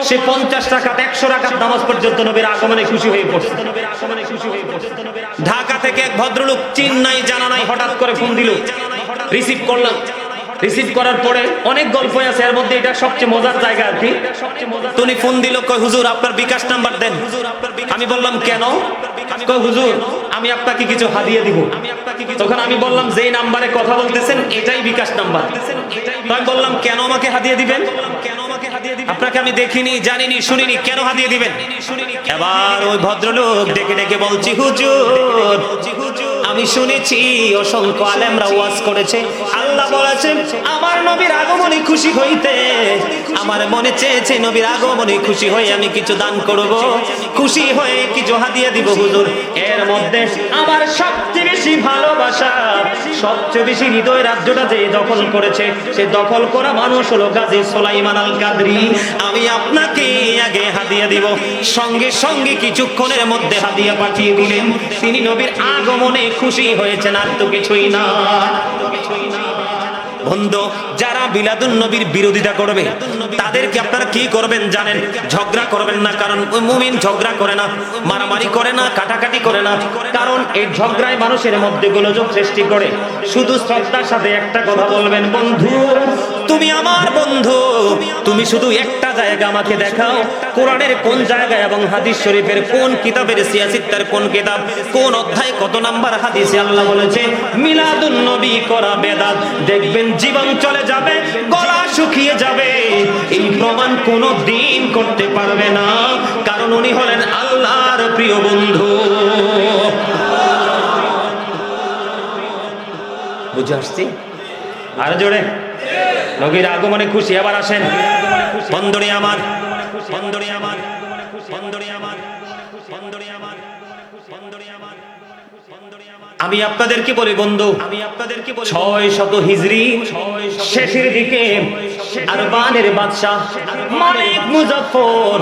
সে 50 রাকাত 100 রাকাত নামাজ পর্যন্ত নবীর আগমনে খুশি হয়ে পড়ছে। ঢাকা থেকে এক ভদ্রলোক, চিন নাই জানা নাই, হঠাৎ করে ফোন দিল, রিসিভ করলাম। রিসিভ করার পরে অনেক গল্প আছে, এর মধ্যে এটা সবচেয়ে মজার জায়গা আর কি। তুমি ফোন দিল, কয় হুজুর আপনার বিকাশ নাম্বার দেন। আমি বললাম কেন? কয় হুজুর আমি আপনাকে কিছু হাদিয়া দিব। তখন আমি বললাম যেই নাম্বারে কথা বলতেছেন এটাই বিকাশ নাম্বার। আমি বললাম কেন আমাকে হাদিয়া দিবেন? আপনাকে আমি দেখিনি, জানিনি, শুনিনি, কেন হাদিয়া দিবেন? এবার ওই ভদ্রলোক ডেকে ডেকে বলছি, হুজুর আমি শুনেছি অসংখ্য আলেমরা ওয়াজ করেছে, আল্লাহ বলেছেন আমার নবীর আগমনে খুশি হইতে, আমার মনে চেয়েছে নবীর আগমনে খুশি হয়ে আমি কিছু দান করব, খুশি হয়ে কিছু হাদিয়া দিব হুজুর। এর মধ্যে আমার সবচেয়ে বেশি ভালোবাসা, সবচেয়ে বেশি হৃদয় রাজ্যটা যে দখল করেছে, সে দখল করা মানুষ হলো গাজী সুলাইমান আল কাদরি। আমি আপনাকে আগে হাদিয়া দিব। সঙ্গে সঙ্গে কিছুক্ষণের মধ্যে হাদিয়া পাঠিয়ে দিলেন। তিনি নবীর আগমনে খুশি হয়েছেন, আর তো কিছুই না। বন্ধু, যারা মিলাদুন নবীর বিরোধিতা করবে তাদেরকে আপনারা কি করবেন জানেন? ঝগড়া করবেন না, কারণ মুমিন ঝগড়া করে না, মারামারি করে না, কাটাকাটি করে না, কারণ এই ঝগড়ায় মানুষের মধ্যে গোলযোগ সৃষ্টি করে। শুধু শ্রদ্ধার সাথে একটা কথা বলবেন, বন্ধু তুমি আমার বন্ধু, তুমি শুধু একটা জায়গা আমাকে দেখাও, কোরআনের কোন জায়গায় এবং হাদিস শরীফের কোন কিতাবের সিয়াসিত্তার কোন কিতাব, কোন অধ্যায় কত নাম্বার হাদিসে আল্লাহ বলেছে মিলাদুন নবী করা বেদাত। দেখবেন জীবন চলে যাবে, গলা শুকিয়ে যাবে, এই প্রমাণ কোনো দিন করতে পারবে না, কারণ উনি হলেন আল্লাহর প্রিয় বন্ধু। বুঝে আসছি? আর জোরে নবীর আগমনে খুশি। আবার আসেন বন্ধুরে আমার, বন্ধুরে আমার, বন্ধুরে আমার, বন্ধুরে আমার, বন্ধুরে আমার, আমি আপনাদেরকে বলি বন্ধু, আমি আপনাদেরকে বলি 600 হিজরি শেষের দিকে আরবানের বাদশা মালিক মুজাফফর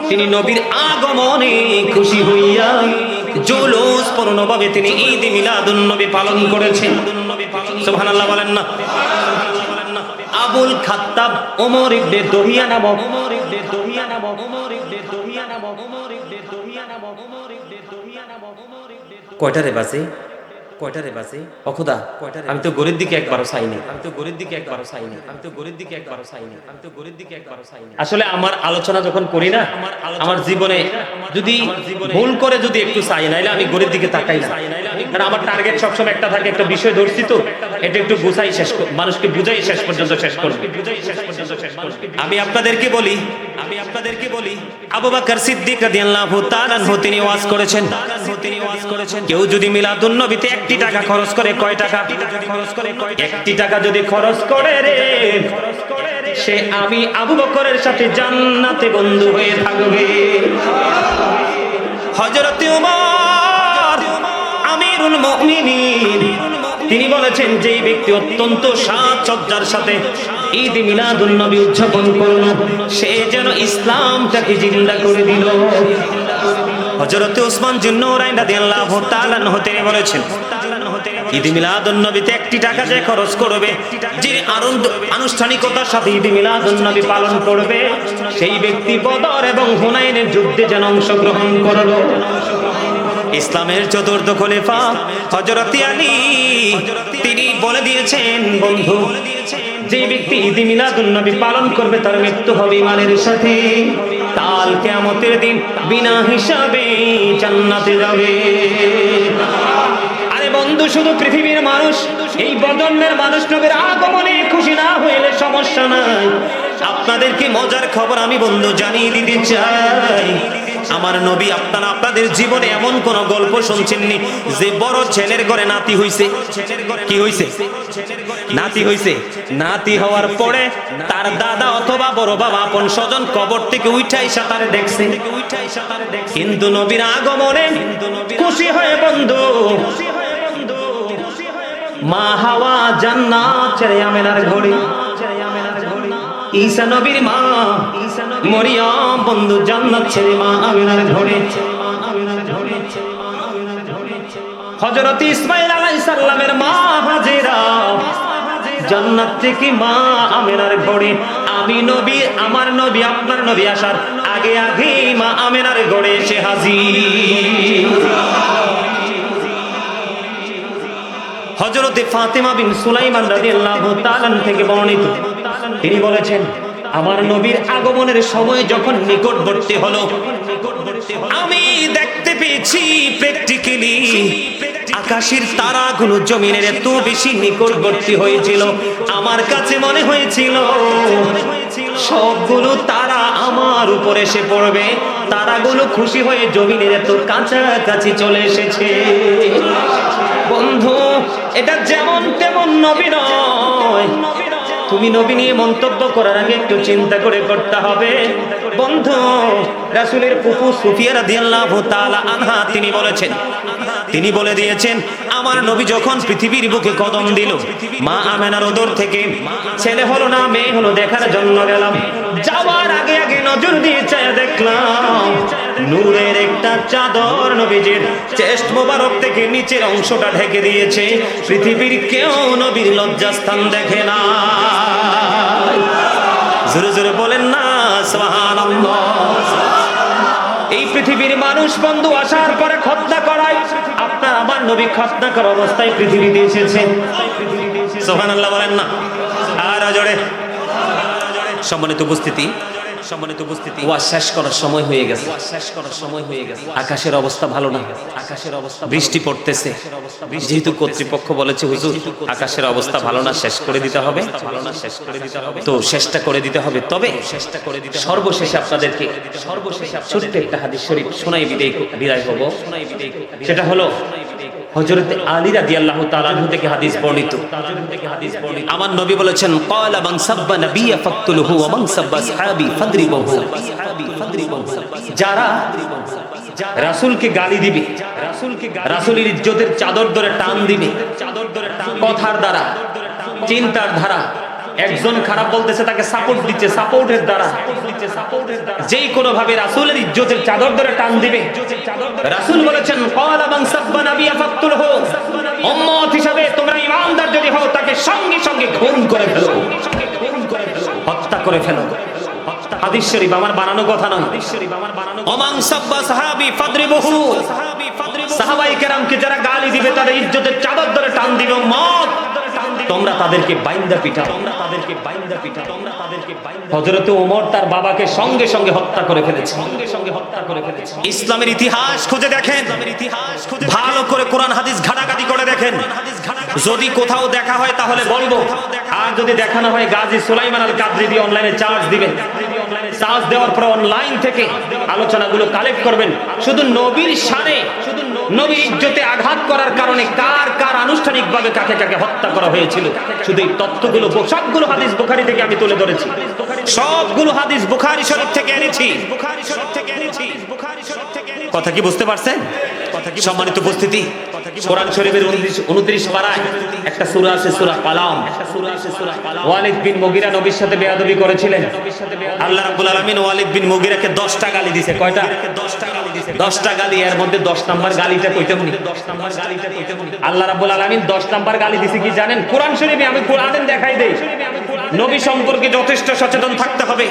তিনি নবীর আগমনে খুশি হইয়া জুলুস পূর্ণভাবে তিনি ঈদ মিলাদুন নবী পালন করেছেন। সুবহানাল্লাহ বলেন না? আবুল খাত্তাব ওমর ইবনে দহিয়া নামক, ওমর ইবনে দহিয়া নামক, ওমর ইবনে দহিয়া নামক, ওমর ইবনে দহিয়া নামক, ওমর ইবনে দহিয়া নামক, ওমর ইবনে কয়টারে বাজে? কয়টারে বাজে? ও খোদা, আমি তো গরির দিকে একবারও চাইনি, আমি তো গরির দিকে একবারও চাইনি, আমি তো গরির দিকে একবারও চাইনি, আমি তো গরির দিকে একবারও চাইনি। আসলে আমার আলোচনা যখন করি না, আমার জীবনে যদি ভুল করে যদি একটু চাই, নাইলে আমি গরির দিকে তাকাই না, কারণ আমার টার্গেট সবসময় একটা থাকে, একটা বিষয় ধরছি তো এটা একটু বুঝাই শেষ, মানুষকে বুঝাই শেষ পর্যন্ত শেষ করব। আমি আপনাদেরকে বলি, আমি আপনাদেরকে বলি আবু বকর সিদ্দিক রাদিয়াল্লাহু তাআলা আনহু তিনি ওয়াজ করেছেন, তিনি ওয়াজ করেছেন কেউ যদি মিলাদুন নবীতে 1 টাকা খরচ করে, কয় টাকা খরচ করে? 1 টাকা যদি খরচ করে রে, সে আমি আবু বকরের সাথে জান্নাতে বন্ধু হয়ে থাকবে। হযরত ওমর আমিরুল মুমিনিন তিনি বলেছেন যেই ব্যক্তি অত্যন্ত সাজসজ্জার সাথে ঈদ মিলাদুন নবী উদযাপন করলো, সে যেন ইসলামটাকে জিন্দা করে দিল। হযরত ওসমান যুন্নুরাইন রাদিয়াল্লাহু তাআলা আনহু তিনি বলেছেন ঈদ মিলাদুন নবীতে 1 টাকা যে খরচ করবে, যে আনুষ্ঠানিকতার সাথে ঈদ মিলাদুন নবী পালন করবে, সেই ব্যক্তি বদর এবং হুনাইনের যুদ্ধে যেন অংশগ্রহণ করলো। ইসলামের চতুর্থ খলিফা হযরত আলী তিনি বলে দিয়েছেন, বন্ধু যে ব্যক্তি ঈদ মিলাদুন নবী পালন করবে তার মৃত্যু হবে ঈমানের সাথে। কাল কিয়ামতের দিন বিনা হিসাবে জান্নাতে যাবে। আরে বন্ধু, শুধু পৃথিবীর মানুষ, এই প্রজন্মের মানুষ নবীর আগমনে খুশি না হইলে সমস্যা নাই। আপনাদেরকে মজার খবর আমি বন্ধু জানিয়ে দিতে চাই, আমার নবী আপনারা আপনাদের জীবনে এমন কোন গল্প শুনছেননি যে বড় ছেলের ঘরে নাতি হইছে। কি হইছে? নাতি হইছে। নাতি হওয়ার পরে তার দাদা অথবা বড় বাবা আপন স্বজন কবর থেকে উঠাইসা তারে দেখছে। কিন্তু নবীর আগমনে খুশি হয়ে বন্ধু মা হাওয়া জান্নাত ছেড়ে আমেনার ঘরে, ঈসা নবীর মা মরিয়ম বন্ধু জান্নাত ছেড়ে মা আমেনার ঘরে, হযরত ইসমাঈল আলাইহিস সালামের মা হাজেরা জান্নাত থেকে মা আমেনার ঘরে। আমি নবী, আমার নবী, আপনার নবী আসার আগে আগে মা আমেনার ঘরে এসে হাজির। হযরতে ফাতেমা বিন সুলাইমান রাদিয়াল্লাহু তাআলা থেকে বর্ণিত, তিনি বলেছেন আমার নবীর আগমনের সময় যখন নিকটবর্তী হলো, আমি দেখতে পেয়েছি প্র্যাকটিক্যালি আকাশের তারাগুলো জমিনের এত বেশি নিকটবর্তী হয়েছিল, আমার কাছে মনে হয়েছিল সবগুলো তারা আমার উপরে এসে পড়বে। তারাগুলো খুশি হয়ে জমিনের এত কাছাকাছি চলে এসেছে। বন্ধু, এটা যেমন তেমন নবী নয়। তুমি নবী নিয়ে মন্তব্য করার আগে একটু চিন্তা করে করতে হবে। বন্ধু, রাসূলের ফুফু সুফিয়া রাদিয়াল্লাহু তাআলা আনহা তিনি বলে দিয়েছেন আমার নবী যখন পৃথিবীর বুকে কদম দিল, মা আমেনার উদর থেকে ছেলে হলো না মেয়ে হলো দেখার জন্য গেলাম। যাওয়ার আগে আগে নজর দিয়ে চায় দেখলাম নূরের একটা চাদর নবীজির চেস্ট মোবারক থেকে নিচের অংশটা ঢেকে দিয়েছে। পৃথিবীর কেউ নবীর লজ্জাস্থান দেখে না। জোরে জোরে বলেন না সুবহানাল্লাহ। এই পৃথিবীর মানুষ বন্ধু আসার পরে খতনা করায়, আপনার আমার নবী খতনা করা অবস্থায় পৃথিবীতে এসেছেন। সুবহানাল্লাহ বলেন না আর জোরে। সম্মানিত উপস্থিতি, ওয়াজ শেষ করার সময় হয়ে গেছে। আকাশের অবস্থা ভালো না, বৃষ্টি পড়তেছে। যেহেতু কর্তৃপক্ষ বলেছে হুজুর আকাশের অবস্থা ভালো না, শেষ করে দিতে হবে, তো চেষ্টা করে দিতে হবে। তবে সর্বশেষে আপনাদেরকে ছোট্ট একটা হাদিস শরীফ শোনাই বিদায় হব। সেটা হলো হযরত আলী রাদিয়াল্লাহু তাআলা আনহু থেকে হাদিস বর্ণিত। আমার নবী বলেছেন ক্বালা মান সাব্বা নাবিয়্যা ফাকতুলহু ওয়া মান সাব্বা আসহাবি ফাদরিবহু। যারা রাসূলকে গালি দিবে, রাসূলের ইজ্জতের চাদর ধরে টান দিবে, কথার দ্বারা, চিন্তার দ্বারা, একজন খারাপ বলতেছে তাকে সাপোর্ট দিচ্ছে, সাপোর্টের দ্বারা, যেই কোনো ভাবে রাসূলের ইজ্জতের চাদর ধরে টান দিবে। রাসূল বলেছেন ক্বালা মান সাব্বা নাবিয়্যা ফাকতুলহু, উম্মত হিসাবে তোমরা ঈমানদার যদি হও তাকে সঙ্গে সঙ্গে খুন করে ফেলো, হত্যা করে ফেলো। হাদিস শরীফ আমার বানানো কথা নয়। ওমান সাব্বা সাহাবী ফাদরিবহু, সাহাবায়ে কেরামকে যারা গালি দিবে তাদের ইজ্জতের চাদর ধরে টান দিবে। উম্মত তোমরা তাদেরকে বাইন্দা পিটাও। হযরত ওমর তার বাবাকে সঙ্গে সঙ্গে হত্যা করে ফেলেছে। ইসলামের ইতিহাস খুঁজে দেখেন, ভালো করে কোরআন হাদিস ঘাটাঘাটি করে দেখেন। যদি কোথাও দেখা হয় তাহলে বলবো, আর যদি দেখা না হয় গাজী সুলাইমান আল কাদরি দিয়ে অনলাইনে চার্জ দিবেন। চার্জ দেওয়ার পর অনলাইন থেকে আলোচনাগুলো কালেক্ট করবেন। শুধু নবীর শানে, নবীর ইজ্জতে আঘাত করার কারণে কার কার আনুষ্ঠানিকভাবে কাকে কাকে হত্যা করা হয়েছিল, শুধু এই তথ্যগুলো সবগুলো হাদিস বুখারী থেকে আমি তুলে ধরেছি। সবগুলো হাদিস বুখারী শরীফ থেকে এনেছি। কথা কি বুঝতে পারছেন? সম্মানিত উপস্থিতি, কোরআন শরীফের 29 পারায় একটা সূরা আছে, সূরা কালাম। ওয়ালিদ বিন মুগিরা নবীর সাথে বেয়াদবি করেছিলেন। আল্লাহ রাব্বুল আলামিন ওয়ালিদ বিন মুগিরাকে 10টা গালি দিয়েছে। কয়টা? 10টা গালি। এর মধ্যে 10 নাম্বার গালিটা কইতেমনি। আল্লাহ রাব্বুল আলামিন 10 নাম্বার গালি দিয়েছে কি জানেন? কোরআন শরীফে আমি কোরআনে দেখাই দেই। নবী সম্পর্কে যথেষ্ট সচেতন থাকতে হবে।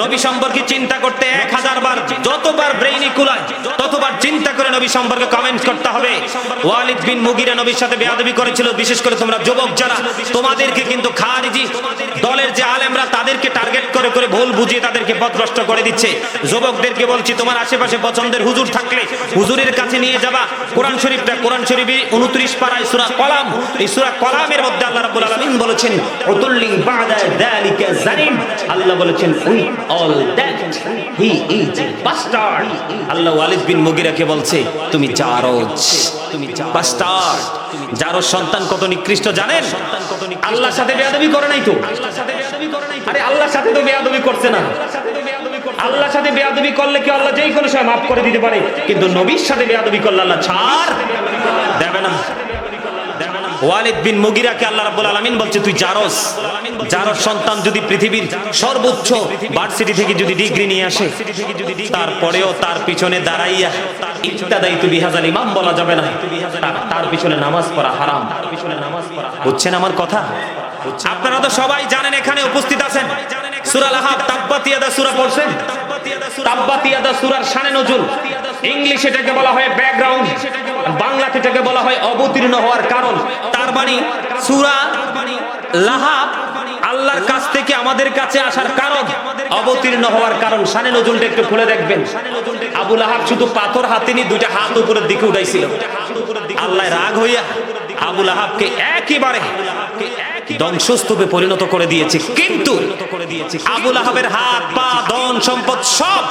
নবী সম্পর্কে চিন্তা করতে 1000 বার, যতবার ব্রেইনি কুলায় ততবার চিন্তা করে নবী সম্পর্কে কমেন্ট করতে হবে। ওয়ালিদ বিন মুগিরা নবীর সাথে বেয়াদবি করেছিল। বিশেষ করে তোমরা যুবক যারা, তোমাদেরকে কিন্তু খারিজি দলের যে আলেমরা তাদেরকে টার্গেট করে করে ভুল বুঝিয়ে তাদেরকে পথভ্রষ্ট করে দিচ্ছে। যুবকদেরকে বলছি, তোমার আশেপাশে পছন্দের হুজুর থাকলে হুজুরের কাছে নিয়ে যাবা। কোরআন শরীফে 29 পারায় সূরা কলাম, এই সূরা কলামের মধ্যে আল্লাহ রাব্বুল আলামিন বলেছেন উতুল্লিন বাদা যালিকা জানিম। আল্লাহ বলেছেন we all that he is a bastard. Allah Walid bin মুগিরাকে বলছে তুমি জারজ, তুমি বাস্টার্ড। জারজ সন্তান কত নিকৃষ্ট জানেন? আল্লাহর সাথে বেয়াদবি করে নাই তো, আরে আল্লাহর সাথে তো বেয়াদবি করছে না। আল্লাহর সাথে বেয়াদবি করলে কি আল্লাহ যেই কোনো সময় মাফ করে দিতে পারে, কিন্তু নবীর সাথে বেয়াদবি করলে আল্লাহ ছাড় দেবে না। ওয়ালিদ বিন মুগিরাকে আল্লাহ রাব্বুল আলামিন বলছে তুই জারজ। জারজ সন্তান যদি পৃথিবীর সর্বোচ্চ ভার্সিটি থেকে যদি ডিগ্রি নিয়ে আসে, তারপরেও তার পিছনে দাঁড়াইয়া ইক্তাদাইতু বিহাজাল ইমাম বলা যাবে না, তার পিছনে নামাজ পড়া হারাম। বুঝছেন আমার কথা? আপনারা তো সবাই জানেন, এখানে উপস্থিত আছেন, সূরা লাহাব তাব্বাত ইয়াদা সূরা পড়ছেন। তাব্বাত ইয়াদা সূরার শানে নজুল, ইংলিশ এটাকে বলা হয় ব্যাকগ্রাউন্ড, বাংলাতে এটাকে বলা হয় অবতীর্ণ হওয়ার কারণ। তার মানে সূরা লাহাব আল্লাহর কাছ থেকে আমাদের কাছে আসার কারণ, অবতীর্ণ হওয়ার কারণ। শানে নজুলটা একটু খুলে দেখবেন। আবু লাহাব শুধু পাথর হাতে নিয়ে দুইটা হাত উপরের দিকে উঠাইছিল। আল্লাহ রাগ হইয়া আবু লাহাবকে একেবারে ধ্বংসস্তূপে পরিণত করে দিয়েছে। কিন্তু আবু লাহাবের হাত পা ধন সম্পদ সব,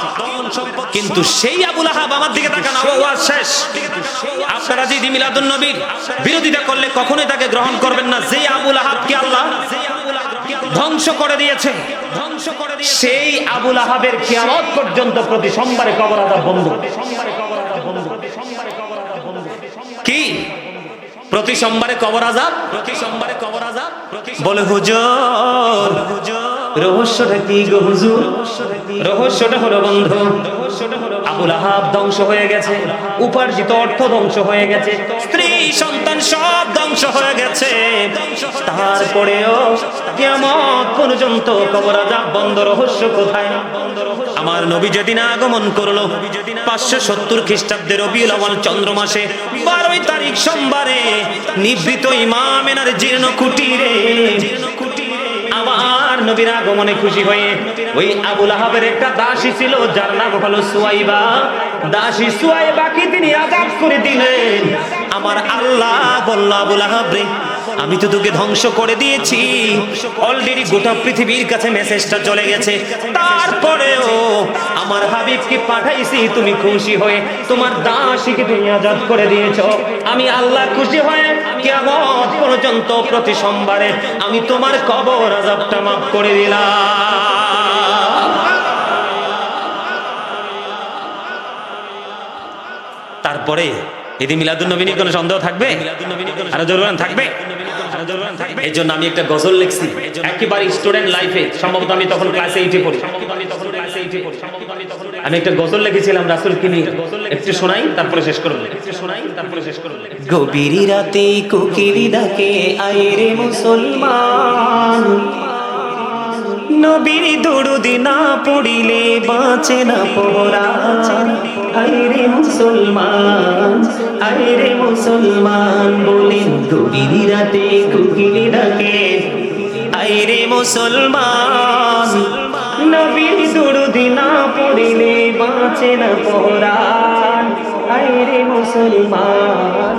কিন্তু সেই আবু লাহাব আমার দিকে তাকান, ওয়াজ শেষ। আপনারা যে ঈদ মিলাদুন নবীর বিরোধিতা করলে কখনোই তাকে গ্রহণ করবেন না। যে আবু লাহাবকে আল্লাহ ধ্বংস করে দিয়েছে, সেই আবু লাহাবের কিয়ামত পর্যন্ত প্রতি সোমবারে কবর আযাব বন্ধ। কি প্রতি সোমবারে কবর আযাব? বলে হুজুর রহস্যটা কি গো হুজুর? রহস্যটা হলো বন্ধু, আবু লাহাব ধ্বংস হয়ে গেছে, উপার্জিত অর্থ ধ্বংস হয়ে গেছে, স্ত্রী সন্তান সব ধ্বংস হয়ে গেছে। তারপরেও কিয়ামত পর্যন্ত কবর আযাব বন্ধ। রহস্য কোথায়? আমার নবী যেদিন আগমন করলো 570 খ্রিস্টাব্দে রবিউল আউয়াল চন্দ্র মাসে 12 তারিখ সোমবারে নিভৃত ইমামেনার জীর্ণ কুটিরে আমার নবীর আগমনে খুশি হয়ে ওই আবু লাহাবের একটা দাসী ছিল, যার নাম হলো সুয়াইবা। দাসী সুয়াইবাকে তিনি আযাব করে দিলেন। আমার আল্লাহ বলল, আবু লাহাব রে, আমি তো তোকে ধ্বংস করে দিয়েছি, অলরেডি গোটা পৃথিবীর কাছে মেসেজটা চলে গেছে, তারপরেও আমার হাবিবকে পাঠাইছি, তুমি খুশি হয়ে তোমার দাসীকে তুমি আযাব করে দিয়েছো। আমি আল্লাহ খুশি হয়ে কিয়ামত পর্যন্ত প্রতি সোমবারে আমি তোমার কবর আযাবটা মাফ করে দিলাম। তারপরে ঈদ মিলাদুন নবী নিয়ে কোনো সন্দেহ থাকবে? আরো জরুরি থাকবে। এই জন্য আমি একটা গজল লিখছি একেবারে স্টুডেন্ট লাইফে, সম্ভবত আমি তখন ক্লাস 8-এ পড়ি। আমি একটা গজল লিখেছিলাম রাসূলকে নিয়ে, একটু শোনাই তারপরে শেষ করব। গভীর রাতে কোকিল ডাকে আইরে মুসলমান, নবীর দরুদ না পড়িলে বাঁচে না পরাণ। আইরে মুসলমান, আইরে মুসলমান বলেন গভীর রাতে কোকিল ডাকে আইরে মুসলমান, নবীর দরুদ না পড়িলে বাঁচে না পরাণ। আইরে মুসলমান,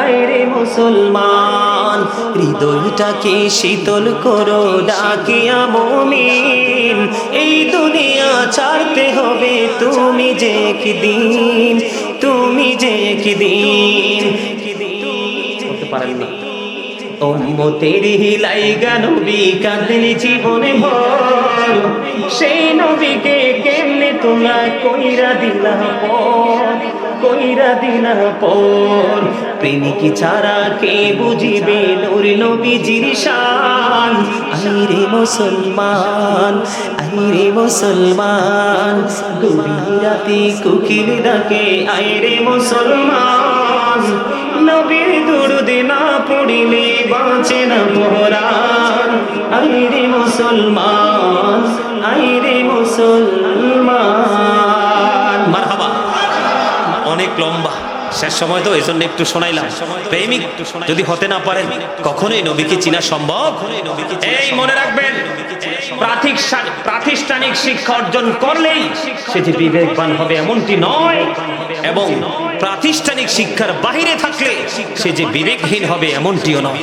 আইরে মুসলমান, হৃদয়টাকে শীতল করো ডাকিয়া মুমিন, এই দুনিয়া ছাড়তে হবে তুমি যে একদিন, তুমি যে একদিন। বলতে পারেন না উম্মতের হিলাইগা নবী কাঁদেন জীবনে ভর, সেই নবীকে কেমনে তোমরা কইরা দিলা পর, কইরা দিলা পর। প্রেমিক ছাড়া কে বুঝিবে নূর নবীজির শান। আইরে মুসলমান, আইরে মুসলমান, গভীর রাতে কোকিল ডাকে আইরে মুসলমান, নবীর দরুদ না পড়িলে বাঁচে না পরাণ। আইরে মুসলমান, আইরে মুসলমান। মারহাবা। অনেক লম্বা শেষ সময় তো, এই জন্য একটু শোনাইলাম। প্রেমিক যদি হতে না পারেন কখনোই নবীকে চিনা সম্ভব। এই মনে রাখবেন, প্রাতিষ্ঠানিক শিক্ষা অর্জন করলেই সে যে বিবেকবান হবে এমনটি নয়, এবং প্রাতিষ্ঠানিক শিক্ষার বাহিরে থাকলে সে যে বিবেকহীন হবে এমনটিও নয়।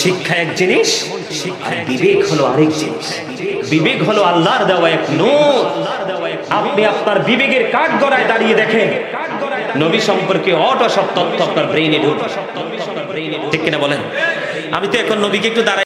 শিক্ষা এক জিনিস, আর বিবেক হলো আরেক জিনিস। বিবেক হলো আল্লাহর দেওয়া এক নূর। আপনি আপনার বিবেকের কাঠগড়ায় দাঁড়িয়ে দেখেন, নবী সম্পর্কে অটো সব তথ্য আপনার ব্রেইনে ঢুকবে, ঠিক কিনা বলেন? আমি তো এখন নবীকে একটু দাঁড়াই